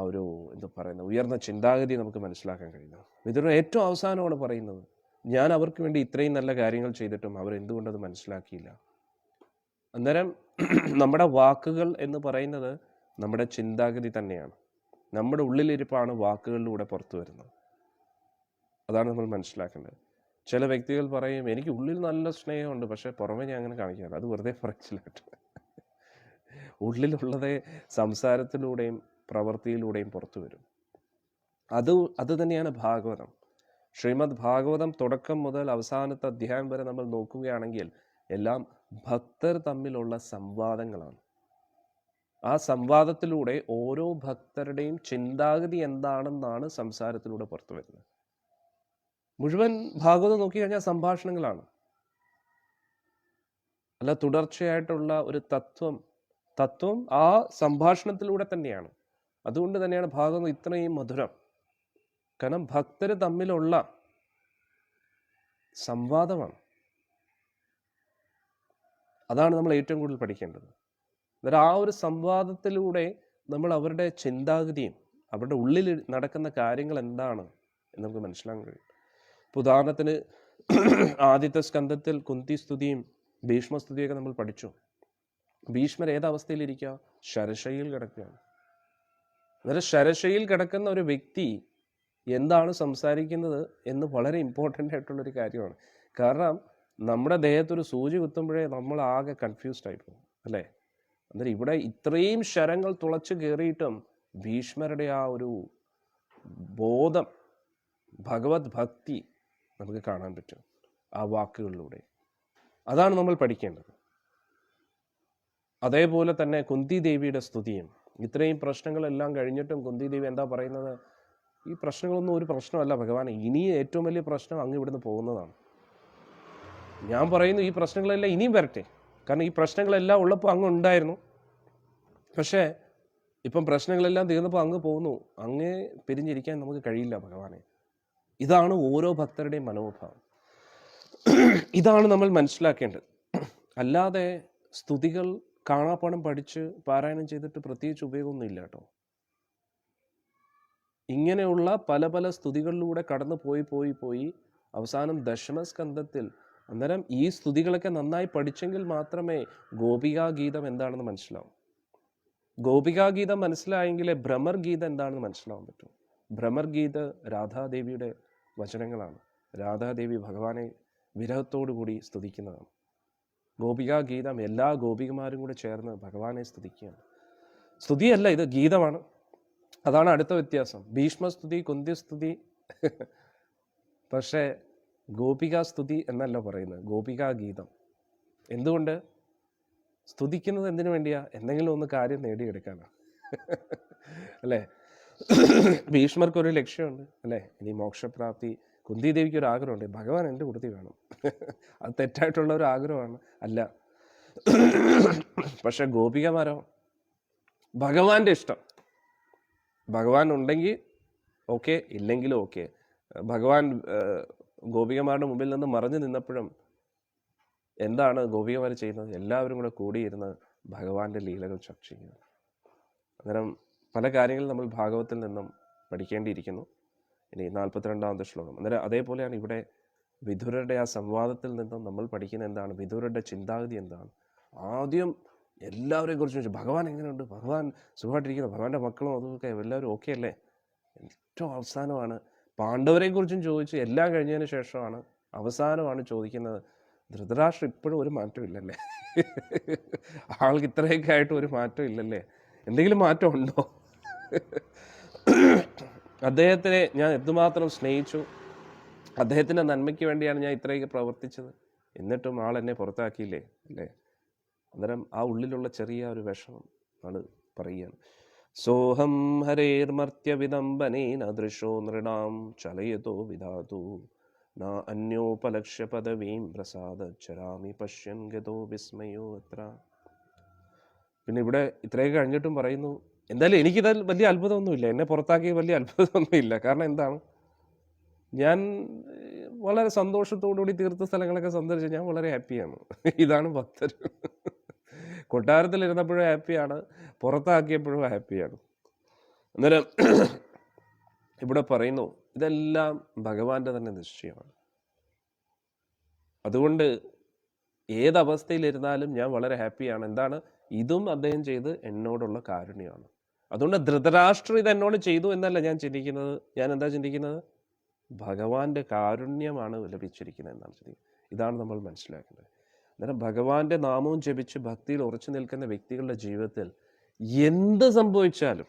ഒരു എന്താ പറയുന്നത്, ഉയർന്ന ചിന്താഗതി നമുക്ക് മനസ്സിലാക്കാൻ കഴിയുന്നത്. വിദുരർ ഏറ്റവും അവസാനമാണ് പറയുന്നത്, ഞാൻ അവർക്ക് വേണ്ടി ഇത്രയും നല്ല കാര്യങ്ങൾ ചെയ്തിട്ടും അവരെന്തുകൊണ്ടത് മനസ്സിലാക്കിയില്ല. അന്നേരം നമ്മുടെ വാക്കുകൾ എന്ന് പറയുന്നത് നമ്മുടെ ചിന്താഗതി തന്നെയാണ്. നമ്മുടെ ഉള്ളിലിരിപ്പാണ് വാക്കുകളിലൂടെ പുറത്തു വരുന്നത്. അതാണ് നമ്മൾ മനസ്സിലാക്കേണ്ടത്. ചില വ്യക്തികൾ പറയും, എനിക്ക് ഉള്ളിൽ നല്ല സ്നേഹമുണ്ട്, പക്ഷേ പുറമെ ഞാൻ അങ്ങനെ കാണിക്കാറ്. അത് വെറുതെ പറച്ചിലായിട്ട്. ഉള്ളിലുള്ളതേ സംസാരത്തിലൂടെയും പ്രവൃത്തിയിലൂടെയും പുറത്തു വരും. അത് തന്നെയാണ് ഭാഗവതം. ശ്രീമദ് ഭാഗവതം തുടക്കം മുതൽ അവസാനത്തെ അധ്യായം വരെ നമ്മൾ നോക്കുകയാണെങ്കിൽ എല്ലാം ഭക്തർ തമ്മിലുള്ള സംവാദങ്ങളാണ്. ആ സംവാദത്തിലൂടെ ഓരോ ഭക്തരുടെയും ചിന്താഗതി എന്താണെന്നാണ് സംസാരത്തിലൂടെ പുറത്തു വരുന്നത്. മുഴുവൻ ഭാഗവതം നോക്കിക്കഴിഞ്ഞാൽ സംഭാഷണങ്ങളാണ്, അല്ല തുടർച്ചയായിട്ടുള്ള ഒരു തത്വം ആ സംഭാഷണത്തിലൂടെ തന്നെയാണ്. അതുകൊണ്ട് തന്നെയാണ് ഭാഗവതം ഇത്രയും മധുരം. കാരണം ഭക്തർ തമ്മിലുള്ള സംവാദമാണ്. അതാണ് നമ്മൾ ഏറ്റവും കൂടുതൽ പഠിക്കേണ്ടത്. അന്നേരം ആ ഒരു സംവാദത്തിലൂടെ നമ്മൾ അവരുടെ ചിന്താഗതിയും അവരുടെ ഉള്ളിൽ നടക്കുന്ന കാര്യങ്ങൾ എന്താണ് എന്ന് നമുക്ക് മനസ്സിലാക്കാൻ കഴിയും. ഇപ്പോൾ ഉദാഹരണത്തിന് ആദ്യത്തെ സ്കന്ധത്തിൽ കുന്തി സ്തുതിയും ഭീഷ്മസ്തുതിയൊക്കെ നമ്മൾ പഠിച്ചു. ഭീഷ്മർ ഏതവസ്ഥയിലിരിക്കുക? ശരശയിൽ കിടക്കുകയാണ്. അന്നേരം ശരശയിൽ കിടക്കുന്ന ഒരു വ്യക്തി എന്താണ് സംസാരിക്കുന്നത് എന്ന് വളരെ ഇമ്പോർട്ടൻ്റ് ആയിട്ടുള്ളൊരു കാര്യമാണ്. കാരണം നമ്മുടെ ദേഹത്തൊരു സൂചി കുത്തുമ്പോഴേ നമ്മൾ ആകെ കൺഫ്യൂസ്ഡ് ആയി പോകും, അല്ലേ? അന്നേരം ഇവിടെ ഇത്രയും ശരങ്ങൾ തുളച്ചു കയറിയിട്ടും ഭീഷ്മരുടെ ആ ഒരു ബോധം, ഭഗവത് ഭക്തി നമുക്ക് കാണാൻ പറ്റും ആ വാക്കുകളിലൂടെ. അതാണ് നമ്മൾ പഠിക്കേണ്ടത്. അതേപോലെ തന്നെ കുന്തി ദേവിയുടെ സ്തുതിയും. ഇത്രയും പ്രശ്നങ്ങളെല്ലാം കഴിഞ്ഞിട്ടും കുന്തി ദേവി എന്താ പറയുന്നത്? ഈ പ്രശ്നങ്ങളൊന്നും ഒരു പ്രശ്നമല്ല ഭഗവാൻ, ഇനി ഏറ്റവും വലിയ പ്രശ്നം അങ്ങ് ഇവിടുന്ന് പോകുന്നതാണ്. ഞാൻ പറയുന്നു ഈ പ്രശ്നങ്ങളെല്ലാം ഇനിയും വരട്ടെ, കാരണം ഈ പ്രശ്നങ്ങളെല്ലാം ഉള്ളപ്പോൾ അങ്ങ് ഉണ്ടായിരുന്നു. പക്ഷേ ഇപ്പം പ്രശ്നങ്ങളെല്ലാം തീർന്നപ്പോൾ അങ്ങ് പോകുന്നു. അങ്ങേ പിരിഞ്ഞിരിക്കാൻ നമുക്ക് കഴിയില്ല ഭഗവാനെ. ഇതാണ് ഓരോ ഭക്തരുടെയും മനോഭാവം. ഇതാണ് നമ്മൾ മനസ്സിലാക്കേണ്ടത്. അല്ലാതെ സ്തുതികൾ കാണാപ്പാഠം പഠിച്ച് പാരായണം ചെയ്തിട്ട് പ്രത്യേകിച്ച് ഉപയോഗമൊന്നും ഇല്ല കേട്ടോ. ഇങ്ങനെയുള്ള പല പല സ്തുതികളിലൂടെ കടന്നു പോയി അവസാനം ദശമസ്കന്ധത്തിൽ അന്നേരം ഈ സ്തുതികളൊക്കെ നന്നായി പഠിച്ചെങ്കിൽ മാത്രമേ ഗോപികാഗീതം എന്താണെന്ന് മനസ്സിലാവും. ഗോപികാഗീതം മനസ്സിലായെങ്കിലേ ഭ്രമർഗീതം എന്താണെന്ന് മനസ്സിലാവാൻ പറ്റും. ഭ്രമർഗീത രാധാദേവിയുടെ വചനങ്ങളാണ്. രാധാദേവി ഭഗവാനെ വിരഹത്തോടു കൂടി സ്തുതിക്കുന്നതാണ്. ഗോപികാഗീതം എല്ലാ ഗോപികമാരും കൂടെ ചേർന്ന് ഭഗവാനെ സ്തുതിക്കുകയാണ്. സ്തുതിയല്ല, ഇത് ഗീതമാണ്. അതാണ് അടുത്ത വ്യത്യാസം. ഭീഷ്മസ്തുതി, കുന്തിസ്തുതി, പക്ഷേ ഗോപികാസ്തുതി എന്നല്ല പറയുന്നത്, ഗോപികാഗീതം. എന്തുകൊണ്ട്? സ്തുതിക്കുന്നത് എന്തിനു വേണ്ടിയാ? എന്തെങ്കിലും ഒന്ന് കാര്യം നേടിയെടുക്കാനാണ്, അല്ലേ? ഭീഷ്മർക്കൊരു ലക്ഷ്യമുണ്ട്, അല്ലേ? ഇനി മോക്ഷപ്രാപ്തി. കുന്തി ദേവിക്ക് ഒരു ആഗ്രഹമുണ്ട്, ഭഗവാൻ എൻ്റെ കൂട്ടത്തിൽ വേണം. അത് തെറ്റായിട്ടുള്ള ഒരു ആഗ്രഹമാണ്, അല്ല. പക്ഷെ ഗോപികമാരോ ഭഗവാന്റെ ഇഷ്ടം. ഭഗവാൻ ഉണ്ടെങ്കിൽ ഓക്കെ, ഇല്ലെങ്കിലും ഓക്കെ. ഭഗവാൻ ഗോപികമാരുടെ മുമ്പിൽ നിന്ന് മറഞ്ഞു നിന്നപ്പോഴും എന്താണ് ഗോപികമാർ ചെയ്യുന്നത്? എല്ലാവരും കൂടെ കൂടിയിരുന്ന് ഭഗവാന്റെ ലീലകൾ ചർച്ച ചെയ്യുന്നു. അന്നേരം പല കാര്യങ്ങളും നമ്മൾ ഭാഗവത്തിൽ നിന്നും പഠിക്കേണ്ടിയിരിക്കുന്നു. ഇനി 42ാമത്തെ ശ്ലോകം. അന്നേരം അതേപോലെയാണ് ഇവിടെ വിദുരരുടെ ആ സംവാദത്തിൽ നിന്നും നമ്മൾ പഠിക്കുന്ന എന്താണ്? വിദുരരുടെ ചിന്താഗതി എന്താണ്? ആദ്യം എല്ലാവരെയും കുറിച്ച് ചോദിച്ചു, ഭഗവാൻ എങ്ങനെയുണ്ട്, ഭഗവാൻ സുഖമായിട്ടിരിക്കുന്നു, ഭഗവാന്റെ മക്കളും അതൊക്കെ എല്ലാവരും ഓക്കെ അല്ലേ? ഏറ്റവും അവസാനമാണ് പാണ്ഡവരെ കുറിച്ചും ചോദിച്ച് എല്ലാം കഴിഞ്ഞതിന് ശേഷമാണ് അവസാനമാണ് ചോദിക്കുന്നത്, ധൃതരാഷ്ട്ര ഇപ്പോഴും ഒരു മാറ്റം ഇല്ലല്ലേ? ആൾക്ക് ഇത്രയൊക്കെ ആയിട്ട് ഒരു മാറ്റം ഇല്ലല്ലേ? എന്തെങ്കിലും മാറ്റം ഉണ്ടോ? അദ്ദേഹത്തിനെ ഞാൻ എന്തുമാത്രം സ്നേഹിച്ചു, അദ്ദേഹത്തിൻ്റെ നന്മയ്ക്ക് വേണ്ടിയാണ് ഞാൻ ഇത്രയൊക്കെ പ്രവർത്തിച്ചത്, എന്നിട്ടും ആൾ എന്നെ പുറത്താക്കിയില്ലേ, അല്ലേ? അന്നേരം ആ ഉള്ളിലുള്ള ചെറിയ ഒരു വിഷമം ആണ് പറയുകയാണ്. സോഹം ഹരേർമർത്യവിദംബനേന ദൃശോ നൃണാം ചലയതോ വിധാതു ന അന്യോപലക്ഷ്യ പദവീം പ്രസാദച്ചരാമി പശ്യൻ ഗതോ വിസ്മയോ അത്ര. പിന്നെ ഇവിടെ ഇത്രയൊക്കെ കഴിഞ്ഞിട്ടും പറയുന്നു, എന്തായാലും എനിക്കിത് വലിയ അത്ഭുതമൊന്നുമില്ല, എന്നെ പുറത്താക്കിയ വലിയ അത്ഭുതമൊന്നുമില്ല. കാരണം എന്താണ്? ഞാൻ വളരെ സന്തോഷത്തോടുകൂടി തീർത്ഥ സ്ഥലങ്ങളൊക്കെ സന്ദർശിച്ച് ഞാൻ വളരെ ഹാപ്പിയാണ്. ഇതാണ് ഭക്തർ. കൊട്ടാരത്തിലിരുന്നപ്പോഴും ഹാപ്പിയാണ്, പുറത്താക്കിയപ്പോഴും ഹാപ്പിയാണ്. അന്നേരം ഇവിടെ പറയുന്നു ഇതെല്ലാം ഭഗവാന്റെ തന്നെ നിശ്ചയമാണ്. അതുകൊണ്ട് ഏതവസ്ഥയിലിരുന്നാലും ഞാൻ വളരെ ഹാപ്പിയാണ്. എന്താണ്? ഇതും അദ്ദേഹം ചെയ്ത് എന്നോടുള്ള കാരുണ്യമാണ്. അതുകൊണ്ട് ധൃതരാഷ്ട്ര ഇത് എന്നോട് ചെയ്തു എന്നല്ല ഞാൻ ചിന്തിക്കുന്നത്. ഞാൻ എന്താ ചിന്തിക്കുന്നത്? ഭഗവാന്റെ കാരുണ്യമാണ് ലഭിച്ചിരിക്കുന്നത് എന്നാണ് ചിന്തിക്കുന്നത്. ഇതാണ് നമ്മൾ മനസ്സിലാക്കേണ്ടത്. അന്നേരം ഭഗവാന്റെ നാമവും ജപിച്ച് ഭക്തിയിൽ ഉറച്ചു നിൽക്കുന്ന വ്യക്തികളുടെ ജീവിതത്തിൽ എന്ത് സംഭവിച്ചാലും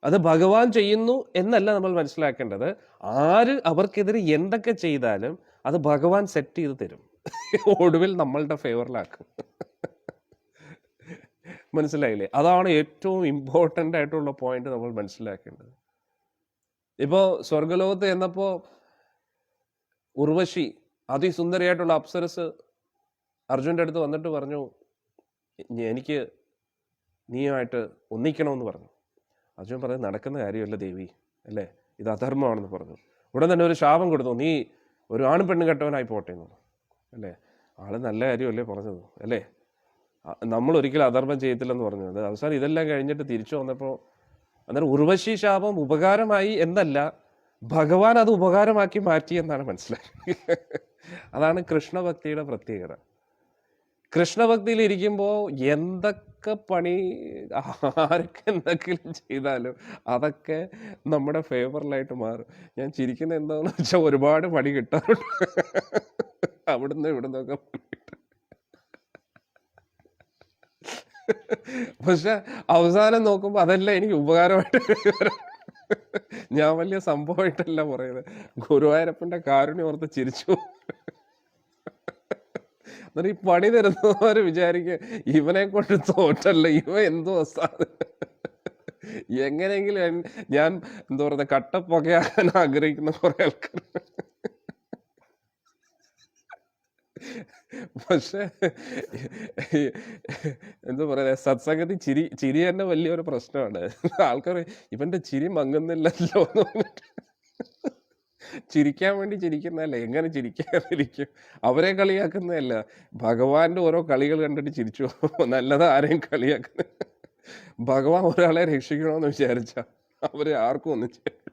അത് ഭഗവാൻ ചെയ്യുന്നു എന്നല്ല നമ്മൾ മനസ്സിലാക്കേണ്ടത്. ആര് അവർക്കെതിരെ എന്തൊക്കെ ചെയ്താലും അത് ഭഗവാൻ സെറ്റ് ചെയ്ത് തരും. ഒടുവിൽ നമ്മളുടെ ഫേവറിലാക്കും. മനസ്സിലായില്ലേ? അതാണ് ഏറ്റവും ഇമ്പോർട്ടൻ്റ് ആയിട്ടുള്ള പോയിന്റ് നമ്മൾ മനസ്സിലാക്കേണ്ടത്. ഇപ്പോൾ സ്വർഗലോകത്ത് എന്നപ്പോൾ ഉർവശി അതിസുന്ദരിയായിട്ടുള്ള അപ്സരസ് അർജുൻ്റെ അടുത്ത് വന്നിട്ട് പറഞ്ഞു, എനിക്ക് നീയുമായിട്ട് ഒന്നിക്കണമെന്ന് പറഞ്ഞു. അർജുൻ പറഞ്ഞു, നടക്കുന്ന കാര്യമല്ല ദേവി, അല്ലേ, ഇത് അധർമ്മമാണെന്ന് പറഞ്ഞു. ഉടൻ തന്നെ ഒരു ശാപം കൊടുത്തു, നീ ഒരു ആണും പെണ്ണും കെട്ടവനായി പോട്ടെ എന്ന്, അല്ലേ. ആള് നല്ല കാര്യമല്ലേ പറഞ്ഞത്, അല്ലേ. നമ്മൾ ഒരിക്കലും അധർമ്മം ചെയ്യത്തില്ലെന്ന് പറഞ്ഞത്. അവസാനം ഇതെല്ലാം കഴിഞ്ഞിട്ട് തിരിച്ചു വന്നപ്പോൾ അന്നേരം ഉർവശി ശാപം ഉപകാരമായി എന്നല്ല, ഭഗവാൻ അത് ഉപകാരമാക്കി മാറ്റി എന്നാണ് മനസ്സിലായത്. അതാണ് കൃഷ്ണഭക്തിയുടെ പ്രത്യേകത. കൃഷ്ണഭക്തിയിൽ ഇരിക്കുമ്പോൾ എന്തൊക്കെ പണി ആരൊക്കെ എന്തെങ്കിലും ചെയ്താലും അതൊക്കെ നമ്മുടെ ഫേവറിലായിട്ട് മാറും. ഞാൻ ചിരിക്കുന്ന എന്താണെന്ന് വെച്ചാൽ ഒരുപാട് പണി കിട്ടാറുണ്ട് അവിടുന്ന് ഇവിടുന്നൊക്കെ. പക്ഷെ അവസാനം നോക്കുമ്പോൾ അതെല്ലാം എനിക്ക് ഉപകാരമായിട്ട് ഞാൻ വലിയ സംഭവമായിട്ടല്ല പറയുന്നത്, ഗുരുവായൂരപ്പൻ്റെ കാരുണ്യം ഓർത്ത് ചിരിച്ചു. എന്നിട്ട് ഈ പണി തരുന്നവര് വിചാരിക്കുക ഇവനെ കൊണ്ട് തോറ്റല്ല, ഇവ എന്തോ എങ്ങനെയെങ്കിലും ഞാൻ എന്താ പറയുക കട്ടപ്പൊകയാകാൻ ആഗ്രഹിക്കുന്ന കുറെ ആൾക്കാർ. പക്ഷെ എന്താ പറയാ, സത്സംഗതി ചിരി തന്നെ വലിയൊരു പ്രശ്നമാണ്. ആൾക്കാർ ഇവന്റെ ചിരി മങ്ങുന്നില്ലല്ലോ എന്ന് പറഞ്ഞിട്ട് ചിരിക്കാൻ വേണ്ടി ചിരിക്കുന്നതല്ല, എങ്ങനെ ചിരിക്കാതിരിക്കും. അവരെ കളിയാക്കുന്നതല്ല, ഭഗവാന്റെ ഓരോ കളികൾ കണ്ടിട്ട് ചിരിച്ചു. നല്ലത് ആരെയും കളിയാക്കുന്ന. ഭഗവാൻ ഒരാളെ രക്ഷിക്കണമെന്ന് വിചാരിച്ച അവരെ ആർക്കും ഒന്നും ചെയ്യും.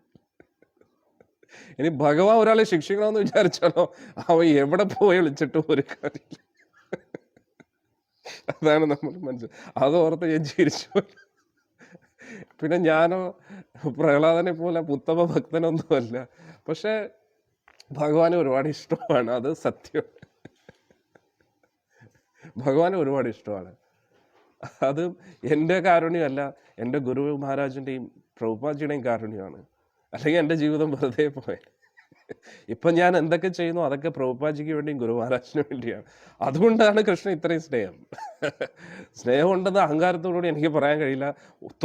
ഇനി ഭഗവാൻ ഒരാളെ ശിക്ഷിക്കണമെന്ന് വിചാരിച്ചാലോ അവ എവിടെ പോയി വിളിച്ചിട്ടും ഒരു കാര്യമില്ല. അതാണ് നമ്മൾ അത് ഓർത്ത് ഞാൻ ചിരിച്ചു. പിന്നെ ഞാനോ പ്രഹ്ലാദനെ പോലെ ഉത്തമ ഭക്തനൊന്നുമല്ല, പക്ഷെ ഭഗവാനെ ഒരുപാട് ഇഷ്ടമാണ്, അത് സത്യം. ഭഗവാനെ ഒരുപാട് ഇഷ്ടമാണ്. അത് എൻ്റെ കാരുണ്യമല്ല, എൻ്റെ ഗുരു മഹാരാജിൻ്റെയും പ്രഭുപാജിയുടെയും കാരുണ്യമാണ്. അല്ലെങ്കിൽ എൻ്റെ ജീവിതം വെറുതെ പോയ. ഇപ്പം ഞാൻ എന്തൊക്കെ ചെയ്യുന്നു അതൊക്കെ പ്രഭുപാജിക്ക് വേണ്ടിയും ഗുരു മഹാരാജിന് വേണ്ടിയാണ്. അതുകൊണ്ടാണ് കൃഷ്ണൻ ഇത്രയും സ്നേഹം ഉണ്ടെന്ന് അഹങ്കാരത്തോടുകൂടി എനിക്ക് പറയാൻ കഴിയില്ല.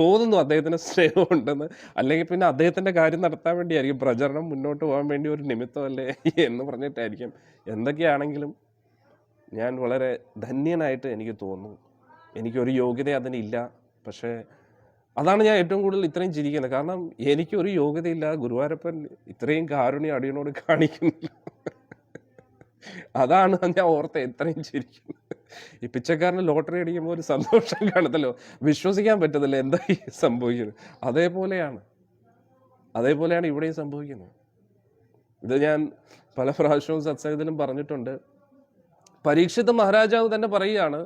തോന്നുന്നു അദ്ദേഹത്തിന് സ്നേഹമുണ്ടെന്ന്, അല്ലെങ്കിൽ പിന്നെ അദ്ദേഹത്തിൻ്റെ കാര്യം നടത്താൻ വേണ്ടിയായിരിക്കും, പ്രചരണം മുന്നോട്ട് പോകാൻ വേണ്ടി ഒരു നിമിത്തമല്ലേ എന്ന് പറഞ്ഞിട്ടായിരിക്കും. എന്തൊക്കെയാണെങ്കിലും ഞാൻ വളരെ ധന്യനായിട്ട് എനിക്ക് തോന്നുന്നു. എനിക്കൊരു യോഗ്യത അതിനില്ല, പക്ഷേ അതാണ് ഞാൻ ഏറ്റവും കൂടുതൽ ഇത്രയും ചിരിക്കുന്നത്. കാരണം എനിക്കൊരു യോഗ്യതയില്ല, ഗുരുവായൂരപ്പൻ ഇത്രയും കാരുണ്യം അടിയനോട് കാണിക്കുന്നില്ല. അതാണ് ഞാൻ ഓർത്ത് എത്രയും ചിരിക്കുന്നത്. ഈ പിച്ചക്കാരന് ലോട്ടറി അടിക്കുമ്പോൾ ഒരു സന്തോഷം കാണത്തല്ലോ, വിശ്വസിക്കാൻ പറ്റത്തില്ല എന്താ ഈ സംഭവിക്കുന്നത്. അതേപോലെയാണ് ഇവിടെയും സംഭവിക്കുന്നത്. ഇത് ഞാൻ പല പ്രാവശ്യവും സത്സംഗത്തിലും പറഞ്ഞിട്ടുണ്ട്. പരീക്ഷിത് മഹാരാജാവ് തന്നെ പറയുകയാണ്,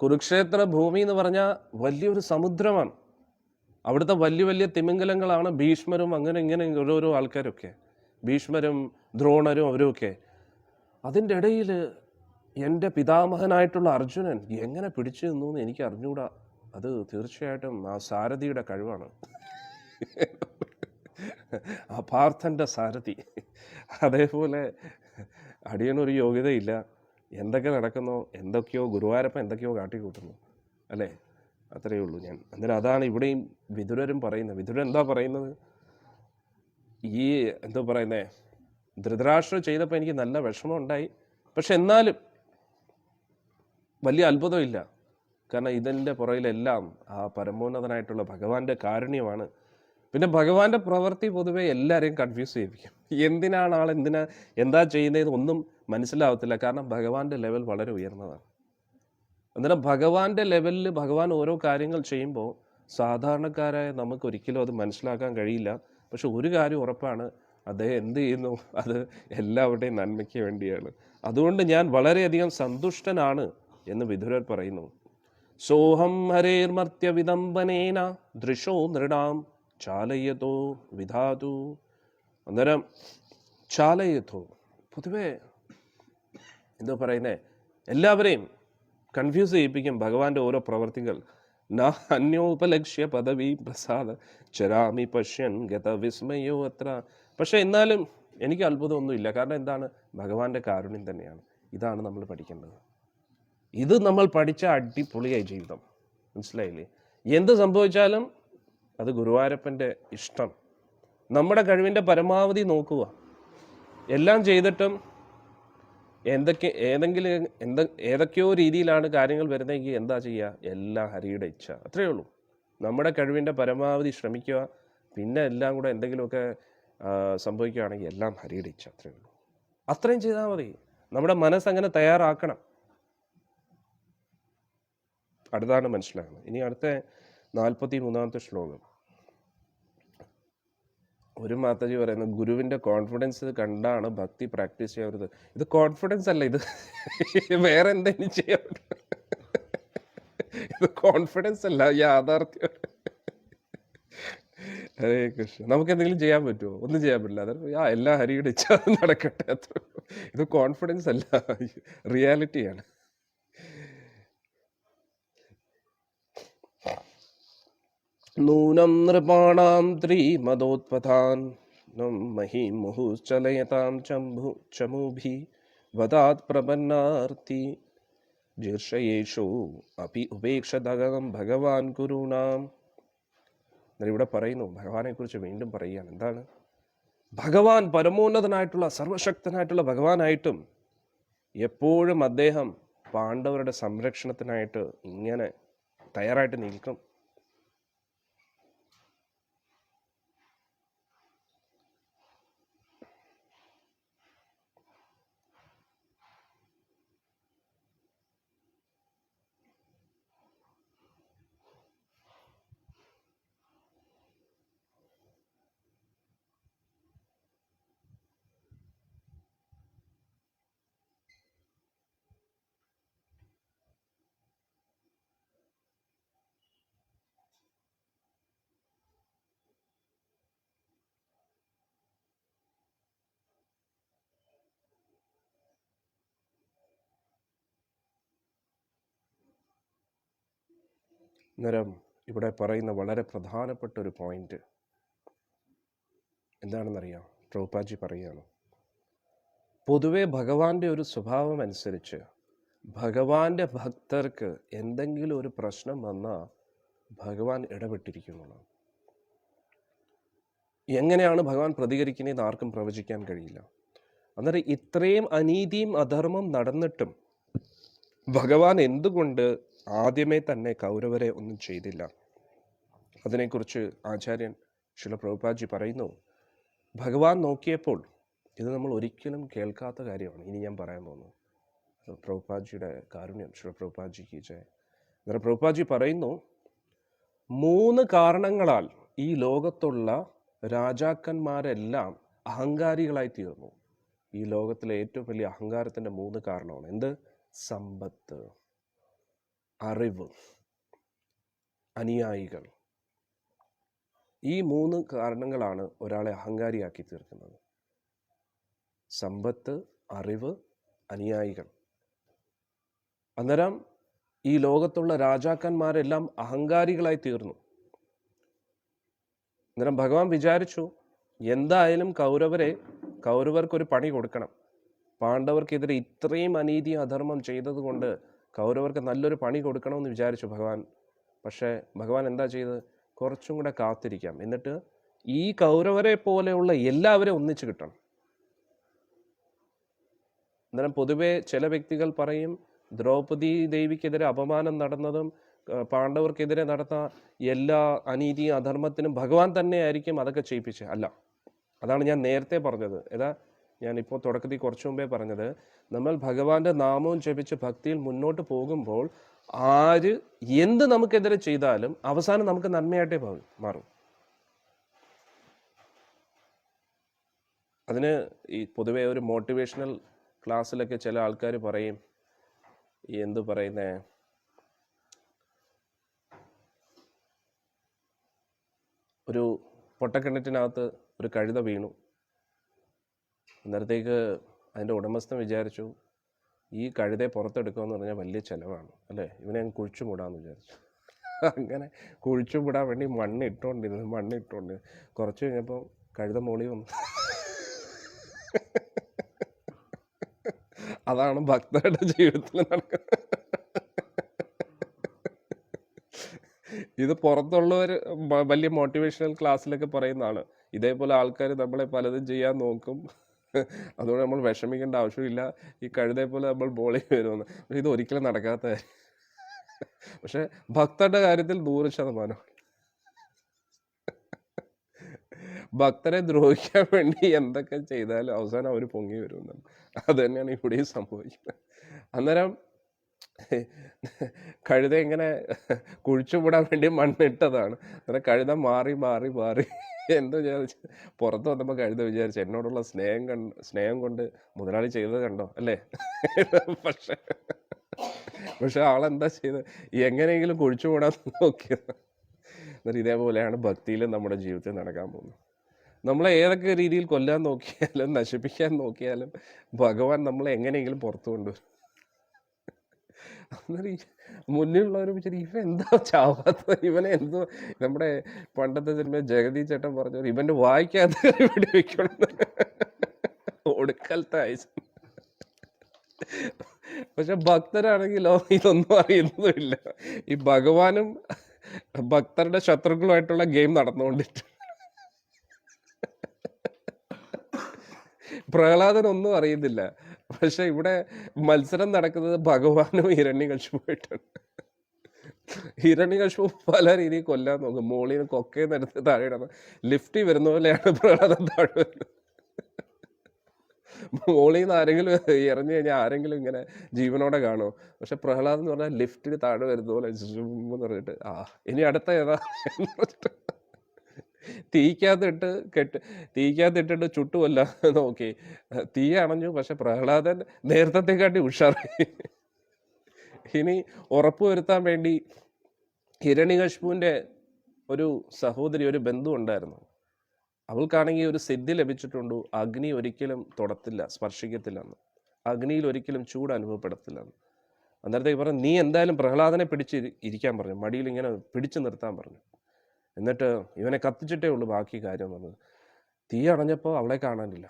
കുരുക്ഷേത്ര ഭൂമി എന്ന് പറഞ്ഞാൽ വലിയൊരു സമുദ്രമാണ്. അവിടുത്തെ വലിയ വലിയ തിമിംഗലങ്ങളാണ് ഭീഷ്മരും അങ്ങനെ ഇങ്ങനെ ഓരോരോ ആൾക്കാരൊക്കെ, ഭീഷ്മരും ദ്രോണരും അവരുമൊക്കെ. അതിൻ്റെ ഇടയിൽ എൻ്റെ പിതാമഹനായിട്ടുള്ള അർജുനൻ എങ്ങനെ പിടിച്ചു നിന്നു എന്ന് എനിക്ക് അറിഞ്ഞുകൂടാ. അത് തീർച്ചയായിട്ടും ആ സാരഥിയുടെ കഴിവാണ്, ആ പാർത്ഥൻ്റെ സാരഥി. അതേപോലെ അടിയനൊരു യോഗ്യതയില്ല, എന്തൊക്കെ നടക്കുന്നോ, എന്തൊക്കെയോ ഗുരുവായൂരപ്പൻ എന്തൊക്കെയോ കാട്ടിക്കൂട്ടുന്നു, അല്ലേ, അത്രയേ ഉള്ളൂ ഞാൻ. അന്നേരം അതാണ് ഇവിടെയും വിതുരരും പറയുന്നത്. വിതുരൻ എന്താ പറയുന്നത്, ഈ എന്താ പറയുന്നേ, ധൃതരാഷ്ട്രം ചെയ്തപ്പോൾ എനിക്ക് നല്ല വിഷമം ഉണ്ടായി, പക്ഷെ എന്നാലും വലിയ അത്ഭുതമില്ല. കാരണം ഇതിൻ്റെ പുറകിലെല്ലാം ആ പരമോന്നതനായിട്ടുള്ള ഭഗവാന്റെ കാരുണ്യമാണ്. പിന്നെ ഭഗവാന്റെ പ്രവൃത്തി പൊതുവെ എല്ലാവരെയും കൺഫ്യൂസ് ചെയ്യിപ്പിക്കും. എന്തിനാണ് ആൾ എന്താ ചെയ്യുന്നതെന്ന് ഒന്നും മനസ്സിലാവത്തില്ല. കാരണം ഭഗവാന്റെ ലെവൽ വളരെ ഉയർന്നതാണ്. അന്നേരം ഭഗവാന്റെ ലെവലിൽ ഭഗവാൻ ഓരോ കാര്യങ്ങൾ ചെയ്യുമ്പോൾ സാധാരണക്കാരായ നമുക്ക് ഒരിക്കലും അത് മനസ്സിലാക്കാൻ കഴിയില്ല. പക്ഷെ ഒരു കാര്യം ഉറപ്പാണ്, അദ്ദേഹം എന്ത് ചെയ്യുന്നു അത് എല്ലാവരുടെയും നന്മയ്ക്ക് വേണ്ടിയാണ്. അതുകൊണ്ട് ഞാൻ വളരെയധികം സന്തുഷ്ടനാണ് എന്ന് വിതുരർ പറയുന്നു. സോഹം ഹരേർമർത്യ വിദംബനേന ദൃശോ നൃണാം ചാലയതോ വിധാതു. അന്നേരം ചാലയതോ പൊതുവെ എന്താ പറയുന്നേ, എല്ലാവരെയും കൺഫ്യൂസ് ചെയ്യിപ്പിക്കും ഭഗവാന്റെ ഓരോ പ്രവർത്തികൾ. ന അന്യോപലക്ഷ്യ പദവി പ്രസാദ ചരാമി പശ്യൻ ഗത വിസ്മയോ അത്ര. പക്ഷെ എന്നാലും എനിക്ക് അത്ഭുതമൊന്നുമില്ല. കാരണം എന്താണ്, ഭഗവാന്റെ കാരുണ്യം തന്നെയാണ്. ഇതാണ് നമ്മൾ പഠിക്കേണ്ടത്. ഇത് നമ്മൾ പഠിച്ച അടിപൊളിയായി ജീവിതം. മനസ്സിലായില്ലേ? എന്ത് സംഭവിച്ചാലും അത് ഗുരുവായൂരപ്പൻ്റെ ഇഷ്ടം. നമ്മുടെ കഴിവിൻ്റെ പരമാവധി നോക്കുക. എല്ലാം ചെയ്തിട്ടും ഏതൊക്കെയോ രീതിയിലാണ് കാര്യങ്ങൾ വരുന്നതെങ്കിൽ എന്താ ചെയ്യുക? എല്ലാം ഹരിയുടെ ഇച്ഛ. അത്രയേ ഉള്ളൂ. നമ്മുടെ കഴിവിൻ്റെ പരമാവധി ശ്രമിക്കുക. പിന്നെ എല്ലാം കൂടെ എന്തെങ്കിലുമൊക്കെ സംഭവിക്കുകയാണെങ്കിൽ എല്ലാം ഹരിയുടെ ഇച്ഛ. അത്രയേ ഉള്ളൂ. അത്രയും ചെയ്താൽ മതി. നമ്മുടെ മനസ്സങ്ങനെ തയ്യാറാക്കണം. അടുത്താണ് മനസ്സിലാകുന്നത്. ഇനി അടുത്ത 43-ാമത്തെ ശ്ലോകം. ഒരു മാതാജി പറയുന്നത്, ഗുരുവിൻ്റെ കോൺഫിഡൻസ് കണ്ടാണ് ഭക്തി പ്രാക്ടീസ് ചെയ്യരുത്. ഇത് കോൺഫിഡൻസ് അല്ല, ഇത് വേറെ എന്തെങ്കിലും ചെയ്യാൻ പറ്റും. ഇത് കോൺഫിഡൻസ് അല്ല, യാഥാർത്ഥ്യം. ഹരേ കൃഷ്ണ. നമുക്ക് എന്തെങ്കിലും ചെയ്യാൻ പറ്റുമോ? ഒന്നും ചെയ്യാൻ പറ്റില്ല. അത് എല്ലാ ഹരിയുടെ ഇച്ഛ നടക്കട്ടെ, അത്ര. ഇത് കോൺഫിഡൻസ് അല്ല, റിയാലിറ്റിയാണ്. നൂനം നൃപാണാം ത്രിമദോത്പഥാൻ മഹീം മുഹുശ്ചലയതാം ചമൂഭി വദാത് പ്രപന്നാർത്തി ജീർഷയേഷു അപി ഉപേക്ഷതകം ഭഗവാൻ കുരുണാം. ഇവിടെ പറയുന്നു, ഭഗവാനെ കുറിച്ച് വീണ്ടും പറയുകയാണ്. എന്താണ്? ഭഗവാൻ പരമോന്നതനായിട്ടുള്ള സർവശക്തനായിട്ടുള്ള ഭഗവാനായിട്ടും എപ്പോഴും അദ്ദേഹം പാണ്ഡവരുടെ സംരക്ഷണത്തിനായിട്ട് ഇങ്ങനെ തയ്യാറായിട്ട് നിൽക്കും. അന്നേരം ഇവിടെ പറയുന്ന വളരെ പ്രധാനപ്പെട്ട ഒരു പോയിന്റ് എന്താണെന്നറിയാം? പ്രഭുപാദജി പറയുകയാണ്, പൊതുവെ ഭഗവാന്റെ ഒരു സ്വഭാവം അനുസരിച്ച് ഭഗവാന്റെ ഭക്തർക്ക് എന്തെങ്കിലും ഒരു പ്രശ്നം വന്നാൽ ഭഗവാൻ ഇടപെട്ടിരിക്കുന്നതാണ്. എങ്ങനെയാണ് ഭഗവാൻ പ്രതികരിക്കുന്നതെന്ന് ആർക്കും പ്രവചിക്കാൻ കഴിയില്ല. അന്നേരം ഇത്രയും അനീതിയും അധർമ്മം നടന്നിട്ടും ഭഗവാൻ എന്തുകൊണ്ട് ആദ്യമേ തന്നെ കൗരവരെ ഒന്നും ചെയ്തില്ല? അതിനെക്കുറിച്ച് ആചാര്യൻ ശ്രീല പ്രഭുപാദജി പറയുന്നു, ഭഗവാൻ നോക്കിയപ്പോൾ, ഇത് നമ്മൾ ഒരിക്കലും കേൾക്കാത്ത കാര്യമാണ് ഇനി ഞാൻ പറയാൻ പോകുന്നു. പ്രഭുപാദജിയുടെ കാരുണ്യം, ശ്രീല പ്രഭുപാദജിക്ക് ജയ. അന്നേരം പ്രഭുപാദജി പറയുന്നു, 3 കാരണങ്ങളാൽ ഈ ലോകത്തുള്ള രാജാക്കന്മാരെല്ലാം അഹങ്കാരികളായി തീർന്നു. ഈ ലോകത്തിലെ ഏറ്റവും വലിയ അഹങ്കാരത്തിൻ്റെ 3 കാരണമാണ്. എന്ത്? സമ്പത്ത്, അറിവ്, അനുയായികൾ. ഈ 3 കാരണങ്ങളാണ് ഒരാളെ അഹങ്കാരിയാക്കി തീർക്കുന്നത്. സമ്പത്ത്, അറിവ്, അനുയായികൾ. അന്നേരം ഈ ലോകത്തുള്ള രാജാക്കന്മാരെല്ലാം അഹങ്കാരികളായി തീർന്നു. അന്നേരം ഭഗവാൻ വിചാരിച്ചു, എന്തായാലും കൗരവർക്കൊരു പണി കൊടുക്കണം. പാണ്ഡവർക്കെതിരെ ഇത്രയും അനീതി അധർമ്മം ചെയ്തത് കൊണ്ട് കൗരവർക്ക് നല്ലൊരു പണി കൊടുക്കണമെന്ന് വിചാരിച്ചു ഭഗവാൻ. പക്ഷേ ഭഗവാൻ എന്താ ചെയ്തത്? കുറച്ചും കൂടെ കാത്തിരിക്കാം, എന്നിട്ട് ഈ കൗരവരെ പോലെയുള്ള എല്ലാവരെയും ഒന്നിച്ചു കിട്ടണം. അന്നേരം പൊതുവെ ചില വ്യക്തികൾ പറയും, ദ്രൗപദി ദേവിക്കെതിരെ അപമാനം നടന്നതും പാണ്ഡവർക്കെതിരെ നടന്ന എല്ലാ അനീതിയും അധർമ്മത്തിനും ഭഗവാൻ തന്നെയായിരിക്കും അതൊക്കെ ചെയ്യിപ്പിച്ചത്. അല്ല, അതാണ് ഞാൻ നേരത്തെ പറഞ്ഞത്. ഞാനിപ്പോൾ തുടക്കത്തിൽ കുറച്ചു മുമ്പേ പറഞ്ഞത്, നമ്മൾ ഭഗവാന്റെ നാമവും ജപിച്ച് ഭക്തിയിൽ മുന്നോട്ട് പോകുമ്പോൾ ആര് എന്ത് നമുക്കെതിരെ ചെയ്താലും അവസാനം നമുക്ക് നന്മയായിട്ടേ മാറും. അതിന് ഈ പൊതുവെ ഒരു മോട്ടിവേഷണൽ ക്ലാസ്സിലൊക്കെ ചില ആൾക്കാർ പറയും, എന്തു പറയുന്നേ, ഒരു പൊട്ടക്കിണറ്റിനകത്ത് ഒരു കഴുത വീണു. അന്നേരത്തേക്ക് അതിൻ്റെ ഉടമസ്ഥൻ വിചാരിച്ചു, ഈ കഴുതയെ പുറത്തെടുക്കുകയെന്ന് പറഞ്ഞാൽ വലിയ ചിലവാണ് അല്ലേ, ഇവനെ അങ്ങ് കുഴിച്ചു മൂടാമെന്ന് വിചാരിച്ചു. അങ്ങനെ കുഴിച്ചു മൂടാൻ വേണ്ടി മണ്ണിട്ടുകൊണ്ട് കുറച്ച് കഴിഞ്ഞപ്പോൾ കഴുത മോളി വന്നു. അതാണ് ഭക്തരുടെ ജീവിതത്തിൽ നടക്കുന്നത്. ഇത് പുറത്തുള്ളവർ വലിയ മോട്ടിവേഷണൽ ക്ലാസ്സിലൊക്കെ പറയുന്നതാണ്. ഇതേപോലെ ആൾക്കാർ നമ്മളെ പലതും ചെയ്യാൻ നോക്കും, അതുകൊണ്ട് നമ്മൾ വിഷമിക്കേണ്ട ആവശ്യമില്ല, ഈ കഴുതയെ പോലെ നമ്മൾ ബോളിൽ വരുമെന്ന്. പക്ഷെ ഇത് ഒരിക്കലും നടക്കാത്ത കാര്യം. പക്ഷെ ഭക്തരുടെ കാര്യത്തിൽ 100%. ഭക്തരെ ദ്രോഹിക്കാൻ വേണ്ടി എന്തൊക്കെ ചെയ്താലും അവസാനം അവർ പൊങ്ങി വരുമെന്നാണ്. അത് തന്നെയാണ് ഇവിടെയും സംഭവിക്കുന്നത്. അന്നേരം കഴുത ഇങ്ങനെ കുഴിച്ചുകൂടാൻ വേണ്ടി മണ്ണിട്ടതാണ്. അന്നേരം കഴുത മാറി മാറി മാറി എന്ത് വിചാരിച്ചു, പുറത്ത് വന്നപ്പോൾ കഴുത വിചാരിച്ചു എന്നോടുള്ള സ്നേഹം കൊണ്ട് മുതലാളി ചെയ്തത് കണ്ടോ അല്ലേ. പക്ഷെ ആളെന്താ ചെയ്തത്, എങ്ങനെയെങ്കിലും കുഴിച്ചുകൂടാൻ നോക്കിയത്. എന്നിട്ട് ഇതേപോലെയാണ് ഭക്തിയിൽ നമ്മുടെ ജീവിതത്തിൽ നടക്കാൻ പോകുന്നത്. നമ്മളെ ഏതൊക്കെ രീതിയിൽ കൊല്ലാൻ നോക്കിയാലും നശിപ്പിക്കാൻ നോക്കിയാലും ഭഗവാൻ നമ്മളെ എങ്ങനെയെങ്കിലും പുറത്തു കൊണ്ടുവരും. അന്നേരം മുന്നിലുള്ളവർ വിചാരിക്കും ഇവൻ എന്താ ചാവാത്ത, ഇവനെ എന്തോ. നമ്മുടെ പണ്ടത്തെ സിനിമ ജഗതി ചേട്ടൻ പറഞ്ഞു ഇവന്റെ വായിക്കാത്ത ഇവിടെ വെക്കണം, ഒടുക്കലത്തെ ആയുസ്. പക്ഷെ ഭക്തരാണെങ്കിലോ ഇതൊന്നും അറിയുന്നതുമില്ല. ഈ ഭഗവാനും ഭക്തരുടെ ശത്രുക്കളുമായിട്ടുള്ള ഗെയിം നടന്നുകൊണ്ടിട്ട് പ്രഹ്ലാദനൊന്നും അറിയുന്നില്ല. പക്ഷെ ഇവിടെ മത്സരം നടക്കുന്നത് ഭഗവാനും ഹിരണ്യകശിപുമായിട്ടാണ്. ഹിരണ്യകശിപു പല രീതിയിൽ കൊല്ലാൻ നോക്കും. മോളിന്ന് കൊക്കയിൽ നിന്നെടുത്ത് താഴെ ഇടുന്നത് ലിഫ്റ്റിൽ വരുന്ന പോലെയാണ് പ്രഹ്ലാദൻ താഴെ വരുന്നത്. മോളിൽ നിന്ന് ആരെങ്കിലും ഇറങ്ങി കഴിഞ്ഞാൽ ആരെങ്കിലും ഇങ്ങനെ ജീവനോടെ കാണുമോ? പക്ഷെ പ്രഹ്ലാദൻ എന്ന് പറഞ്ഞാൽ ലിഫ്റ്റിൽ താഴെ വരുന്ന പോലെ എന്ന് പറഞ്ഞിട്ട് ഇനി അടുത്ത ഏതാ എന്ന് പറഞ്ഞിട്ട് തീക്കകത്തിട്ടിട്ട് ചുട്ടുമല്ല നോക്കി, തീ അണഞ്ഞു. പക്ഷെ പ്രഹ്ലാദൻ നേരത്തെക്കാട്ടി ഉഷാറായി. ഇനി ഉറപ്പ് വരുത്താൻ വേണ്ടി ഹിരണ്യകശിപുവിൻ്റെ ഒരു സഹോദരി, ഒരു ബന്ധു ഉണ്ടായിരുന്നു. അവൾക്കാണെങ്കിൽ ഒരു സിദ്ധി ലഭിച്ചിട്ടുണ്ട്, അഗ്നി ഒരിക്കലും തൊടത്തില്ല, സ്പർശിക്കത്തില്ലെന്ന്. അഗ്നിയിൽ ഒരിക്കലും ചൂട് അനുഭവപ്പെടത്തില്ലെന്ന്. അന്നേരത്തേക്ക് പറഞ്ഞു നീ എന്തായാലും പ്രഹ്ലാദനെ ഇരിക്കാൻ പറഞ്ഞു, മടിയിൽ ഇങ്ങനെ പിടിച്ചു നിർത്താൻ പറഞ്ഞു. എന്നിട്ട് ഇവനെ കത്തിച്ചിട്ടേ ഉള്ളൂ ബാക്കി കാര്യം പറഞ്ഞത്. തീ അണഞ്ഞപ്പോൾ അവളെ കാണാനില്ല.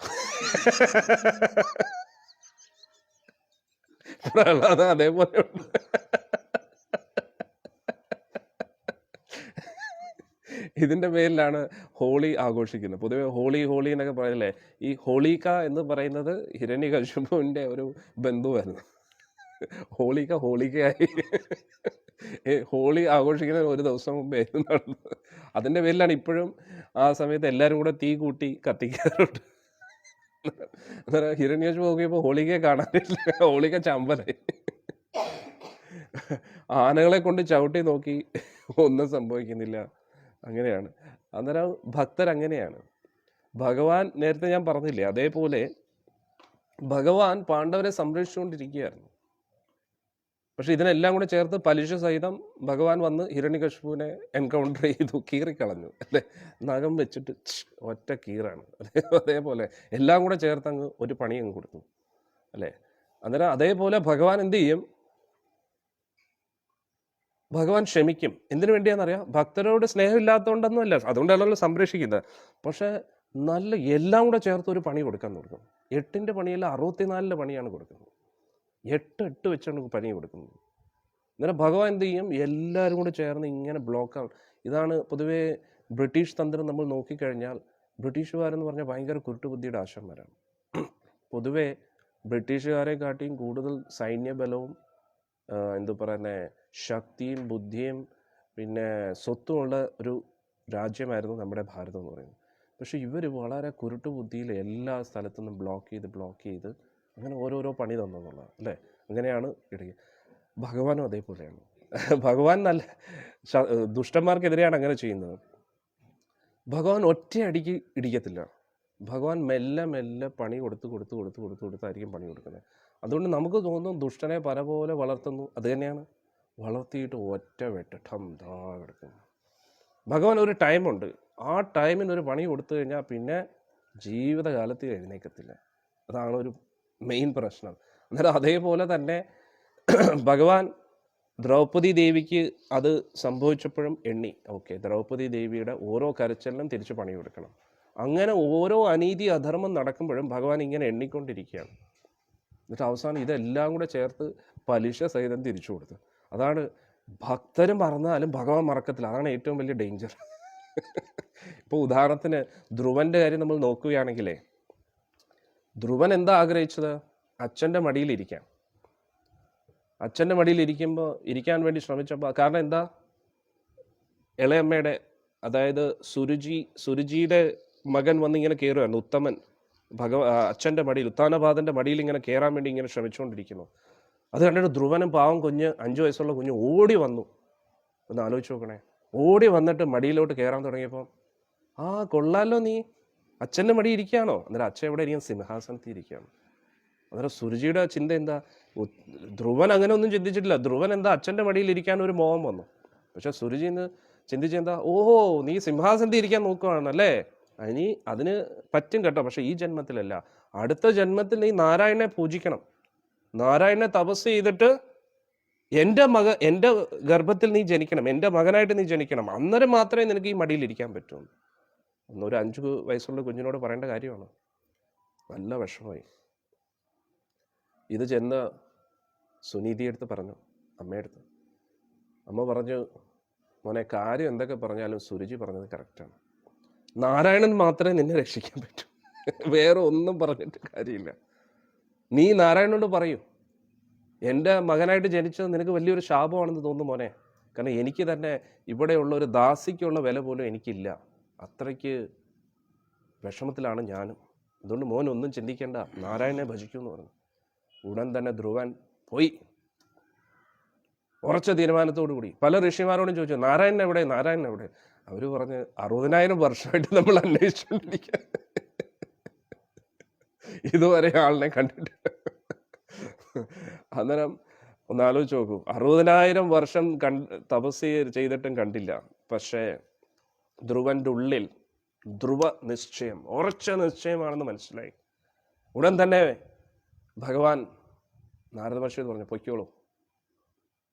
പ്രഹ്ലാദൻ അതേപോലെ ഉണ്ട്. ഇതിൻ്റെ പേരിലാണ് ഹോളി ആഘോഷിക്കുന്നത്. പൊതുവെ ഹോളി എന്നൊക്കെ പറയല്ലേ. ഈ ഹോളിക എന്ന് പറയുന്നത് ഹിരണ്യകശിപുവിൻ്റെ ഒരു ബന്ധുവായിരുന്നു. ഹോളികയായി ഹോളി ആഘോഷിക്കുന്ന ഒരു ദിവസം മുമ്പേ നടന്നത്. അതിൻ്റെ പേരിലാണ് ഇപ്പോഴും ആ സമയത്ത് എല്ലാവരും കൂടെ തീ കൂട്ടി കത്തിക്കാറുണ്ട്. അന്നേരം ഹിരണ്യകശിപു നോക്കിയപ്പോൾ ഹോളികയെ കാണാനില്ല, ഹോളിക ചമ്പലായി. ആനകളെ കൊണ്ട് ചവിട്ടി നോക്കി, ഒന്നും സംഭവിക്കുന്നില്ല. അങ്ങനെയാണ്. അന്നേരം ഭക്തരങ്ങനെയാണ്. ഭഗവാൻ നേരത്തെ ഞാൻ പറഞ്ഞില്ലേ, അതേപോലെ ഭഗവാൻ പാണ്ഡവരെ സംരക്ഷിച്ചുകൊണ്ടിരിക്കുകയായിരുന്നു. പക്ഷെ ഇതിനെല്ലാം കൂടെ ചേർത്ത് പലിശ സഹിതം ഭഗവാൻ വന്ന് ഹിരണ്യകശിപുവിനെ എൻകൗണ്ടർ ചെയ്തു, കീറിക്കളഞ്ഞു അല്ലേ. നഖം വെച്ചിട്ട് ഒറ്റ കീറാണ്. അതേപോലെ എല്ലാം കൂടെ ചേർത്ത് അങ്ങ് ഒരു പണി അങ്ങ് കൊടുത്തു അല്ലേ. അന്നേരം അതേപോലെ ഭഗവാൻ എന്ത് ചെയ്യും, ഭഗവാൻ ക്ഷമിക്കും. എന്തിനു വേണ്ടിയാണെന്നറിയാം, ഭക്തരോട് സ്നേഹമില്ലാത്തതുകൊണ്ടൊന്നും അല്ല, അതുകൊണ്ടല്ലോ സംരക്ഷിക്കുന്നത്. പക്ഷെ നല്ല എല്ലാം കൂടെ ചേർത്ത് ഒരു പണി കൊടുക്കാൻ തുടങ്ങും. 8ൻ്റെ പണിയല്ല 64ൻ്റെ പണിയാണ് കൊടുക്കുന്നത്. 8 വെച്ചാണ് പണി കൊടുക്കുന്നത്. അന്നേരം ഭഗവാൻ എന്ത് ചെയ്യും, എല്ലാവരും കൂടെ ചേർന്ന് ഇങ്ങനെ ബ്ലോക്കാണ്. ഇതാണ് പൊതുവേ ബ്രിട്ടീഷ് തന്ത്രം. നമ്മൾ നോക്കിക്കഴിഞ്ഞാൽ ബ്രിട്ടീഷുകാരെന്ന് പറഞ്ഞാൽ ഭയങ്കര കുരുട്ടുബുദ്ധിയുടെ ആശന്മാരാണ്. പൊതുവേ ബ്രിട്ടീഷുകാരെ കാട്ടിയും കൂടുതൽ സൈന്യബലവും എന്തു പറയുന്നത് ശക്തിയും ബുദ്ധിയും പിന്നെ സ്വത്തുമുള്ള ഒരു രാജ്യമായിരുന്നു നമ്മുടെ ഭാരതം എന്ന് പറയുന്നത്. പക്ഷേ ഇവർ വളരെ കുരുട്ടുബുദ്ധിയിൽ എല്ലാ സ്ഥലത്തു നിന്നും ബ്ലോക്ക് ചെയ്ത് അങ്ങനെ ഓരോരോ പണി തന്നെന്നുള്ളത് അല്ലേ. അങ്ങനെയാണ് ഇടുക. ഭഗവാനും അതേപോലെയാണ്. ഭഗവാൻ നല്ല ദുഷ്ടന്മാർക്കെതിരെയാണ് അങ്ങനെ ചെയ്യുന്നത്. ഭഗവാൻ ഒറ്റയടിക്ക് ഇടിക്കത്തില്ല. ഭഗവാൻ മെല്ലെ മെല്ലെ പണി കൊടുത്തായിരിക്കും പണി കൊടുക്കുന്നത്. അതുകൊണ്ട് നമുക്ക് തോന്നും ദുഷ്ടനെ പല പോലെ വളർത്തുന്നു. അത് തന്നെയാണ്, വളർത്തിയിട്ട് ഒറ്റ വെട്ടം കിടക്കുന്നു. ഭഗവാൻ ഒരു ടൈമുണ്ട്, ആ ടൈമിനൊരു പണി കൊടുത്തു കഴിഞ്ഞാൽ പിന്നെ ജീവിതകാലത്ത് എഴുന്നേക്കത്തില്ല. അതാണ് ഒരു മെയിൻ പ്രശ്നം. അന്നേരം അതേപോലെ തന്നെ ഭഗവാൻ ദ്രൗപദി ദേവിക്ക് അത് സംഭവിച്ചപ്പോഴും എണ്ണി, ഓക്കെ ദ്രൗപദി ദേവിയുടെ ഓരോ കരച്ചലിനും തിരിച്ച് പണി കൊടുക്കണം. അങ്ങനെ ഓരോ അനീതി അധർമ്മം നടക്കുമ്പോഴും ഭഗവാൻ ഇങ്ങനെ എണ്ണിക്കൊണ്ടിരിക്കുകയാണ്. എന്നിട്ട് അവസാനം ഇതെല്ലാം കൂടെ ചേർത്ത് പലിശ സഹിതം തിരിച്ചു കൊടുത്തു. അതാണ് ഭക്തരും മറന്നാലും ഭഗവാൻ മറക്കത്തില്ല. അതാണ് ഏറ്റവും വലിയ ഡേഞ്ചർ. ഇപ്പോൾ ഉദാഹരണത്തിന് ധ്രുവന്റെ കാര്യം നമ്മൾ നോക്കുകയാണെങ്കിലേ, ധ്രുവൻ എന്താ ആഗ്രഹിച്ചത്? അച്ഛൻ്റെ മടിയിലിരിക്കാൻ. അച്ഛൻ്റെ മടിയിലിരിക്കുമ്പോൾ ഇരിക്കാൻ വേണ്ടി ശ്രമിച്ചപ്പോൾ, കാരണം എന്താ, ഇളയമ്മയുടെ, അതായത് സുരുചിയുടെ മകൻ വന്നിങ്ങനെ കയറുമായിരുന്നു, ഉത്തമൻ. അച്ഛൻ്റെ മടിയിൽ, ഉത്താനപാദൻ്റെ മടിയിൽ ഇങ്ങനെ കയറാൻ വേണ്ടി ഇങ്ങനെ ശ്രമിച്ചുകൊണ്ടിരിക്കുന്നു. അത് കണ്ടിട്ട് ധ്രുവനും പാവം കുഞ്ഞ്, 5 വയസ്സുള്ള കുഞ്ഞ് ഓടി വന്നു. ഒന്ന് ആലോചിച്ച് നോക്കണേ. ഓടി വന്നിട്ട് മടിയിലോട്ട് കയറാൻ തുടങ്ങിയപ്പോൾ, ആ കൊള്ളാലോ, നീ അച്ഛൻ്റെ മടി ഇരിക്കുകയാണോ? അന്നേരം അച്ഛൻ എവിടെ ഇരിക്കും? സിംഹാസനത്തിൽ ഇരിക്കുകയാണ്. അന്നേരം സുരുചിയുടെ ചിന്ത എന്താ? ധ്രുവൻ അങ്ങനെ ഒന്നും ചിന്തിച്ചിട്ടില്ല. ധ്രുവൻ എന്താ, അച്ഛൻ്റെ മടിയിൽ ഇരിക്കാൻ ഒരു മോഹം വന്നു. പക്ഷെ സുരുചി ചിന്തിച്ചെന്താ, ഓഹോ, നീ സിംഹാസനത്തിൽ ഇരിക്കാൻ നോക്കുകയാണല്ലേ, ഇനി അതിന് പറ്റും കേട്ടോ, പക്ഷെ ഈ ജന്മത്തിലല്ല, അടുത്ത ജന്മത്തിൽ നീ നാരായണനെ പൂജിക്കണം, നാരായണനെ തപസ് ചെയ്തിട്ട് എൻ്റെ ഗർഭത്തിൽ നീ ജനിക്കണം, എൻ്റെ മകനായിട്ട് നീ ജനിക്കണം, അന്നേരം മാത്രമേ നിനക്ക് ഈ മടിയിൽ ഇരിക്കാൻ പറ്റൂ. ഒന്നൊരു 5 വയസ്സുള്ള കുഞ്ഞിനോട് പറയേണ്ട കാര്യമാണ്. നല്ല വിഷമമായി. ഇത് ചെന്ന് സുനീതിയെടുത്ത് പറഞ്ഞു, അമ്മയെടുത്ത്. അമ്മ പറഞ്ഞു, മോനെ, കാര്യം എന്തൊക്കെ പറഞ്ഞാലും സുരുചി പറഞ്ഞത് കറക്റ്റാണ്. നാരായണൻ മാത്രമേ നിന്നെ രക്ഷിക്കാൻ പറ്റൂ, വേറെ ഒന്നും പറഞ്ഞിട്ട് കാര്യമില്ല. നീ നാരായണനോട് പറയൂ, എൻ്റെ മകനായിട്ട് ജനിച്ചത് നിനക്ക് വലിയൊരു ശാപമാണെന്ന് തോന്നുന്നു മോനെ. കാരണം എനിക്ക് തന്നെ ഇവിടെയുള്ള ഒരു ദാസിക്കുള്ള വില പോലും എനിക്കില്ല, അത്രയ്ക്ക് വിഷമത്തിലാണ് ഞാനും. അതുകൊണ്ട് മോൻ ഒന്നും ചിന്തിക്കേണ്ട, നാരായണനെ ഭജിക്കൂ എന്ന് പറഞ്ഞു. ഉടൻ തന്നെ ധ്രുവൻ പോയി, ഉറച്ച തീരുമാനത്തോടു കൂടി. പല ഋഷിമാരോടും ചോദിച്ചു, നാരായണൻ എവിടെ, നാരായണൻ എവിടെ? അവർ പറഞ്ഞ് 60,000 വർഷമായിട്ട് നമ്മൾ അന്വേഷിച്ചുകൊണ്ടിരിക്കുക, ഇതുവരെ ആളിനെ കണ്ടിട്ട്. അന്നേരം ഒന്ന് ആലോചിച്ച് നോക്കൂ, 60,000 വർഷം തപസ് ചെയ്തിട്ടും കണ്ടില്ല. പക്ഷേ ധ്രുവന്റെ ഉള്ളിൽ ധ്രുവ നിശ്ചയം, ഉറച്ച നിശ്ചയമാണെന്ന് മനസ്സിലായി. ഉടൻ തന്നെ ഭഗവാൻ നാരദ മഹർഷിയോട് പറഞ്ഞു, പൊയ്ക്കോളൂ,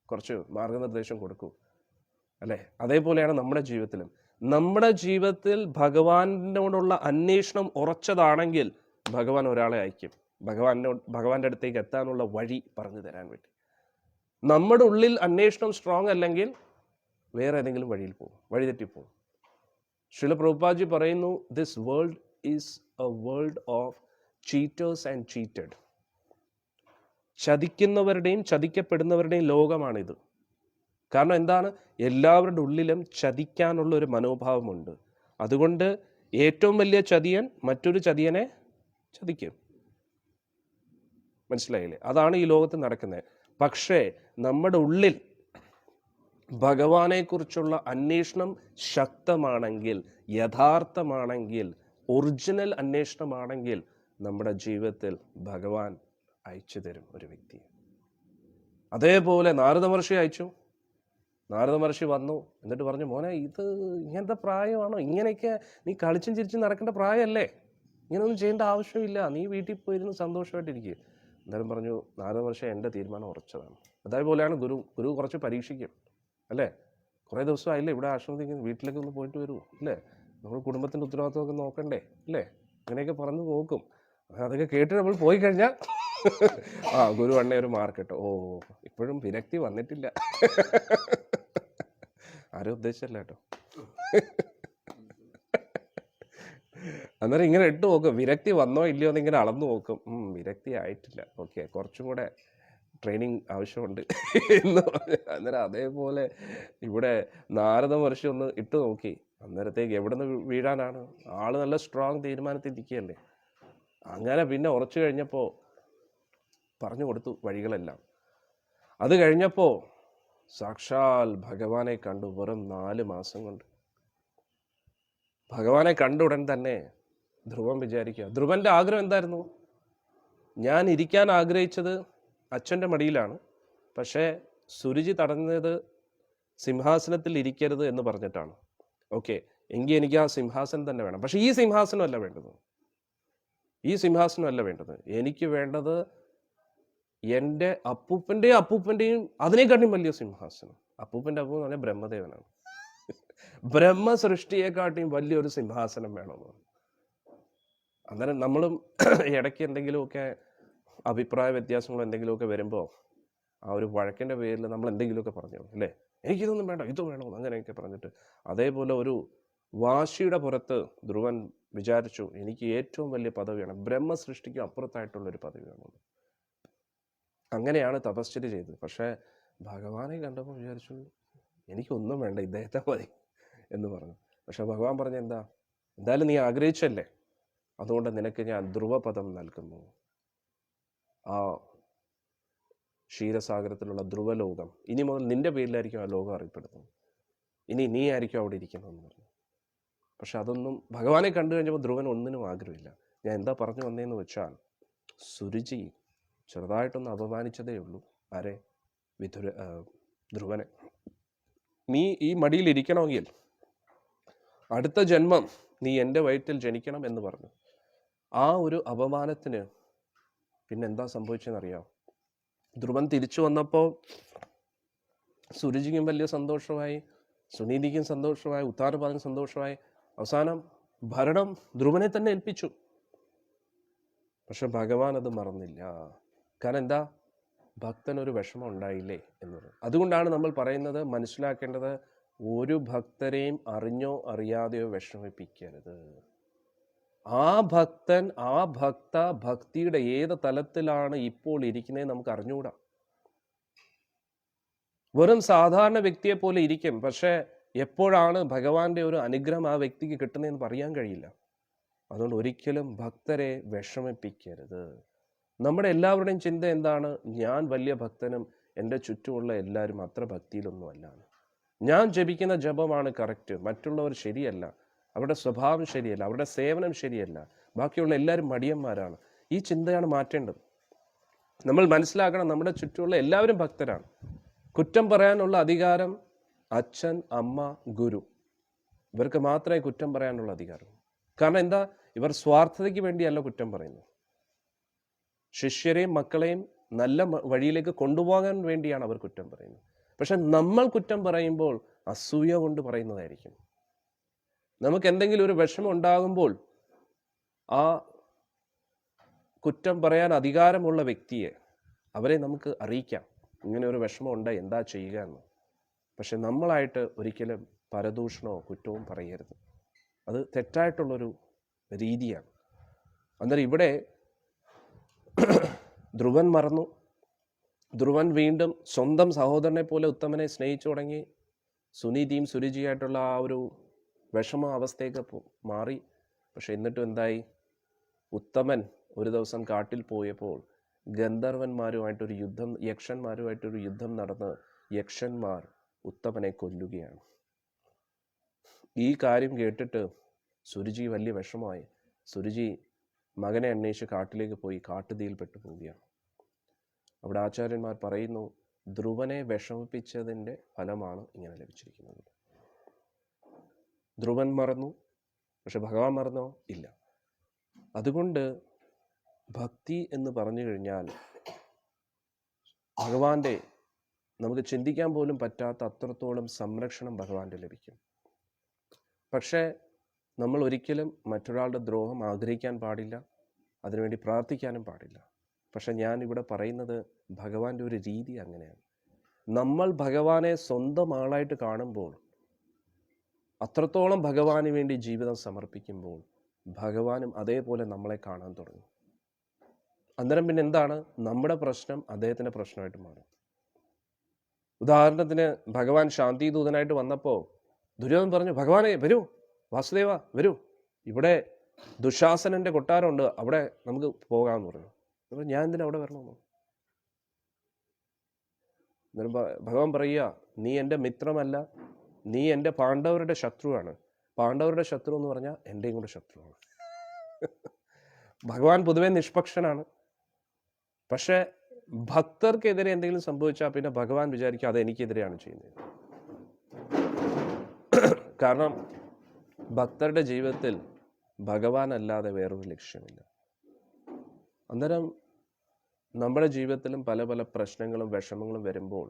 കുറച്ച് മാർഗനിർദ്ദേശം കൊടുക്കൂ, അല്ലേ? അതേപോലെയാണ് നമ്മുടെ ജീവിതത്തിൽ ഭഗവാനോടുള്ള അന്വേഷണം ഉറച്ചതാണെങ്കിൽ ഭഗവാൻ ഒരാളെ അയക്കും, ഭഗവാന്റെ അടുത്തേക്ക് എത്താനുള്ള വഴി പറഞ്ഞു തരാൻ വേണ്ടി. നമ്മുടെ ഉള്ളിൽ അന്വേഷണം സ്ട്രോങ് അല്ലെങ്കിൽ വേറെ ഏതെങ്കിലും വഴിയിൽ പോകും, വഴിതെറ്റിപ്പോകും. ശ്രീല പ്രഭുപാദ് പറയുന്നു, this world is a world of cheaters and cheated. ചതിക്കുന്നവരുടെയും ചതിക്കപ്പെടുന്നവരുടെയും ലോകമാണിത്. കാരണം എന്താണ്, എല്ലാവരുടെ ഉള്ളിലും ചതിക്കാനുള്ള ഒരു മനോഭാവമുണ്ട്. അതുകൊണ്ട് ഏറ്റവും വലിയ ചതിയൻ മറ്റൊരു ചതിയനെ ചതിക്കും. മനസ്സിലായില്ലേ? അതാണ് ഈ ലോകത്ത് നടക്കുന്നത്. പക്ഷേ നമ്മുടെ ഉള്ളിൽ ഭഗവാനെക്കുറിച്ചുള്ള അന്വേഷണം ശക്തമാണെങ്കിൽ, യഥാർത്ഥമാണെങ്കിൽ, ഒറിജിനൽ അന്വേഷണമാണെങ്കിൽ നമ്മുടെ ജീവിതത്തിൽ ഭഗവാൻ അയച്ചു തരും ഒരു വ്യക്തിയെ. അതേപോലെ നാരദ മഹർഷി അയച്ചു. നാരദ മഹർഷി വന്നു, എന്നിട്ട് പറഞ്ഞു, മോനെ, ഇത് ഇങ്ങനത്തെ പ്രായമാണോ? ഇങ്ങനെയൊക്കെ നീ കളിച്ചും ചിരിച്ചും നടക്കേണ്ട പ്രായമല്ലേ, ഇങ്ങനെയൊന്നും ചെയ്യേണ്ട ആവശ്യമില്ല, നീ വീട്ടിൽ പോയിരുന്ന് സന്തോഷമായിട്ടിരിക്കുക. എന്തായാലും പറഞ്ഞു, നാരദ മഹർഷി, എൻ്റെ തീരുമാനം ഉറച്ചതാണ്. അതേപോലെയാണ് ഗുരു കുറച്ച് പരീക്ഷിക്കും, അല്ലേ? കുറേ ദിവസമായില്ലേ ഇവിടെ ആശ്രമത്തിൽ, വീട്ടിലേക്ക് ഒന്ന് പോയിട്ട് വരൂ, അല്ലേ? നമ്മൾ കുടുംബത്തിൻ്റെ ഉത്തരവാദിത്വമൊക്കെ നോക്കണ്ടേ, അല്ലേ? അങ്ങനെയൊക്കെ പറഞ്ഞു നോക്കും. അതൊക്കെ കേട്ടിട്ട് നമ്മൾ പോയി കഴിഞ്ഞാൽ ഗുരു അണ്ണേ ഒരു മാർക്ക് കിട്ടും. ഓ, ഇപ്പോഴും വിരക്തി വന്നിട്ടില്ല. ആരും ഉദ്ദേശിച്ചല്ല കേട്ടോ. അന്നേരം ഇങ്ങനെ ഇട്ട് നോക്കും, വിരക്തി വന്നോ ഇല്ലയോ എന്ന് ഇങ്ങനെ അളന്നു നോക്കും. വിരക്തി ആയിട്ടില്ല, ഓക്കെ, കുറച്ചും കൂടെ ട്രെയിനിങ് ആവശ്യമുണ്ട് എന്ന് പറഞ്ഞു. അന്നേരം അതേപോലെ ഇവിടെ നാരദ മഹർഷി ഒന്ന് ഇട്ട് നോക്കി. അന്നേരത്തേക്ക് എവിടെ നിന്ന് വീഴാനാണ്? ആള് നല്ല സ്ട്രോങ് തീരുമാനത്തിൽ ഇരിക്കുകയല്ലേ. അങ്ങനെ പിന്നെ ഉറച്ചു കഴിഞ്ഞപ്പോൾ പറഞ്ഞു കൊടുത്തു വഴികളെല്ലാം. അത് കഴിഞ്ഞപ്പോൾ സാക്ഷാൽ ഭഗവാനെ കണ്ടു. വെറും 4 മാസം കൊണ്ട് ഭഗവാനെ കണ്ട ഉടൻ തന്നെ ധ്രുവൻ വിചാരിക്കുക, ധ്രുവന്റെ ആഗ്രഹം എന്തായിരുന്നു? ഞാൻ ഇരിക്കാൻ ആഗ്രഹിച്ചത് അച്ഛൻ്റെ മടിയിലാണ്, പക്ഷേ സുരുചി തടഞ്ഞത് സിംഹാസനത്തിൽ ഇരിക്കരുത് എന്ന് പറഞ്ഞിട്ടാണ്. ഓക്കെ, എങ്കിൽ എനിക്ക് ആ സിംഹാസനം തന്നെ വേണം. പക്ഷെ ഈ സിംഹാസനമല്ല വേണ്ടത്, എനിക്ക് വേണ്ടത് എൻ്റെ അപ്പൂപ്പൻ്റെയും അതിനെക്കാട്ടിയും വലിയ സിംഹാസനം. അപ്പൂപ്പൻ്റെ അപ്പൂ എന്ന് പറഞ്ഞാൽ ബ്രഹ്മദേവനാണ്. ബ്രഹ്മ സൃഷ്ടിയെക്കാട്ടിയും വലിയൊരു സിംഹാസനം വേണമെന്ന്. അന്നേരം നമ്മളും ഇടയ്ക്ക് എന്തെങ്കിലുമൊക്കെ അഭിപ്രായ വ്യത്യാസങ്ങൾ എന്തെങ്കിലുമൊക്കെ വരുമ്പോൾ ആ ഒരു വഴക്കിൻ്റെ പേരിൽ നമ്മൾ എന്തെങ്കിലുമൊക്കെ പറഞ്ഞു അല്ലേ, എനിക്കിതൊന്നും വേണ്ട, ഇത് വേണോ, അങ്ങനെയൊക്കെ പറഞ്ഞിട്ട് അതേപോലെ ഒരു വാശിയുടെ പുറത്ത് ധ്രുവൻ വിചാരിച്ചു എനിക്ക് ഏറ്റവും വലിയ പദവിയാണ്, ബ്രഹ്മസൃഷ്ടിക്കും അപ്പുറത്തായിട്ടുള്ളൊരു പദവി വേണമെന്ന്. അങ്ങനെയാണ് തപശ്ചര്യ ചെയ്തത്. പക്ഷേ ഭഗവാനെ കണ്ടപ്പോൾ വിചാരിച്ചു എനിക്കൊന്നും വേണ്ട, ഇദ്ദേഹത്തെ മതി എന്ന് പറഞ്ഞു. പക്ഷെ ഭഗവാൻ പറഞ്ഞ എന്തായാലും നീ ആഗ്രഹിച്ചല്ലേ, അതുകൊണ്ട് നിനക്ക് ഞാൻ ധ്രുവപദം നൽകുന്നു. ആ ക്ഷീരസാഗരത്തിലുള്ള ധ്രുവലോകം ഇനി മുതൽ നിന്റെ പേരിലായിരിക്കും ആ ലോകം അറിയപ്പെടുന്നത്, ഇനി നീ ആയിരിക്കും അവിടെ ഇരിക്കുന്നതെന്ന് പറഞ്ഞു. പക്ഷെ അതൊന്നും ഭഗവാനെ കണ്ടു കഴിഞ്ഞപ്പോൾ ധ്രുവൻ ഒന്നിനും ആഗ്രഹമില്ല. ഞാൻ എന്താ പറഞ്ഞു വന്നതെന്ന് വെച്ചാൽ, സുരുചി ചെറുതായിട്ടൊന്ന് അപമാനിച്ചതേ ഉള്ളൂ. ആരെ? ധ്രുവനെ. നീ ഈ മടിയിൽ ഇരിക്കണമെങ്കിൽ അടുത്ത ജന്മം നീ എൻ്റെ വയറ്റിൽ ജനിക്കണം എന്ന് പറഞ്ഞു. ആ ഒരു അപമാനത്തിന് പിന്നെന്താ സംഭവിച്ചതെന്നറിയാം? ധ്രുവൻ തിരിച്ചു വന്നപ്പോൾ സുരുചിക്കും വലിയ സന്തോഷമായി, സുനീതിക്കും സന്തോഷമായി, ഉത്താനപാദനും സന്തോഷമായി. അവസാനം ഭരണം ധ്രുവനെ തന്നെ ഏൽപ്പിച്ചു. പക്ഷെ ഭഗവാൻ അത് മറന്നില്ല. കാരണം എന്താ? ഭക്തനൊരു വിഷമം ഉണ്ടായില്ലേ എന്നത്. അതുകൊണ്ടാണ് നമ്മൾ പറയുന്നത്, മനസ്സിലാക്കേണ്ടത്, ഒരു ഭക്തരെയും അറിഞ്ഞോ അറിയാതെയോ വിഷമിപ്പിക്കരുത്. ആ ഭക്തൻ, ആ ഭക്ത ഭക്തിയുടെ ഏത് തലത്തിലാണ് ഇപ്പോൾ ഇരിക്കുന്നത് നമുക്ക് അറിഞ്ഞുകൂടാ. വെറും സാധാരണ വ്യക്തിയെ പോലെ ഇരിക്കും, പക്ഷെ എപ്പോഴാണ് ഭഗവാന്റെ ഒരു അനുഗ്രഹം ആ വ്യക്തിക്ക് കിട്ടുന്നതെന്ന് പറയാൻ കഴിയില്ല. അതുകൊണ്ട് ഒരിക്കലും ഭക്തരെ വിഷമിപ്പിക്കരുത്. നമ്മുടെ എല്ലാവരുടെയും ചിന്ത എന്താണ്? ഞാൻ വലിയ ഭക്തനും എൻ്റെ ചുറ്റുമുള്ള എല്ലാവരും അത്ര ഭക്തിയിലൊന്നും അല്ല, ഞാൻ ജപിക്കുന്ന ജപമാണ് കറക്റ്റ്, മറ്റുള്ളവർ ശരിയല്ല, അവരുടെ സ്വഭാവം ശരിയല്ല, അവരുടെ സേവനം ശരിയല്ല, ബാക്കിയുള്ള എല്ലാവരും മടിയന്മാരാണ്. ഈ ചിന്തയാണ് മാറ്റേണ്ടത്. നമ്മൾ മനസ്സിലാക്കണം, നമ്മുടെ ചുറ്റുമുള്ള എല്ലാവരും ഭക്തരാണ്. കുറ്റം പറയാനുള്ള അധികാരം അച്ഛൻ, അമ്മ, ഗുരു, ഇവർക്ക് മാത്രമേ കുറ്റം പറയാനുള്ള അധികാരം. കാരണം എന്താ? ഇവർ സ്വാർത്ഥതയ്ക്ക് വേണ്ടിയല്ല കുറ്റം പറയുന്നത്. ശിഷ്യരെയും മക്കളെയും നല്ല വഴിയിലേക്ക് കൊണ്ടുപോകാൻ വേണ്ടിയാണ് അവർ കുറ്റം പറയുന്നത്. പക്ഷെ നമ്മൾ കുറ്റം പറയുമ്പോൾ അസൂയ കൊണ്ട് പറയുന്നതായിരിക്കും. നമുക്ക് എന്തെങ്കിലും ഒരു വിഷമം ഉണ്ടാകുമ്പോൾ ആ കുറ്റം പറയാൻ അധികാരമുള്ള വ്യക്തിയെ, അവരെ നമുക്ക് അറിയിക്കാം, ഇങ്ങനെ ഒരു വിഷമം ഉണ്ടായി, എന്താ ചെയ്യുക എന്ന്. പക്ഷെ നമ്മളായിട്ട് ഒരിക്കലും പരദൂഷണമോ കുറ്റവും പറയരുത്. അത് തെറ്റായിട്ടുള്ളൊരു രീതിയാണ്. അന്നേരം ഇവിടെ ധ്രുവൻ മറന്നു. ധ്രുവൻ വീണ്ടും സ്വന്തം സഹോദരനെ പോലെ ഉത്തമനെ സ്നേഹിച്ചു തുടങ്ങി. സുനീതിയും സുരുചിയായിട്ടുള്ള ആ ഒരു വിഷമ അവസ്ഥയൊക്കെ മാറി. പക്ഷെ എന്നിട്ടും എന്തായി? ഉത്തമൻ ഒരു ദിവസം കാട്ടിൽ പോയപ്പോൾ ഗന്ധർവന്മാരുമായിട്ടൊരു യുദ്ധം, യക്ഷന്മാരുമായിട്ടൊരു യുദ്ധം നടന്ന് യക്ഷന്മാർ ഉത്തമനെ കൊല്ലുകയാണ്. ഈ കാര്യം കേട്ടിട്ട് സുരുചി വലിയ വിഷമമായി. സുരുചി മകനെ അന്വേഷിച്ച് കാട്ടിലേക്ക് പോയി കാട്ടുതീയിൽ പെട്ടുപോവുകയാണ്. അവിടെ ആചാര്യന്മാർ പറയുന്നു, ധ്രുവനെ വിഷമിപ്പിച്ചതിൻ്റെ ഫലമാണ് ഇങ്ങനെ ലഭിച്ചിരിക്കുന്നത്. ധ്രുവൻ മറന്നു, പക്ഷെ ഭഗവാൻ മറന്നോ? ഇല്ല. അതുകൊണ്ട് ഭക്തി എന്ന് പറഞ്ഞു കഴിഞ്ഞാൽ ഭഗവാന്റെ നമുക്ക് ചിന്തിക്കാൻ പോലും പറ്റാത്ത അത്രത്തോളം സംരക്ഷണം ഭഗവാന്റെ ലഭിക്കും. പക്ഷേ നമ്മൾ ഒരിക്കലും മറ്റൊരാളുടെ ദ്രോഹം ആഗ്രഹിക്കാൻ പാടില്ല, അതിനുവേണ്ടി പ്രാർത്ഥിക്കാനും പാടില്ല. പക്ഷെ ഞാൻ ഇവിടെ പറയുന്നത് ഭഗവാന്റെ ഒരു രീതി അങ്ങനെയാണ്. നമ്മൾ ഭഗവാനെ സ്വന്തം ആളായിട്ട് കാണുമ്പോൾ, അത്രത്തോളം ഭഗവാന് വേണ്ടി ജീവിതം സമർപ്പിക്കുമ്പോൾ, ഭഗവാനും അതേപോലെ നമ്മളെ കാണാൻ തുടങ്ങും. അന്നേരം പിന്നെ എന്താണ്? നമ്മുടെ പ്രശ്നം അദ്ദേഹത്തിൻ്റെ പ്രശ്നമായിട്ട് മാറും. ഉദാഹരണത്തിന് ഭഗവാൻ ശാന്തി ദൂതനായിട്ട് വന്നപ്പോൾ ദുര്യോധനൻ പറഞ്ഞു, ഭഗവാനെ വരൂ, വാസുദേവ വരൂ, ഇവിടെ ദുശാസനന്റെ കൊട്ടാരമുണ്ട്, അവിടെ നമുക്ക് പോകാമെന്ന് പറഞ്ഞു. അപ്പോൾ ഞാൻ എന്തിനാ അവിടെ വരണമെന്നോ? അന്നേരം ഭഗവാൻ പറയുക, നീ എൻ്റെ മിത്രമല്ല, നീ എൻ്റെ പാണ്ഡവരുടെ ശത്രുവാണ്. പാണ്ഡവരുടെ ശത്രു എന്ന് പറഞ്ഞാൽ എൻ്റെയും കൂടെ ശത്രുവാണ്. ഭഗവാൻ പൊതുവെ നിഷ്പക്ഷനാണ്. പക്ഷെ ഭക്തർക്കെതിരെ എന്തെങ്കിലും സംഭവിച്ചാൽ പിന്നെ ഭഗവാൻ വിചാരിക്കുക അത് എനിക്കെതിരെയാണ് ചെയ്യുന്നത്. കാരണം ഭക്തരുടെ ജീവിതത്തിൽ ഭഗവാൻ അല്ലാതെ വേറൊരു ലക്ഷ്യമില്ല. അന്നേരം നമ്മുടെ ജീവിതത്തിലും പല പല പ്രശ്നങ്ങളും വിഷമങ്ങളും വരുമ്പോൾ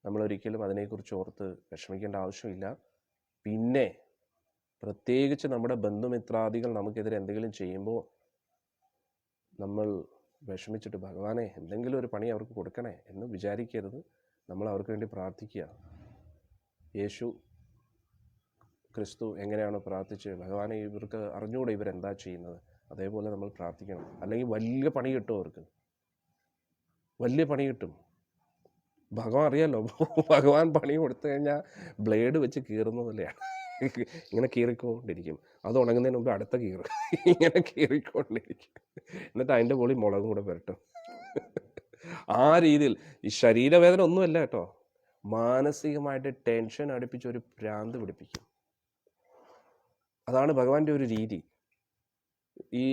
നമ്മൾ ഒരിക്കലും അതിനെക്കുറിച്ച് ഓർത്ത് വിഷമിക്കേണ്ട ആവശ്യമില്ല. പിന്നെ പ്രത്യേകിച്ച് നമ്മുടെ ബന്ധുമിത്രാദികൾ നമുക്കെതിരെ എന്തെങ്കിലും ചെയ്യുമ്പോൾ നമ്മൾ വിഷമിച്ചിട്ട് ഭഗവാനെ എന്തെങ്കിലും ഒരു പണി അവർക്ക് കൊടുക്കണേ എന്ന് വിചാരിക്കരുത്. നമ്മൾ അവർക്ക് വേണ്ടി പ്രാർത്ഥിക്കുക. യേശു ക്രിസ്തു എങ്ങനെയാണോ പ്രാർത്ഥിച്ച്, ഭഗവാനെ ഇവർക്ക് അറിഞ്ഞുകൂടെ ഇവരെന്താ ചെയ്യുന്നത്, അതേപോലെ നമ്മൾ പ്രാർത്ഥിക്കണം. അല്ലെങ്കിൽ വലിയ പണി കിട്ടും, അവർക്ക് വലിയ പണി കിട്ടും. ഭഗവാൻ അറിയാലോ, ഭഗവാൻ പണി കൊടുത്തു കഴിഞ്ഞാൽ ബ്ലേഡ് വെച്ച് കീറുന്ന പോലെയാണ്. ഇങ്ങനെ കീറിക്കൊണ്ടിരിക്കും. അത് ഉണങ്ങുന്നതിന് മുമ്പ് അടുത്ത കീറും, ഇങ്ങനെ കീറിക്കൊണ്ടിരിക്കും. എന്നിട്ട് അതിൻ്റെ മുകളിൽ മുളകും കൂടെ പുരട്ടും. ആ രീതിയിൽ ഈ ശരീരവേദന ഒന്നുമല്ല കേട്ടോ, മാനസികമായിട്ട് ടെൻഷൻ അടുപ്പിച്ച് ഒരു ഭ്രാന്ത് പിടിപ്പിക്കും. അതാണ് ഭഗവാന്റെ ഒരു രീതി. ഈ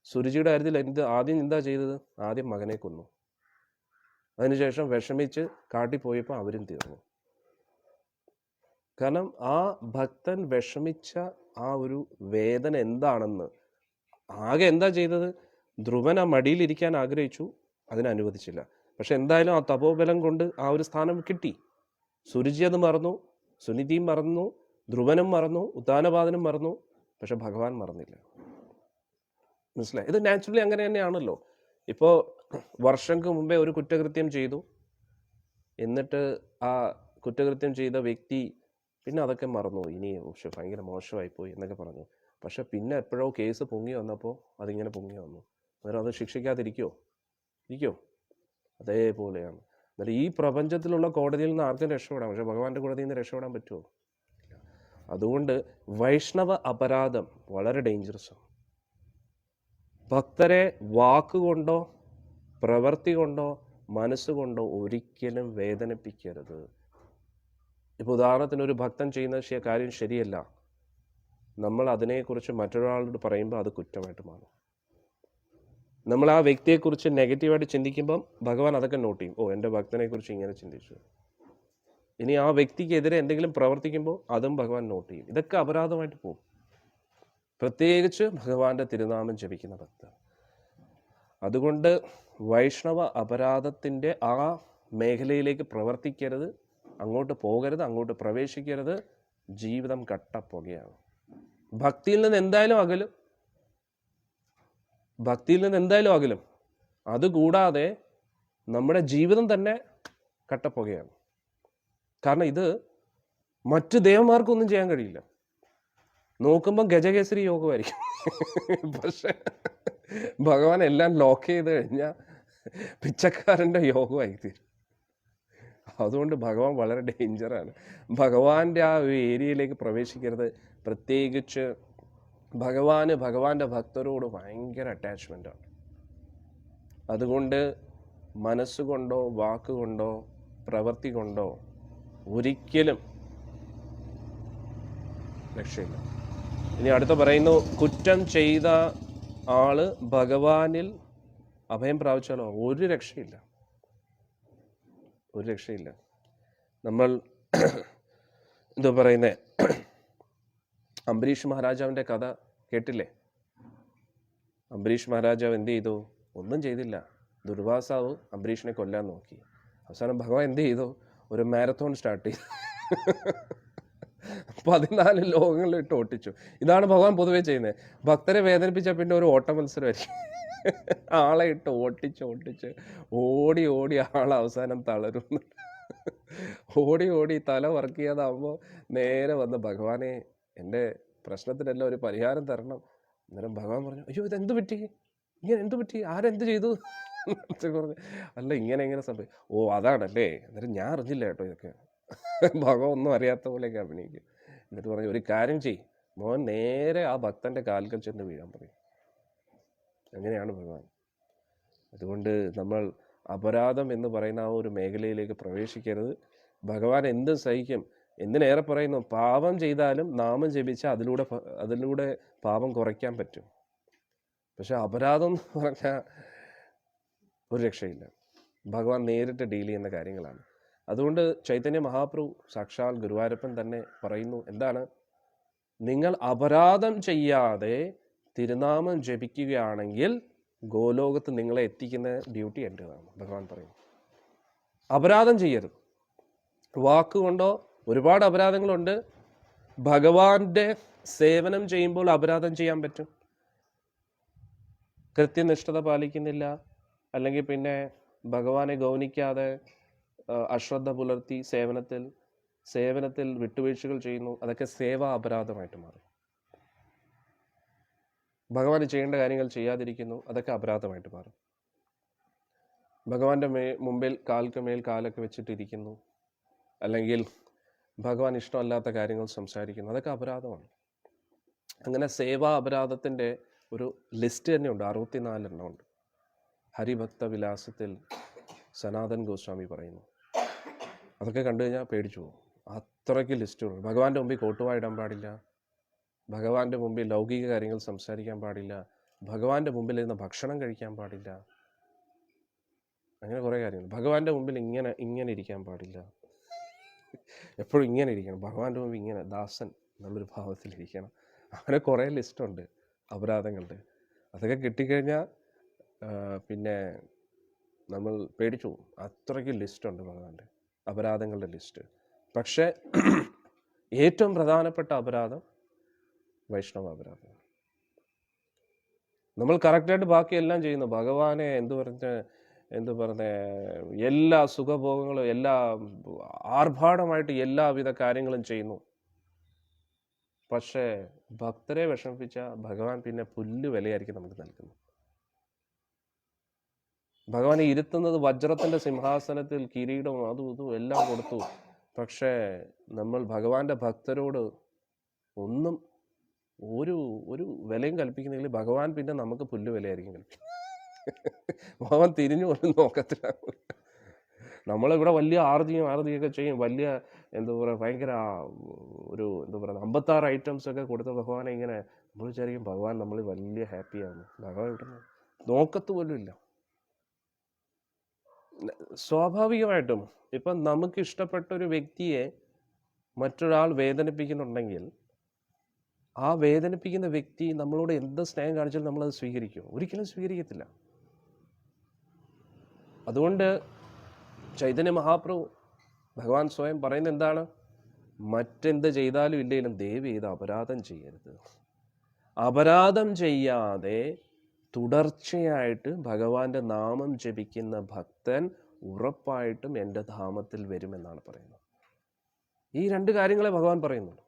സുരുചിയുടെ കാര്യത്തിൽ ആദ്യം എന്താ ചെയ്തത്? ആദ്യം മകനെ കൊന്നു. അതിനുശേഷം വിഷമിച്ച് കാട്ടിപ്പോയപ്പോൾ അവരും തീർന്നു. കാരണം ആ ഭക്തൻ വിഷമിച്ച ആ ഒരു വേദന എന്താണെന്ന് ആകെ എന്താ ചെയ്തത്? ധ്രുവൻ ആ മടിയിലിരിക്കാൻ ആഗ്രഹിച്ചു, അതിനനുവദിച്ചില്ല. പക്ഷെ എന്തായാലും ആ തപോബലം കൊണ്ട് ആ ഒരു സ്ഥാനം കിട്ടി. സുരുചി അത് മറന്നു, സുനിധിയും മറന്നു, ധ്രുവനും മറന്നു, ഉദ്ദാനപാദനും മറന്നു, പക്ഷെ ഭഗവാൻ മറന്നില്ല. മനസ്സിലായി? ഇത് നാച്ചുറലി അങ്ങനെ തന്നെയാണല്ലോ. ഇപ്പോൾ വർഷങ്ങൾക്ക് മുമ്പേ ഒരു കുറ്റകൃത്യം ചെയ്തു, എന്നിട്ട് ആ കുറ്റകൃത്യം ചെയ്ത വ്യക്തി പിന്നെ അതൊക്കെ മറന്നു, ഇനി ഭയങ്കര മോശമായിപ്പോയി എന്നൊക്കെ പറഞ്ഞു. പക്ഷെ പിന്നെ എപ്പോഴോ കേസ് പൊങ്ങി വന്നപ്പോൾ അതിങ്ങനെ പൊങ്ങി വന്നു. അന്നേരം അത് ശിക്ഷിക്കാതിരിക്കുമോ? ഇരിക്കുമോ? അതേപോലെയാണ്. അന്നേരം ഈ പ്രപഞ്ചത്തിലുള്ള കോടതിയിൽ നിന്ന് ആർക്കും രക്ഷപ്പെടാം, പക്ഷെ ഭഗവാന്റെ കോടതിയിൽ നിന്ന് രക്ഷപ്പെടാൻ പറ്റുമോ? അതുകൊണ്ട് വൈഷ്ണവ അപരാധം വളരെ ഡേഞ്ചറസാണ്. ഭക്തരെ വാക്കുകൊണ്ടോ പ്രവൃത്തി കൊണ്ടോ മനസ്സുകൊണ്ടോ ഒരിക്കലും വേദനിപ്പിക്കരുത്. ഇപ്പോൾ ഉദാഹരണത്തിന് ഒരു ഭക്തൻ ചെയ്യുന്ന കാര്യം ശരിയല്ല, നമ്മൾ അതിനെക്കുറിച്ച് മറ്റൊരാളോട് പറയുമ്പോൾ അത് കുറ്റമായിട്ട് മാറും. നമ്മൾ ആ വ്യക്തിയെക്കുറിച്ച് നെഗറ്റീവായിട്ട് ചിന്തിക്കുമ്പം ഭഗവാൻ അതൊക്കെ നോട്ട് ചെയ്യും. ഓ, എൻ്റെ ഭക്തനെക്കുറിച്ച് ഇങ്ങനെ ചിന്തിച്ചു. ഇനി ആ വ്യക്തിക്കെതിരെ എന്തെങ്കിലും പ്രവർത്തിക്കുമ്പോൾ അതും ഭഗവാൻ നോട്ട് ചെയ്യും. ഇതൊക്കെ അപരാധമായിട്ട് പോകും, പ്രത്യേകിച്ച് ഭഗവാന്റെ തിരുനാമം ജപിക്കുന്ന ഭക്തർ. അതുകൊണ്ട് വൈഷ്ണവ അപരാധത്തിൻ്റെ ആ മേഖലയിലേക്ക് പ്രവർത്തിക്കരുത്, അങ്ങോട്ട് പോകരുത്, അങ്ങോട്ട് പ്രവേശിക്കരുത്. ജീവിതം കട്ടപ്പുകയാണ്. ഭക്തിയിൽ നിന്ന് എന്തായാലും അകലും, ഭക്തിയിൽ നിന്ന് എന്തായാലും അകലും. അതുകൂടാതെ നമ്മുടെ ജീവിതം തന്നെ കട്ടപ്പുകയാണ്. കാരണം ഇത് മറ്റു ദേവന്മാർക്കൊന്നും ചെയ്യാൻ കഴിയില്ല. നോക്കുമ്പോൾ ഗജകേസരി യോഗമായിരിക്കും, പക്ഷെ ഭഗവാൻ എല്ലാം ലോക്ക് ചെയ്ത് കഴിഞ്ഞാൽ പിച്ചക്കാരൻ്റെ യോഗമായി തീരും. അതുകൊണ്ട് ഭഗവാൻ വളരെ ഡേഞ്ചറാണ്. ഭഗവാന്റെ ആ ഒരു ഏരിയയിലേക്ക് പ്രവേശിക്കരുത്. പ്രത്യേകിച്ച് ഭഗവാന്റെ ഭക്തരോട് ഭയങ്കര അറ്റാച്ച്മെൻ്റാണ്. അതുകൊണ്ട് മനസ്സുകൊണ്ടോ വാക്കുകൊണ്ടോ പ്രവൃത്തി കൊണ്ടോ ഒരിക്കലും രക്ഷയില്ല. ഇനി അടുത്ത പറയുന്നു, കുറ്റം ചെയ്ത ആള് ഭഗവാനിൽ അഭയം പ്രാപിച്ചാലോ ഒരു രക്ഷയില്ല, ഒരു രക്ഷയില്ല. നമ്മൾ എന്താ പറയുന്നേ, അംബരീഷ് മഹാരാജാവിൻ്റെ കഥ കേട്ടില്ലേ? അംബരീഷ് മഹാരാജാവ് എന്ത് ചെയ്തു? ഒന്നും ചെയ്തില്ല. ദുർവാസാവ് അംബരീഷിനെ കൊല്ലാൻ നോക്കി. അവസാനം ഭഗവാൻ എന്ത് ചെയ്തു? ഒരു മാരത്തോൺ സ്റ്റാർട്ട് ചെയ്തു, 14 ലോകങ്ങളിലിട്ട് ഓട്ടിച്ചു. ഇതാണ് ഭഗവാൻ പൊതുവെ ചെയ്യുന്നത്. ഭക്തരെ വേദനിപ്പിച്ചാൽ പിന്നെ ഒരു ഓട്ട മത്സരമായിരിക്കും. ആളെ ഇട്ട് ഓട്ടിച്ച് ഓടി ആൾ അവസാനം തളരുന്നു. ഓടി തല വർക്ക് ചെയ്യാതാവുമ്പോൾ നേരെ വന്ന് ഭഗവാനെ, എൻ്റെ പ്രശ്നത്തിനെല്ലാം ഒരു പരിഹാരം തരണം. അന്നേരം ഭഗവാൻ പറഞ്ഞു, അയ്യോ ഇതെന്ത് പറ്റി, ഇങ്ങനെ എന്ത് പറ്റി, ആരെന്ത് ചെയ്തു പറഞ്ഞു. അല്ല ഇങ്ങനെ സംഭവിക്കും. ഓ അതാണല്ലേ, അന്നേരം ഞാൻ അറിഞ്ഞില്ല കേട്ടോ ഇതൊക്കെ. ഭഗവാൻ ഒന്നും അറിയാത്ത പോലെയൊക്കെ അഭിനയിക്കും. എന്നിട്ട് പറഞ്ഞു, ഒരു കാര്യം ചെയ് മോൻ, നേരെ ആ ഭക്തൻ്റെ കാൽക്കൽ ചെന്ന് വീഴാൻ പറയും. അങ്ങനെയാണ് ഭഗവാൻ. അതുകൊണ്ട് നമ്മൾ അപരാധം എന്ന് പറയുന്ന ആ ഒരു മേഖലയിലേക്ക് പ്രവേശിക്കരുത്. ഭഗവാൻ എന്തും സഹിക്കും. എന്തിനേറെ പറയുന്നു, പാപം ചെയ്താലും നാമം ജപിച്ചാൽ അതിലൂടെ പാപം കുറയ്ക്കാൻ പറ്റും. പക്ഷെ അപരാധം എന്ന് പറഞ്ഞാൽ ഒരു രക്ഷയില്ല. ഭഗവാൻ നേരിട്ട് ഡീൽ ചെയ്യുന്ന കാര്യങ്ങളാണ്. അതുകൊണ്ട് ചൈതന്യ മഹാപ്രഭു സാക്ഷാൽ ഗുരുവായൂരപ്പൻ തന്നെ പറയുന്നു, എന്താണ്, നിങ്ങൾ അപരാധം ചെയ്യാതെ തിരുനാമം ജപിക്കുകയാണെങ്കിൽ ഗോലോകത്ത് നിങ്ങളെ എത്തിക്കുന്ന ഡ്യൂട്ടി എൻ്റെതാണ്. ഭഗവാൻ പറയുന്നു, അപരാധം ചെയ്യരുത്. വാക്കുകൊണ്ടോ ഒരുപാട് അപരാധങ്ങളുണ്ട്. ഭഗവാന്റെ സേവനം ചെയ്യുമ്പോൾ അപരാധം ചെയ്യാൻ പറ്റും. കൃത്യനിഷ്ഠത പാലിക്കുന്നില്ല, അല്ലെങ്കിൽ പിന്നെ ഭഗവാനെ ഗൗനിക്കാതെ അശ്രദ്ധ പുലർത്തി സേവനത്തിൽ വിട്ടുവീഴ്ചകൾ ചെയ്യുന്നു, അതൊക്കെ സേവാ അപരാധമായിട്ട് മാറും. ഭഗവാൻ ചെയ്യേണ്ട കാര്യങ്ങൾ ചെയ്യാതിരിക്കുന്നു, അതൊക്കെ അപരാധമായിട്ട് മാറും. ഭഗവാന്റെ മുമ്പിൽ കാൽക്ക് മേൽ കാലൊക്കെ വെച്ചിട്ടിരിക്കുന്നു, അല്ലെങ്കിൽ ഭഗവാൻ ഇഷ്ടമല്ലാത്ത കാര്യങ്ങൾ സംസാരിക്കുന്നു, അതൊക്കെ അപരാധമാണ്. അങ്ങനെ സേവാ അപരാധത്തിൻ്റെ ഒരു ലിസ്റ്റ് തന്നെ ഉണ്ട്, 64 എണ്ണം ഉണ്ട്. ഹരിഭക്ത വിലാസത്തിൽ സനാതൻ ഗോസ്വാമി പറയുന്നു. അതൊക്കെ കണ്ടു കഴിഞ്ഞാൽ പേടിച്ചു പോകും. അത്രയ്ക്ക് ലിസ്റ്റുണ്ട്. ഭഗവാന്റെ മുമ്പിൽ കോട്ടുവായിടാൻ പാടില്ല, ഭഗവാന്റെ മുമ്പിൽ ലൗകിക കാര്യങ്ങൾ സംസാരിക്കാൻ പാടില്ല, ഭഗവാന്റെ മുമ്പിൽ ഇരുന്ന് ഭക്ഷണം കഴിക്കാൻ പാടില്ല, അങ്ങനെ കുറേ കാര്യങ്ങൾ. ഭഗവാന്റെ മുമ്പിൽ ഇങ്ങനെ ഇരിക്കാൻ പാടില്ല, എപ്പോഴും ഇങ്ങനെ ഇരിക്കണം, ഭഗവാന്റെ മുമ്പിൽ ഇങ്ങനെ ദാസൻ എന്നുള്ളൊരു ഭാവത്തിലിരിക്കണം. അങ്ങനെ കുറേ ലിസ്റ്റുണ്ട് അപരാധങ്ങളുടെ. അതൊക്കെ കിട്ടിക്കഴിഞ്ഞാൽ പിന്നെ നമ്മൾ പേടിച്ചു പോകും. അത്രയ്ക്ക് ലിസ്റ്റുണ്ട് ഭഗവാന്റെ അപരാധങ്ങളുടെ ലിസ്റ്റ്. പക്ഷേ ഏറ്റവും പ്രധാനപ്പെട്ട അപരാധം വൈഷ്ണവ അപരാധം. നമ്മൾ കറക്റ്റായിട്ട് ബാക്കിയെല്ലാം ചെയ്യുന്നു, ഭഗവാനെ എന്തു പറഞ്ഞ എല്ലാ സുഖഭോഗങ്ങളും, എല്ലാ ആർഭാടമായിട്ട് എല്ലാവിധ കാര്യങ്ങളും ചെയ്യുന്നു. പക്ഷേ ഭക്തരെ വിഷമിപ്പിച്ച ഭഗവാൻ പിന്നെ പുല്ല് വിലയായിരിക്കും നമുക്ക് നൽകുന്നത്. ഭഗവാനെ ഇരുത്തുന്നത് വജ്രത്തിൻ്റെ സിംഹാസനത്തിൽ, കിരീടവും അതും ഇതും എല്ലാം കൊടുത്തു. പക്ഷേ നമ്മൾ ഭഗവാന്റെ ഭക്തരോട് ഒന്നും ഒരു വിലയും കൽപ്പിക്കുന്നില്ലെങ്കിൽ ഭഗവാൻ പിന്നെ നമുക്ക് പുല്ല് വിലയായിരിക്കും കൽപ്പിക്കും. ഭഗവാൻ തിരിഞ്ഞു പോലും നോക്കത്തില്ല. നമ്മളിവിടെ വലിയ ആർത്തിയൊക്കെ ചെയ്യും, വലിയ ഭയങ്കര ഒരു 56 ഐറ്റംസ് ഒക്കെ കൊടുത്ത ഭഗവാനെ ഇങ്ങനെ നമ്മൾ വിചാരിക്കും ഭഗവാൻ നമ്മൾ വലിയ ഹാപ്പിയാണ്. ഭഗവാൻ ഇവിടെ നോക്കത്ത് പോലും ഇല്ല. സ്വാഭാവികമായിട്ടും ഇപ്പം നമുക്ക് ഇഷ്ടപ്പെട്ട ഒരു വ്യക്തിയെ മറ്റൊരാൾ വേദനിപ്പിക്കുന്നുണ്ടെങ്കിൽ ആ വേദനിപ്പിക്കുന്ന വ്യക്തി നമ്മളോട് എന്ത് സ്നേഹം കാണിച്ചാലും നമ്മളത് സ്വീകരിക്കുമോ? ഒരിക്കലും സ്വീകരിക്കത്തില്ല. അതുകൊണ്ട് ചൈതന്യ മഹാപ്രഭു ഭഗവാൻ സ്വയം പറയുന്നത് എന്താണ്? മറ്റെന്ത് ചെയ്താലും ഇല്ലെങ്കിലും ദയവ് ചെയ്ത് അപരാധം ചെയ്യരുത്. അപരാധം ചെയ്യാതെ തുടർച്ചയായിട്ട് ഭഗവാന്റെ നാമം ജപിക്കുന്ന ഭക്തൻ ഉറപ്പായിട്ടും എൻ്റെ ധാമത്തിൽ വരുമെന്നാണ് പറയുന്നത്. ഈ 2 കാര്യങ്ങളെ ഭഗവാൻ പറയുന്നുള്ളൂ.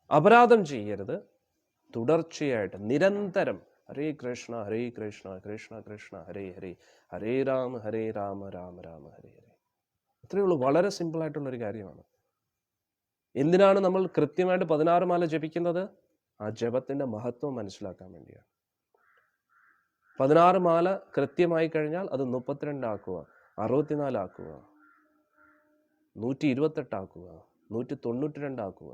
അപരാധം ചെയ്യരുത്, തുടർച്ചയായിട്ട് നിരന്തരം ഹരേ കൃഷ്ണ കൃഷ്ണ കൃഷ്ണ ഹരേ ഹരേ, ഹരേ രാമ രാമ രാമ ഹരേ ഹരേ. ഇത്രയേ ഉള്ളൂ. വളരെ സിമ്പിളായിട്ടുള്ളൊരു കാര്യമാണ്. എന്തിനാണ് നമ്മൾ കൃത്യമായിട്ട് 16 മാല ജപിക്കുന്നത്? ആ ജപത്തിൻ്റെ മഹത്വം മനസ്സിലാക്കാൻ വേണ്ടിയാണ്. 16 മാല കൃത്യമായി കഴിഞ്ഞാൽ അത് 32 ആക്കുക, 64 ആക്കുക, 128 ആക്കുക, 192 ആക്കുക.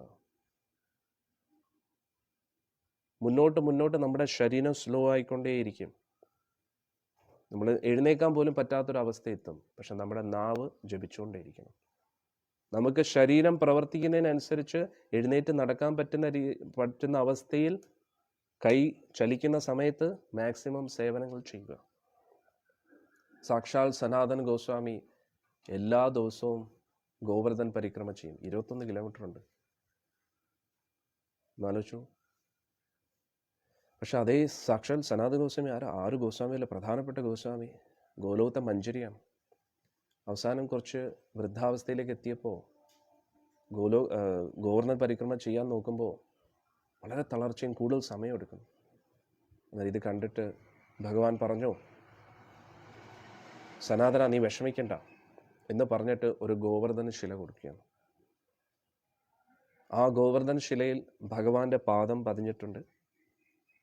മുന്നോട്ട് നമ്മുടെ ശരീരം സ്ലോ ആയിക്കൊണ്ടേയിരിക്കും. നമ്മൾ എഴുന്നേക്കാൻ പോലും പറ്റാത്തൊരവസ്ഥ എത്തും. പക്ഷെ നമ്മുടെ നാവ് ജപിച്ചുകൊണ്ടേയിരിക്കണം. നമുക്ക് ശരീരം പ്രവർത്തിക്കുന്നതിനനുസരിച്ച് എഴുന്നേറ്റ് നടക്കാൻ പറ്റുന്ന അവസ്ഥയിൽ കൈ ചലിക്കുന്ന സമയത്ത് മാക്സിമം സേവനങ്ങൾ ചെയ്യുക. സാക്ഷാൽ സനാതൻ ഗോസ്വാമി എല്ലാ ദിവസവും ഗോവർദ്ധൻ പരിക്രമ ചെയ്യും. 21 കിലോമീറ്റർ ഉണ്ട്, ആലോചിച്ചു. പക്ഷെ അതേ സാക്ഷാൽ സനാതൻ ഗോസ്വാമി 6 ഗോസ്വാമിയല്ല, പ്രധാനപ്പെട്ട ഗോസ്വാമി ഗോലോകത്തെ മഞ്ജരിയാണ്. അവസാനം കുറച്ച് വൃദ്ധാവസ്ഥയിലേക്ക് എത്തിയപ്പോൾ ഗോവർദ്ധൻ പരിക്രമ ചെയ്യാൻ നോക്കുമ്പോൾ വളരെ തളർച്ചയും കൂടുതൽ സമയമെടുക്കുന്നു. എന്നാൽ ഇത് കണ്ടിട്ട് ഭഗവാൻ പറഞ്ഞു, സനാതന നീ വിഷമിക്കണ്ട എന്ന് പറഞ്ഞിട്ട് ഒരു ഗോവർദ്ധന ശില കൊടുക്കുകയാണ്. ആ ഗോവർദ്ധന ശിലയിൽ ഭഗവാന്റെ പാദം പതിഞ്ഞിട്ടുണ്ട്,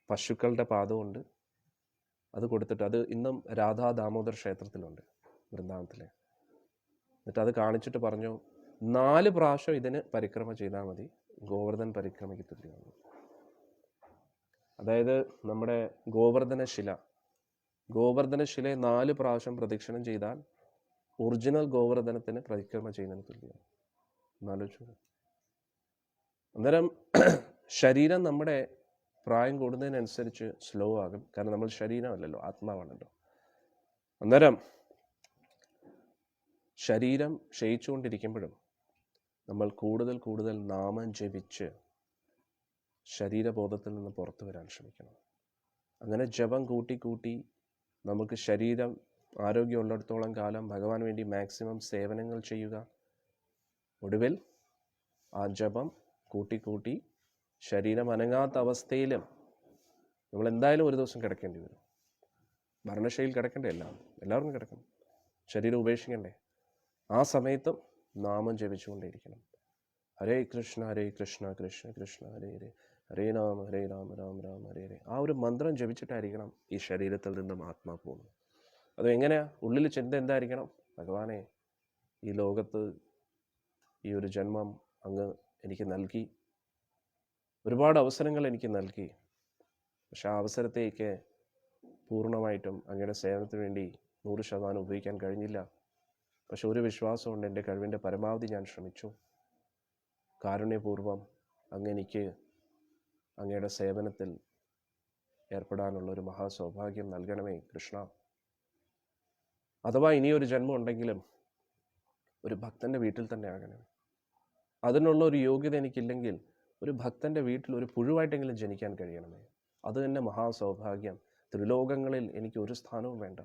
പശുക്കളുടെ പാദമുണ്ട്. അത് കൊടുത്തിട്ട്, അത് ഇന്നും രാധാ ദാമോദർ ക്ഷേത്രത്തിലുണ്ട് വൃന്ദാവനത്തിലെ. എന്നിട്ട് അത് കാണിച്ചിട്ട് പറഞ്ഞു, 4 പ്രാവശ്യം ഇതിന് പരിക്രമ ചെയ്താൽ മതി, ഗോവർദ്ധൻ പരിക്രമയ്ക്ക് തുല്യമാണ്. അതായത് നമ്മുടെ ഗോവർദ്ധന ശിലയെ 4 പ്രാവശ്യം പ്രദക്ഷിണം ചെയ്താൽ ഒറിജിനൽ ഗോവർദ്ധനത്തിന് പരിക്രമ ചെയ്യുന്നതിന് തുല്യമാണ്. എന്നാലോചിച്ചു. അന്നേരം ശരീരം നമ്മുടെ പ്രായം കൂടുന്നതിനനുസരിച്ച് സ്ലോ ആകും. കാരണം നമ്മൾ ശരീരമല്ലല്ലോ, ആത്മാവാണല്ലോ. അന്നേരം ശരീരം ക്ഷയിച്ചുകൊണ്ടിരിക്കുമ്പോഴും നമ്മൾ കൂടുതൽ നാമം ജപിച്ച് ശരീരബോധത്തിൽ നിന്ന് പുറത്തു വരാൻ ശ്രമിക്കണം. അങ്ങനെ ജപം കൂട്ടി നമുക്ക് ശരീരം ആരോഗ്യമുള്ളിടത്തോളം കാലം ഭഗവാൻ വേണ്ടി മാക്സിമം സേവനങ്ങൾ ചെയ്യുക. ഒടുവിൽ ആ ജപം കൂട്ടി ശരീരം അനങ്ങാത്ത അവസ്ഥയിലും നമ്മൾ എന്തായാലും ഒരു ദിവസം കിടക്കേണ്ടി വരും. മരണശൈലിയിൽ കിടക്കണ്ടേ? എല്ലാവർക്കും കിടക്കണം. ശരീരം ഉപേക്ഷിക്കണ്ടേ? ആ സമയത്തും നാമം ജപിച്ചുകൊണ്ടേയിരിക്കണം. ഹരേ കൃഷ്ണ കൃഷ്ണ കൃഷ്ണ ഹരേ ഹരേ, ഹരേ രാമ രാമ രാമ ഹരേ ഹരേ. ആ ഒരു മന്ത്രം ജപിച്ചിട്ടായിരിക്കണം ഈ ശരീരത്തിൽ നിന്നും ആത്മാ പോകുന്നത്. അത് എങ്ങനെയാ? ഉള്ളിൽ ചിന്ത എന്തായിരിക്കണം? ഭഗവാനെ, ഈ ലോകത്ത് ഈ ഒരു ജന്മം അങ്ങ് എനിക്ക് നൽകി, ഒരുപാട് അവസരങ്ങൾ എനിക്ക് നൽകി. പക്ഷെ ആ അവസരത്തേക്ക് പൂർണ്ണമായിട്ടും അങ്ങയുടെ സേവനത്തിന് വേണ്ടി 100% ഉപയോഗിക്കാൻ കഴിഞ്ഞില്ല. പക്ഷെ ഒരു വിശ്വാസമുണ്ട്, എൻ്റെ കഴിവിൻ്റെ പരമാവധി ഞാൻ ശ്രമിച്ചു. കാരുണ്യപൂർവം അങ്ങെനിക്ക് അങ്ങയുടെ സേവനത്തിൽ ഏർപ്പെടാനുള്ള ഒരു മഹാസൗഭാഗ്യം നൽകണമേ കൃഷ്ണ. അഥവാ ഇനിയൊരു ജന്മം ഉണ്ടെങ്കിലും ഒരു ഭക്തൻ്റെ വീട്ടിൽ തന്നെ ആകണം. അതിനുള്ള ഒരു യോഗ്യത എനിക്കില്ലെങ്കിൽ ഒരു ഭക്തൻ്റെ വീട്ടിൽ ഒരു പുഴുവായിട്ടെങ്കിലും ജനിക്കാൻ കഴിയണമേ. അത് തന്നെ മഹാസൗഭാഗ്യം. ത്രിലോകങ്ങളിൽ എനിക്ക് ഒരു സ്ഥാനവും വേണ്ട.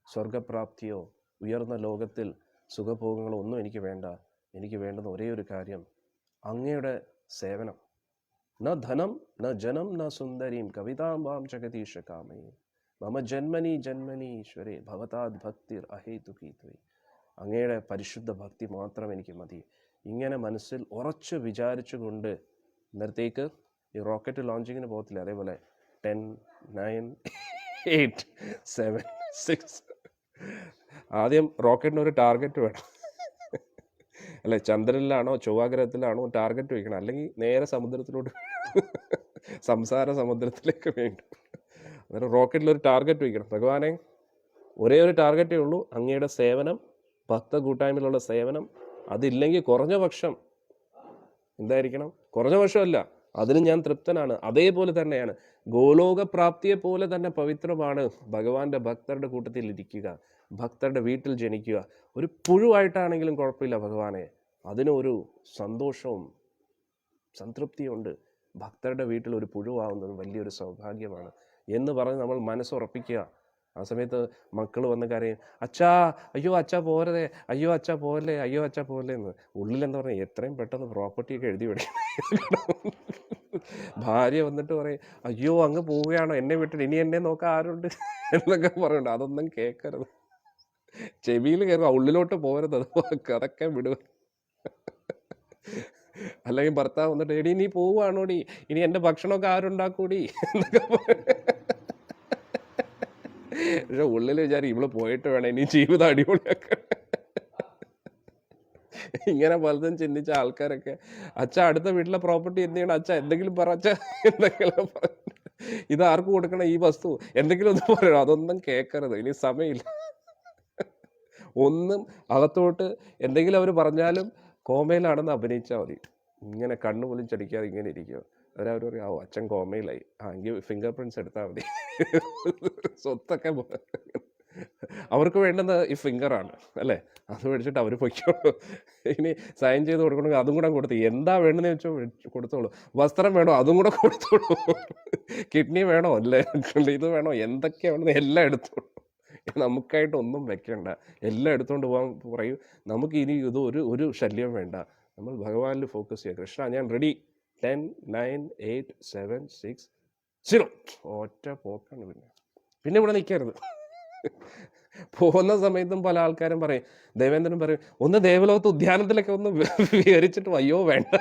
സ്വർഗപ്രാപ്തിയോ ഉയർന്ന ലോകത്തിൽ സുഖഭോഗങ്ങളോ ഒന്നും എനിക്ക് വേണ്ട. എനിക്ക് വേണ്ടുന്ന ഒരേ ഒരു കാര്യം അങ്ങയുടെ സേവനം. ന ധനം ന ജനം ന സുന്ദരീം കവിതാംബാം ജഗദീശ കാമയേ മമ ജന്മനി ജന്മനി ഈശ്വരേ ഭവതാദ് ഭക്തിർ അഹേതുകീ ത്വയി. അങ്ങയുടെ പരിശുദ്ധ ഭക്തി മാത്രം എനിക്ക് മതി. ഇങ്ങനെ മനസ്സിൽ ഉറച്ചു വിചാരിച്ചുകൊണ്ട് ഇന്നത്തേക്ക് ഈ റോക്കറ്റ് ലോഞ്ചിങ്ങിന് പോകത്തില്ല, അതേപോലെ 10, 9, 8, 7, 6. ആദ്യം റോക്കറ്റിന് ഒരു ടാർഗറ്റ് വേണം അല്ലെ? ചന്ദ്രനിലാണോ ചൊവ്വാഗ്രഹത്തിലാണോ ടാർഗറ്റ് വയ്ക്കണം, അല്ലെങ്കിൽ നേരെ സമുദ്രത്തിലോട്ട് സംസാര സമുദ്രത്തിലേക്ക് വേണ്ടും. അന്നേരം റോക്കറ്റിലൊരു ടാർഗറ്റ് വയ്ക്കണം. ഭഗവാനെ, ഒരേ ഒരു ടാർഗറ്റേ ഉള്ളൂ, അങ്ങയുടെ സേവനം, ഭക്ത കൂട്ടായ്മയിലുള്ള സേവനം. അതില്ലെങ്കിൽ കുറഞ്ഞ പക്ഷം എന്തായിരിക്കണം? കുറഞ്ഞ പക്ഷമല്ല, അതിന് ഞാൻ തൃപ്തനാണ്. അതേപോലെ തന്നെയാണ് ഗോലോക പ്രാപ്തിയെ പോലെ തന്നെ പവിത്രമാണ് ഭഗവാന്റെ ഭക്തരുടെ കൂട്ടത്തിൽ ഇരിക്കുക, ഭക്തരുടെ വീട്ടിൽ ജനിക്കുക. ഒരു പുഴുവായിട്ടാണെങ്കിലും കുഴപ്പമില്ല ഭഗവാനെ, അതിനൊരു സന്തോഷവും സംതൃപ്തിയുണ്ട്. ഭക്തരുടെ വീട്ടിൽ ഒരു പുഴുവാകുന്നത് വലിയൊരു സൗഭാഗ്യമാണ് എന്ന് പറഞ്ഞ് നമ്മൾ മനസ്സുറപ്പിക്കുക. ആ സമയത്ത് മക്കൾ വന്ന് കരയും, അച്ഛാ അയ്യോ അച്ഛാ പോരതേ, അയ്യോ അച്ഛാ പോലെ, അയ്യോ അച്ഛാ പോലെ എന്ന്. ഉള്ളിലെന്താ പറയുക, എത്രയും പെട്ടെന്ന് പ്രോപ്പർട്ടിയൊക്കെ എഴുതി വിടണം. ഭാര്യ വന്നിട്ട് പറയും, അയ്യോ അങ്ങ് പോവുകയാണോ, എന്നെ വിട്ടിട്ട് ഇനി എന്നെ നോക്കാൻ ആരുണ്ട് എന്നൊക്കെ പറയുന്നുണ്ട്. അതൊന്നും കേൾക്കരുത്, ചെവിയിൽ കയറുക, ഉള്ളിലോട്ട് പോരുത്, അതൊക്കെ വിടുക. അല്ലെങ്കിൽ ഭർത്താവ് വന്നിട്ട്, എടി നീ പോവുകയാണോടി, ഇനി എൻ്റെ ഭക്ഷണമൊക്കെ ആരുണ്ടാക്കൂടി എന്നൊക്കെ പക്ഷെ ഉള്ളിൽ വിചാരിക്കും, ഇവള് പോയിട്ട് വേണം ഇനി ജീവിതം അടിപൊളിയാക്കാൻ. ഇങ്ങനെ പലതും ചിന്തിച്ച ആൾക്കാരൊക്കെ, അച്ഛ അടുത്ത വീട്ടിലെ പ്രോപ്പർട്ടി എന്ത് ചെയ്യണം, അച്ഛ എന്തെങ്കിലും പറ, അച്ഛ എന്തെങ്കിലും പറ, ഇത് ആർക്ക് കൊടുക്കണം ഈ വസ്തു, എന്തെങ്കിലും ഒന്ന് പറയണം. അതൊന്നും കേൾക്കരുത്, ഇനി സമയമില്ല. ഒന്നും അകത്തോട്ട് എന്തെങ്കിലും അവർ പറഞ്ഞാലും കോമയിലാണെന്ന് അഭിനയിച്ചാൽ മതി. ഇങ്ങനെ കണ്ണു പൊലിച്ചടിക്കാതെ ഇങ്ങനെ ഇരിക്കുക. അവരവർ പറയും, ഓ അച്ഛൻ കോമയിലായി, എങ്കിൽ ഫിംഗർ പ്രിൻറ്റ്സ് എടുത്താൽ മതി, സ്വത്തൊക്കെ അവർക്ക് വേണ്ടുന്ന ഈ ഫിംഗറാണ് അല്ലേ, അത് മേടിച്ചിട്ട് അവർ പൊയ്ക്കോളൂ. ഇനി സൈൻ ചെയ്ത് കൊടുക്കണമെങ്കിൽ അതും കൂടെ കൊടുത്തു, എന്താ വേണമെന്ന് വെച്ചോ കൊടുത്തോളൂ. വസ്ത്രം വേണോ അതും കൂടെ കൊടുത്തോളൂ. കിഡ്നി വേണോ, അല്ലേ ഇത് വേണോ, എന്തൊക്കെയാണെന്ന് എല്ലാം എടുത്തോളൂ. നമുക്കായിട്ട് ഒന്നും വെക്കണ്ട, എല്ലാം എടുത്തുകൊണ്ട് പോകാൻ പറയും. നമുക്ക് ഇനി ഇത് ഒരു ശല്യം വേണ്ട, നമ്മൾ ഭഗവാനിൽ ഫോക്കസ് ചെയ്യുക. കൃഷ്ണ ഞാൻ റെഡി, 10, 9, 8, 7, 6, 0. ഒറ്റ പോക്കാണ്. പിന്നെ ഇവിടെ നിൽക്കരുത്. പോകുന്ന സമയത്തും പല ആൾക്കാരും പറയും, ദേവേന്ദ്രൻ പറയും, ഒന്ന് ദേവലോകത്ത് ഉദ്യാനത്തിലൊക്കെ ഒന്ന് വിഹരിച്ചിട്ട് അയ്യോ വേണ്ട,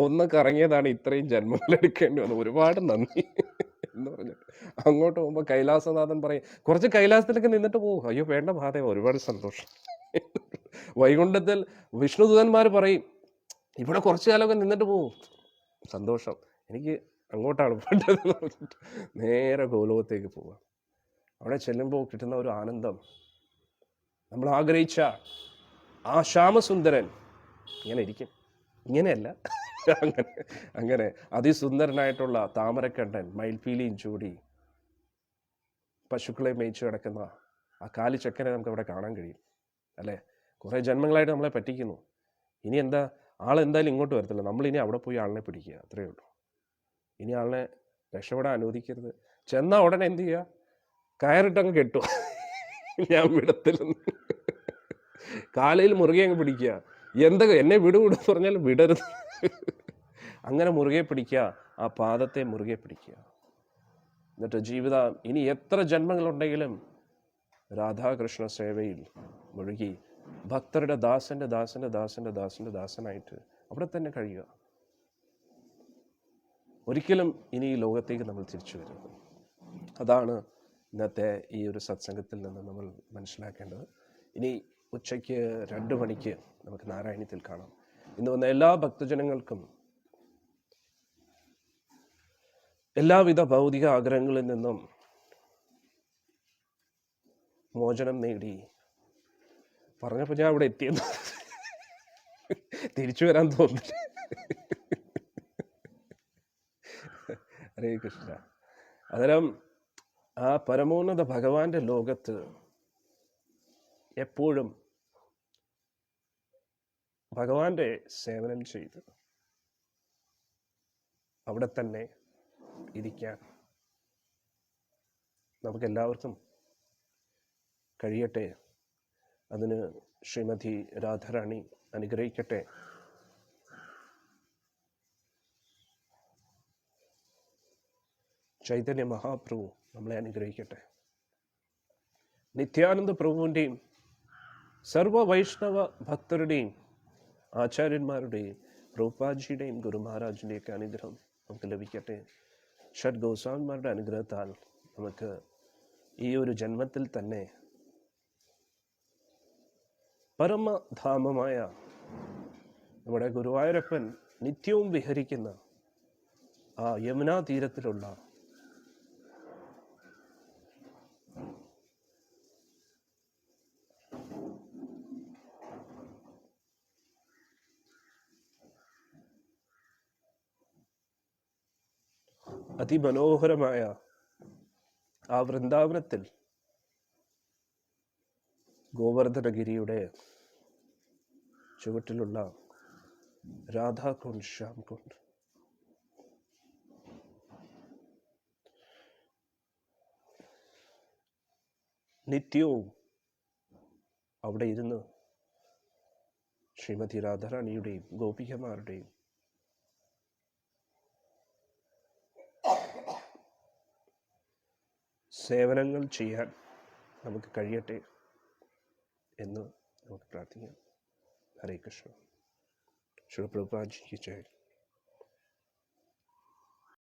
ഒന്ന് കറങ്ങിയതാണ് ഇത്രയും ജന്മങ്ങളെടുക്കേണ്ടി വന്നു, ഒരുപാട് നന്ദി എന്ന് പറഞ്ഞു അങ്ങോട്ട് പോകുമ്പോൾ കൈലാസനാഥൻ പറയും, കുറച്ച് കൈലാസത്തിലൊക്കെ നിന്നിട്ട് പോകും. അയ്യോ വേണ്ട മഹാദേവ, ഒരുപാട് സന്തോഷം. വൈകുണ്ഠത്തിൽ വിഷ്ണുദൂതന്മാർ പറയും, ഇവിടെ കുറച്ചു കാലമൊക്കെ നിന്നിട്ട് പോകും, സന്തോഷം, എനിക്ക് അങ്ങോട്ടാണ് വേണ്ടത്. നേരെ ഗോലോകത്തേക്ക് പോവാം. അവിടെ ചെല്ലുമ്പോൾ കിട്ടുന്ന ഒരു ആനന്ദം, നമ്മൾ ആഗ്രഹിച്ച ആ ശ്യാമസുന്ദരൻ ഇങ്ങനെ ഇരിക്കും, ഇങ്ങനെയല്ല, അങ്ങനെ അതിസുന്ദരനായിട്ടുള്ള താമരക്കണ്ടൻ മയിൽപീലിയും ചൂടി പശുക്കളെ മേയിച്ചു കിടക്കുന്ന ആ കാലിച്ചക്കനെ നമുക്ക് അവിടെ കാണാൻ കഴിയും അല്ലേ. കുറേ ജന്മങ്ങളായിട്ട് നമ്മളെ പറ്റിക്കുന്നു. ഇനി എന്താ, ആളെന്തായാലും ഇങ്ങോട്ട് വരത്തില്ല, നമ്മളിനി അവിടെ പോയി ആളിനെ പിടിക്കുക, അത്രയേ ഉള്ളൂ. ഇനി ആളിനെ രക്ഷപ്പെടാൻ അനുവദിക്കരുത്. ചെന്നാൽ ഉടനെ എന്ത് ചെയ്യുക, കയറിട്ടങ്ങ് കെട്ടുക. ഞാൻ വിടത്തില്ലെന്ന്. കാലയിൽ മുറുകെ അങ്ങ് പിടിക്കുക. എന്തൊക്കെ എന്നെ വിടുവിടുന്ന് പറഞ്ഞാൽ വിടരുത്. അങ്ങനെ മുറുകെ പിടിക്കുക, ആ പാദത്തെ മുറുകെ പിടിക്കുക. എന്നിട്ട് ജീവിതം ഇനി എത്ര ജന്മങ്ങളുണ്ടെങ്കിലും രാധാകൃഷ്ണ സേവയിൽ മുഴുകി ഭക്തരുടെ ദാസന്റെ ദാസന്റെ ദാസന്റെ ദാസന്റെ ദാസനായിട്ട് അവിടെ തന്നെ കഴിയുക. ഒരിക്കലും ഇനി ഈ ലോകത്തേക്ക് നമ്മൾ തിരിച്ചു വരുന്നത്. അതാണ് ഇന്നത്തെ ഈ ഒരു സത്സംഗത്തിൽ നിന്ന് നമ്മൾ മനസ്സിലാക്കേണ്ടത്. ഇനി ഉച്ചയ്ക്ക് 2 മണിക്ക് നമുക്ക് നാരായണീയത്തിൽ കാണാം. ഇന്ന് വന്ന എല്ലാ ഭക്തജനങ്ങൾക്കും എല്ലാവിധ ഭൗതിക ആഗ്രഹങ്ങളിൽ നിന്നും മോചനം നേടി. പറഞ്ഞപ്പോൾ ഞാൻ അവിടെ എത്തിയെന്ന് തിരിച്ചു വരാൻ തോന്നുന്നു. ഹരേ കൃഷ്ണ. അന്നേരം ആ പരമോന്നത ഭഗവാന്റെ ലോകത്ത് എപ്പോഴും ഭഗവാന്റെ സേവനം ചെയ്ത് അവിടെ തന്നെ ഇരിക്കാൻ നമുക്കെല്ലാവർക്കും കഴിയട്ടെ. അതിന് ശ്രീമതി രാധാറാണി അനുഗ്രഹിക്കട്ടെ. ചൈതന്യ മഹാപ്രഭു നമ്മളെ അനുഗ്രഹിക്കട്ടെ. നിത്യാനന്ദ പ്രഭുവിൻ്റെയും സർവ വൈഷ്ണവ ഭക്തരുടെയും ആചാര്യന്മാരുടെയും പ്രഭുപാജിയുടെയും ഗുരു മഹാരാജിൻ്റെയൊക്കെ അനുഗ്രഹം നമുക്ക് ലഭിക്കട്ടെ. ഷഡ് ഗോസ്വാമിമാരുടെ അനുഗ്രഹത്താൽ നമുക്ക് ഈ ഒരു ജന്മത്തിൽ തന്നെ പരമധാമമായ നമ്മുടെ ഗുരുവായൂരപ്പൻ നിത്യവും വിഹരിക്കുന്ന ആ യമുനാ തീരത്തിലുള്ള അതിമനോഹരമായ ആ വൃന്ദാവനത്തിൽ ഗോവർദ്ധനഗിരിയുടെ ചുവട്ടിലുള്ള രാധാകുണ്ട്, ശ്യാംകുണ്ട്, നിത്യവും അവിടെ ഇരുന്ന് ശ്രീമതി രാധാറാണിയുടെയും ഗോപികമാരുടെയും സേവനങ്ങൾ ചെയ്യാൻ നമുക്ക് കഴിയട്ടെ എന്ന് നമുക്ക് പ്രാർത്ഥിക്കാം. ഹരേ കൃഷ്ണ. ശിവ പ്രഭുപാദ് ജി ജയ്.